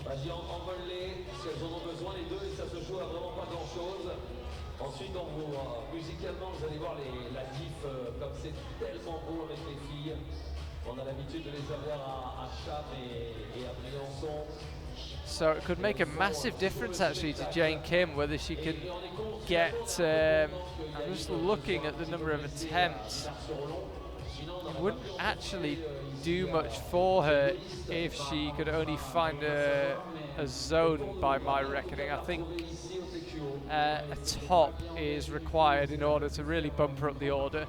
Vas-y, envole-les, si elles en ont besoin les deux, et ça se joue à vraiment pas grand chose. Ensuite, musicalement, vous allez voir la diff, comme c'est tellement beau avec les filles. On a l'habitude de les avoir à Cham et à Briançon. So it could make a massive difference actually to Jane Kim whether she can get, I'm just looking at the number of attempts. It wouldn't actually do much for her if she could only find a zone by my reckoning. I think a top is required in order to really bump her up the order.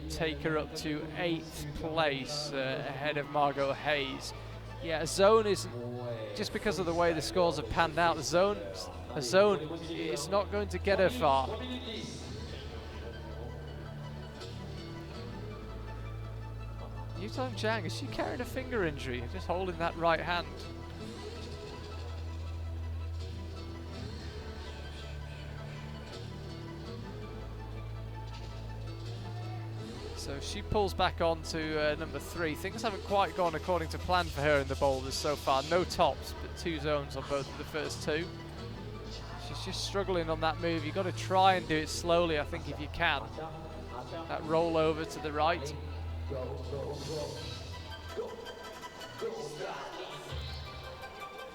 Take her up to 8th place ahead of Margot Hayes. Yeah, a zone is, just because of the way the scores have panned out, a zone is not going to get her far. Yutong Jiang, is she carrying a finger injury? Just holding that right hand. So she pulls back on to number 3. Things haven't quite gone according to plan for her in the boulders so far. No tops, but 2 zones on both of the first 2. She's just struggling on that move. You've got to try and do it slowly, I think, if you can. That roll over to the right.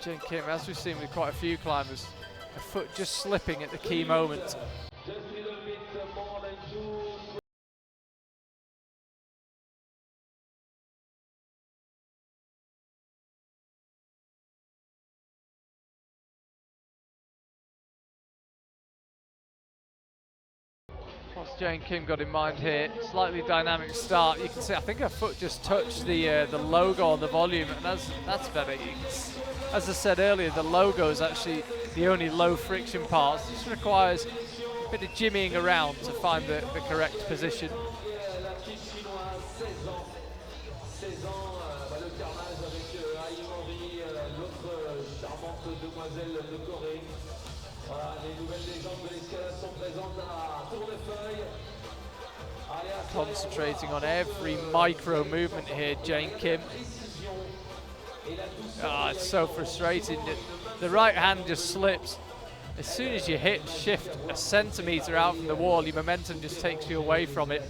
Jane Kim, as we've seen with quite a few climbers, her foot just slipping at the key moment. What's Jane Kim got in mind here? Slightly dynamic start. You can see, I think her foot just touched the logo on the volume, and that's better. As I said earlier, the logo is actually the only low friction part. It just requires a bit of jimmying around to find the correct position. Concentrating on every micro movement here, Jane Kim. It's so frustrating. The right hand just slips. As soon as you shift a centimetre out from the wall, your momentum just takes you away from it.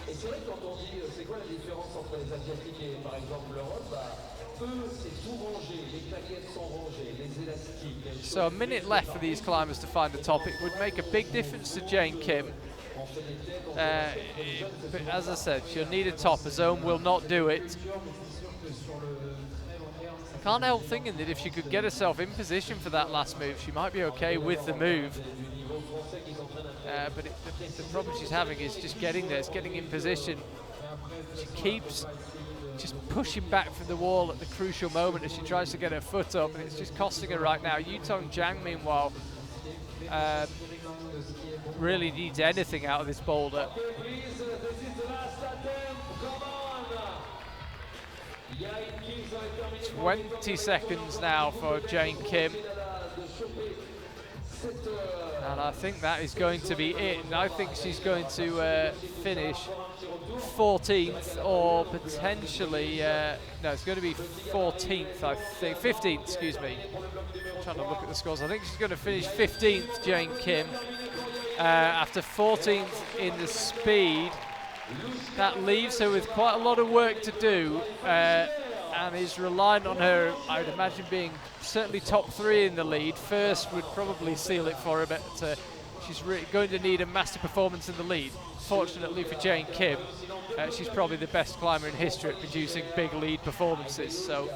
Et c'est vrai que quand on dit c'est quoi la différence entre les Asiatiques et par exemple l'Europe, eux c'est tout rangé, les claquettes sont rangées, les élastiques. So a minute left for these climbers to find the top. It would make a big difference to Jane Kim. But as I said, she'll need a top. A zone will not do it. I can't help thinking that if she could get herself in position for that last move, she might be okay with the move. But the problem she's having is just getting there, it's getting in position. She keeps just pushing back from the wall at the crucial moment as she tries to get her foot up, and it's just costing her right now. Yutong Jiang, meanwhile, really needs anything out of this boulder. 20 seconds now for Jane Kim. And I think that is going to be it. And I think she's going to finish 14th or potentially, no, it's going to be 14th, I think, 15th, excuse me. I'm trying to look at the scores. I think she's going to finish 15th, Jane Kim, after 14th in the speed. That leaves her with quite a lot of work to do, and is reliant on her, I would imagine, being certainly top 3 in the lead. First would probably seal it for her, but she's going to need a massive performance in the lead. Fortunately for Jane Kim, she's probably the best climber in history at producing big lead performances, so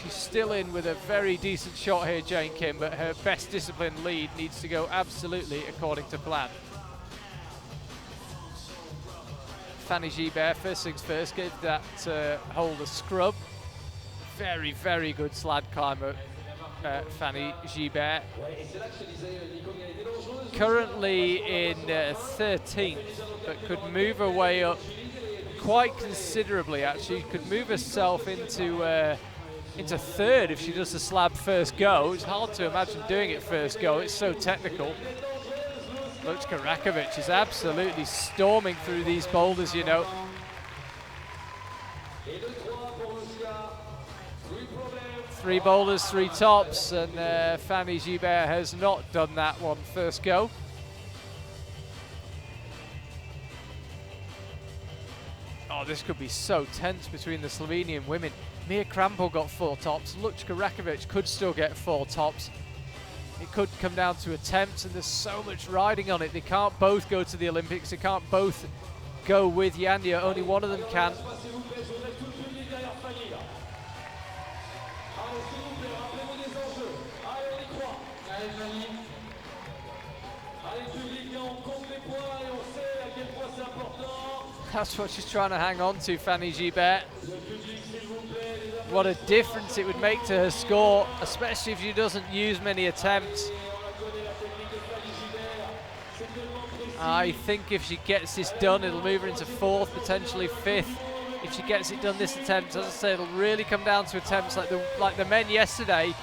she's still in with a very decent shot here, Jane Kim, but her best discipline lead needs to go absolutely according to plan. Fanny Gibert, first things first, gave that hold a scrub. Very, very good sled climber, Fanny Gibert. Currently in 13th, but could move her way up quite considerably, actually. Could move herself into 3rd if she does the slab first go. It's hard to imagine doing it first go, it's so technical. Luchka Rakovic is absolutely storming through these boulders, you know. Three boulders, 3 tops, and Fanny Gibert has not done that one first go. Oh, this could be so tense between the Slovenian women. Mia Krampel got 4 tops. Luchka Rakovic could still get 4 tops. It could come down to attempts, and there's so much riding on it. They can't both go to the Olympics. They can't both go with Yanya. Only one of them can. That's what she's trying to hang on to, Fanny Gibert. What a difference it would make to her score, especially if she doesn't use many attempts. I think if she gets this done, it'll move her into 4th, potentially 5th. If she gets it done this attempt, as I say, it'll really come down to attempts like the men yesterday.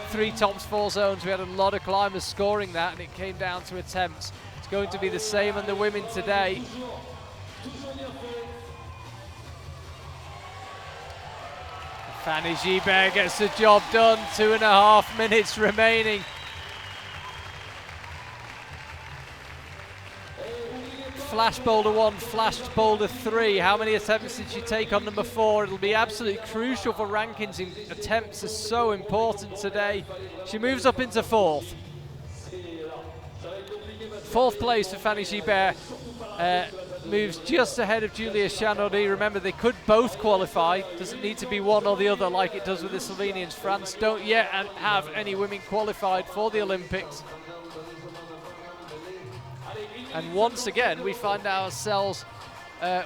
3 tops, 4 zones. We had a lot of climbers scoring that, and it came down to attempts. It's going to be the same on the women today. Fanny Gibert gets the job done, 2.5 minutes remaining. Flash boulder 1, flash boulder 3. How many attempts did she take on number 4? It'll be absolutely crucial for rankings. In attempts are so important today. She moves up into 4th. 4th place for Fanny Gibert. Moves just ahead of Julia Chanaudy. Remember, they could both qualify. Doesn't need to be one or the other like it does with the Slovenians. France don't yet have any women qualified for the Olympics. And once again, we find ourselves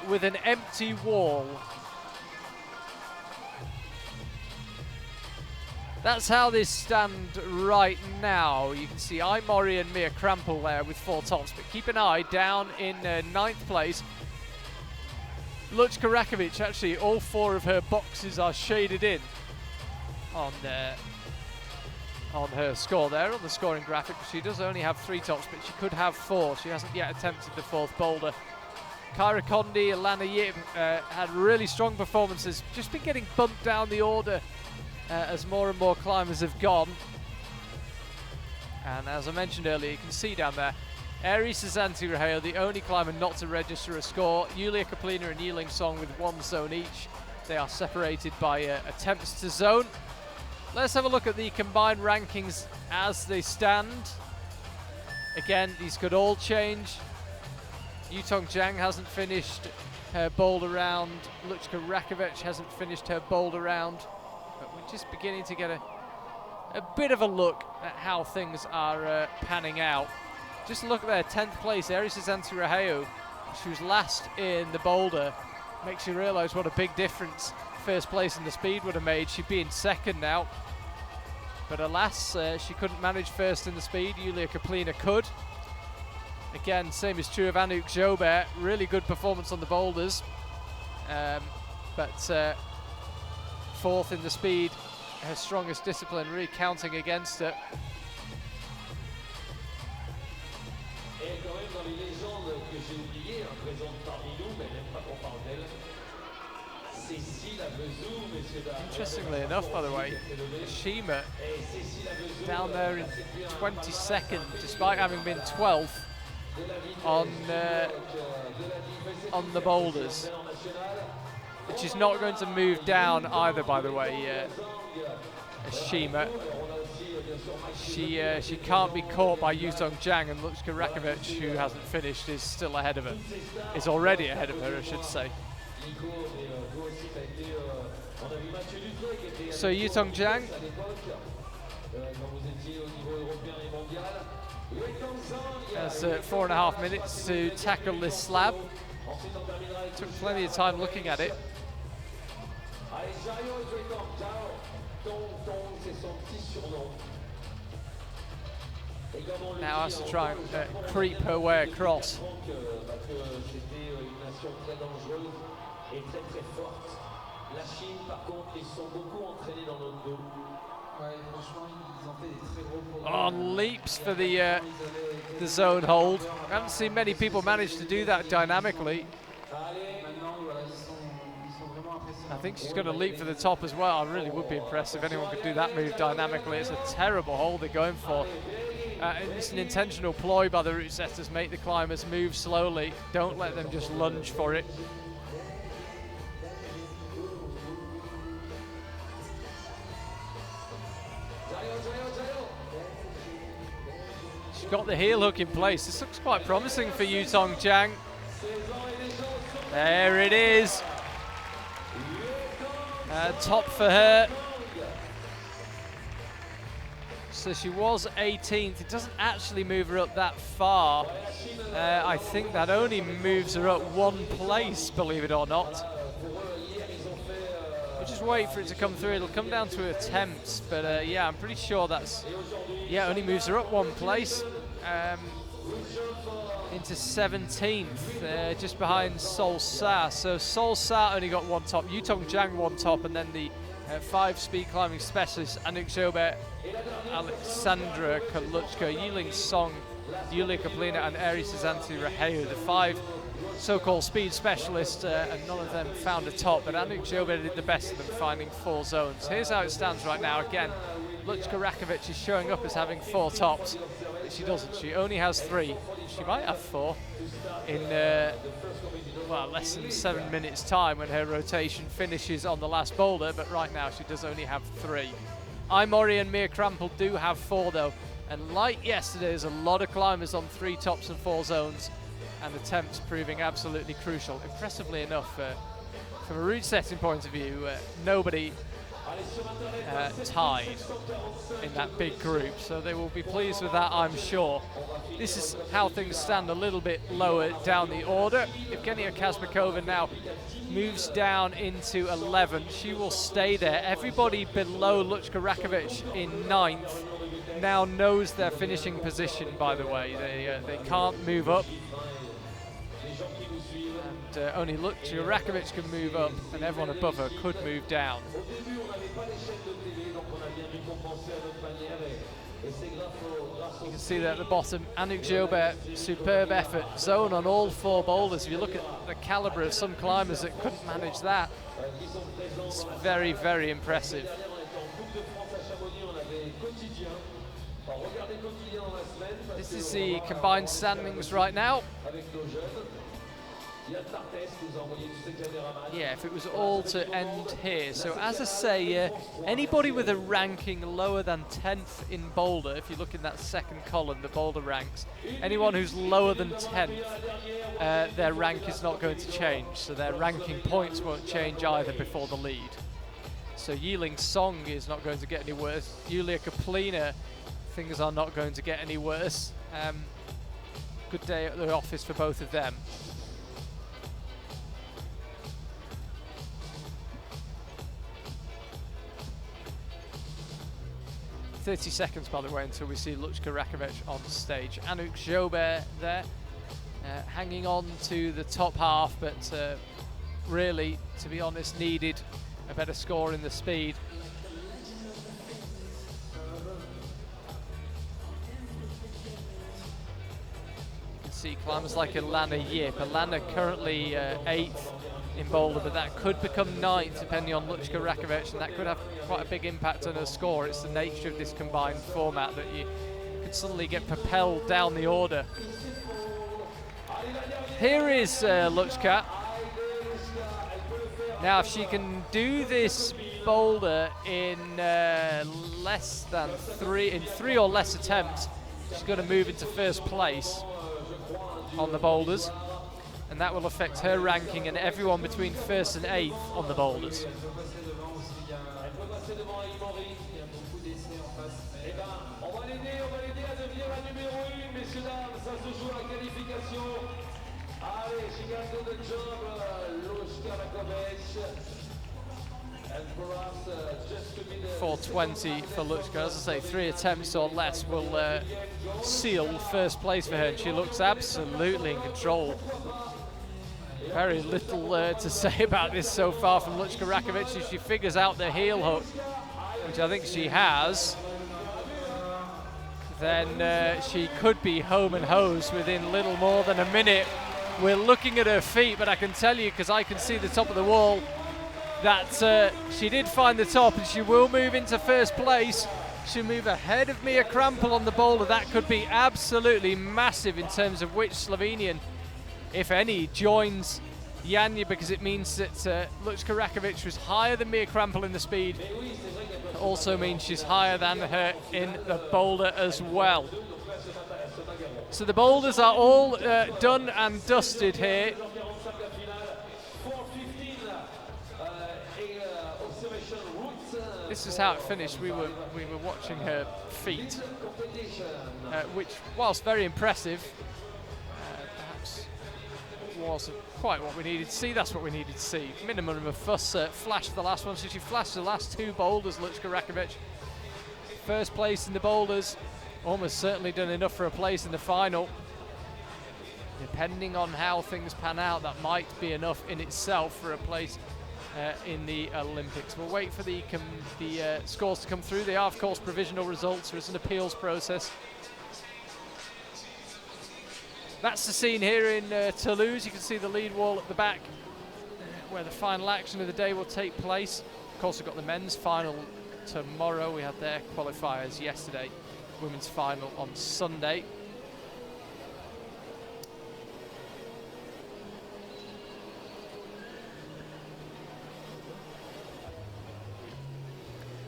with an empty wall. That's how they stand right now. You can see Imori and Mia Krampel there with 4 tops, but keep an eye down in 9th place. Luchka Rakovic, actually all 4 of her boxes are shaded in on her score there, on the scoring graphic. She does only have 3 tops, but she could have 4. She hasn't yet attempted the 4th boulder. Kyra Condi, Alana Yip had really strong performances, just been getting bumped down the order as more and more climbers have gone. And as I mentioned earlier, you can see down there, Aries Santi-Raheo, the only climber not to register a score. Yulia Copley and Yiling Song with 1 zone each. They are separated by attempts to zone. Let's have a look at the combined rankings as they stand. Again, these could all change. Yutong Jiang hasn't finished her boulder round. Luchka Rakovic hasn't finished her boulder round. But we're just beginning to get a bit of a look at how things are panning out. Just look at their 10th place, Aries Santi-Raheo. She was last in the boulder. makes you realise what a big difference first place in the speed would have made. She'd be in second now. But alas, she couldn't manage first in the speed. Yulia Copley could. Again, same is true of Anouk Jobert. Really good performance on the boulders. But fourth in the speed, her strongest discipline, really counting against her. Interestingly enough, by the way, Shima down there in 22nd, despite having been 12th on the boulders, which is not going to move down either, by the way. Shima, she can't be caught by Yutong Jiang, and Luchka Rakovic, who hasn't finished, is still ahead of her. Is already ahead of her, I should say. So Yutong Jiang has 4.5 minutes to tackle this slab. Took plenty of time looking at it. Now has to try and creep her way across. On leaps for the zone hold. I haven't seen many people manage to do that dynamically. I think she's going to leap for the top as well. I really would be impressed if anyone could do that move dynamically. It's a terrible hold they're going for. It's an intentional ploy by the route setters. Make the climbers move slowly. Don't let them just lunge for it. She's got the heel hook in place. This looks quite promising for Yutong Jiang. There it is. Top for her. So she was 18th. It doesn't actually move her up that far. I think that only moves her up one place, believe it or not. We'll just wait for it to come through. It'll come down to attempts, but yeah, I'm pretty sure that's, yeah, only moves her up one place. Into 17th, just behind Sol Sa. So Sol Sa only got one top, Yutong Jiang one top, and then the 5 speed climbing specialists, Anouk Jobert, Alexandra Kaluchka, Yiling Song, Yulia Copley, and Eri Suzanti Raheu, the 5 so-called speed specialists, and none of them found a top, but Anouk Jobert did the best of them, finding 4 zones. Here's how it stands right now. Again, Luchka Rakovic is showing up as having 4 tops, but she doesn't. She only has 3. She might have 4 in well, less than 7 minutes time when her rotation finishes on the last boulder, but right now she does only have 3. Imori and Mia Krampel do have 4 though, and like yesterday, there's a lot of climbers on 3 tops and 4 zones, and attempts proving absolutely crucial. Impressively enough, from a route setting point of view, nobody tied in that big group, so they will be pleased with that, I'm sure. This is how things stand a little bit lower down the order. Evgenia Kazbekova now moves down into 11. She will stay there. Everybody below Luchka Rakovic in 9th now knows their finishing position, by the way. They can't move up. And only Luchka Rakovic can move up, and everyone above her could move down. You can see there at the bottom, Anouk Jobert, superb effort, zone on all 4 boulders. If you look at the calibre of some climbers that couldn't manage that, it's very, very impressive. This is the combined standings right now. Yeah, if it was all to end here. So as I say, anybody with a ranking lower than 10th in Boulder, if you look in that second column, the Boulder ranks, anyone who's lower than 10th, their rank is not going to change. So their ranking points won't change either before the lead. So Yiling Song is not going to get any worse. Yulia Copley, things are not going to get any worse. Good day at the office for both of them. 30 seconds, by the way, until we see Lučka Rakovic on stage. Anouk Joubert there, hanging on to the top half, but really, to be honest, needed a better score in the speed. You can see climbers like Ilana Yip. Ilana currently 8th in Boulder, but that could become 9th depending on Lučka Rakovic, and that could have quite a big impact on her score. It's the nature of this combined format that you could suddenly get propelled down the order. Here is Lučka. Now, if she can do this boulder in three or less attempts, she's going to move into first place on the boulders, and that will affect her ranking and everyone between 1st and 8th on the boulders. Allez, the job, Lučka Rakovic. And for us, just to be the 4:20 for Lučka. As I say, 3 attempts or less will seal first place for her, and she looks absolutely in control. Very little to say about this so far from Lučka Rakovic. If she figures out the heel hook, which I think she has, then she could be home and hosed within little more than a minute. We're looking at her feet, but I can tell you, because I can see the top of the wall, that she did find the top, and she will move into first place. She'll move ahead of Mia Krampel on the boulder. That could be absolutely massive in terms of which Slovenian, if any, joins Janja, because it means that Lučka Rakovic was higher than Mia Krampel in the speed. It also means she's higher than her in the boulder as well. So the boulders are all done and dusted here. This is how it finished. We were watching her feet, which, whilst very impressive, perhaps wasn't quite what we needed to see. That's what we needed to see. Minimum of fuss. Flashed the last one, so she flashed the last 2 boulders, Lučka Rakovic. First place in the boulders. Almost certainly done enough for a place in the final. Depending on how things pan out, that might be enough in itself for a place in the Olympics. We'll wait for the scores to come through. They are, of course, provisional results. There is an appeals process. That's the scene here in Toulouse. You can see the lead wall at the back, where the final action of the day will take place. Of course, we've got the men's final tomorrow. We had their qualifiers yesterday. Women's final on Sunday.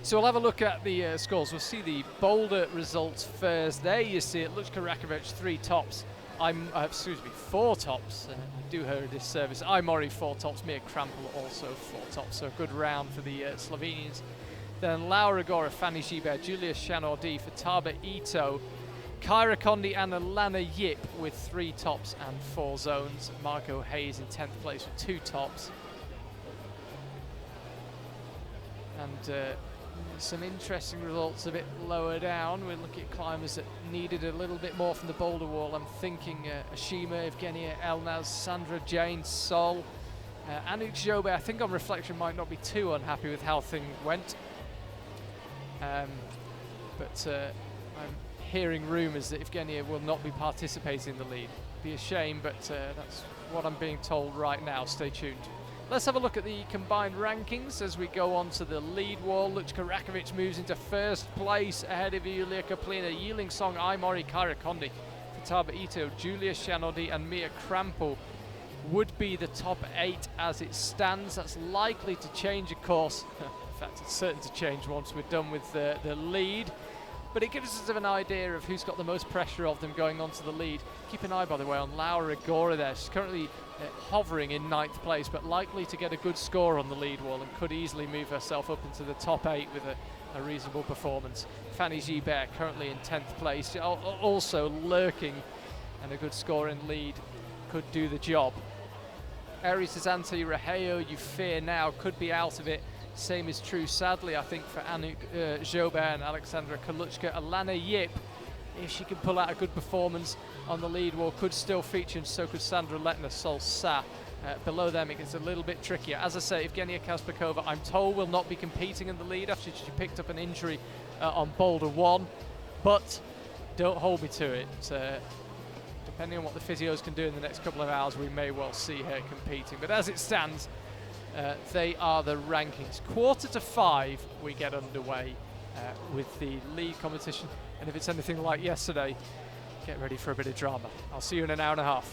So we'll have a look at the scores. We'll see the boulder results first. There you see it, Lučka Rakovic 3 tops. 4 tops. Do her a disservice. Imori 4 tops. Mia Krampel also 4 tops. So a good round for the Slovenians. Then Laura Gora, Fanny Gibert, Julia Chanordi, Fataba Ito, Kyra Condi and Ilana Yip with 3 tops and 4 zones. Margot Hayes in 10th place with 2 tops. And some interesting results a bit lower down. We're looking at climbers that needed a little bit more from the boulder wall. I'm thinking Ashima, Evgenia Elnaz, Sandra Jane, Sol, Anouk Joubert. I think on reflection might not be too unhappy with how things went. But I'm hearing rumours that Evgenia will not be participating in the lead. Be a shame, but that's what I'm being told right now. Stay tuned. Let's have a look at the combined rankings as we go on to the lead wall. Lučka Rakovic moves into first place ahead of Yulia Copley, Yiling Song, Imori, Kyra Condi, Fataba Ito, Julia Chanordi and Mia Krampel would be the top 8 as it stands. That's likely to change, of course. In fact, it's certain to change once we're done with the lead. But it gives us an idea of who's got the most pressure of them going on to the lead. Keep an eye, by the way, on Laura Gora there. She's currently hovering in 9th place, but likely to get a good score on the lead wall and could easily move herself up into the top 8 with a reasonable performance. Fanny Gibert currently in 10th place, also lurking, and a good score in lead could do the job. Eri Sazanti Raheo, you fear now, could be out of it. Same is true, sadly, I think, for Anouk Jobert and Alexandra Kaluchka. Alana Yip, if she can pull out a good performance on the lead wall, could still feature, and so could Sandra Letner-Solsa. Below them, it gets a little bit trickier. As I say, Evgenia Kaspakova, I'm told, will not be competing in the lead after she picked up an injury on Boulder 1, but don't hold me to it. Depending on what the physios can do in the next couple of hours, we may well see her competing. But as it stands, they are the rankings. 4:45, we get underway with the lead competition. And if it's anything like yesterday, get ready for a bit of drama. I'll see you in an hour and a half.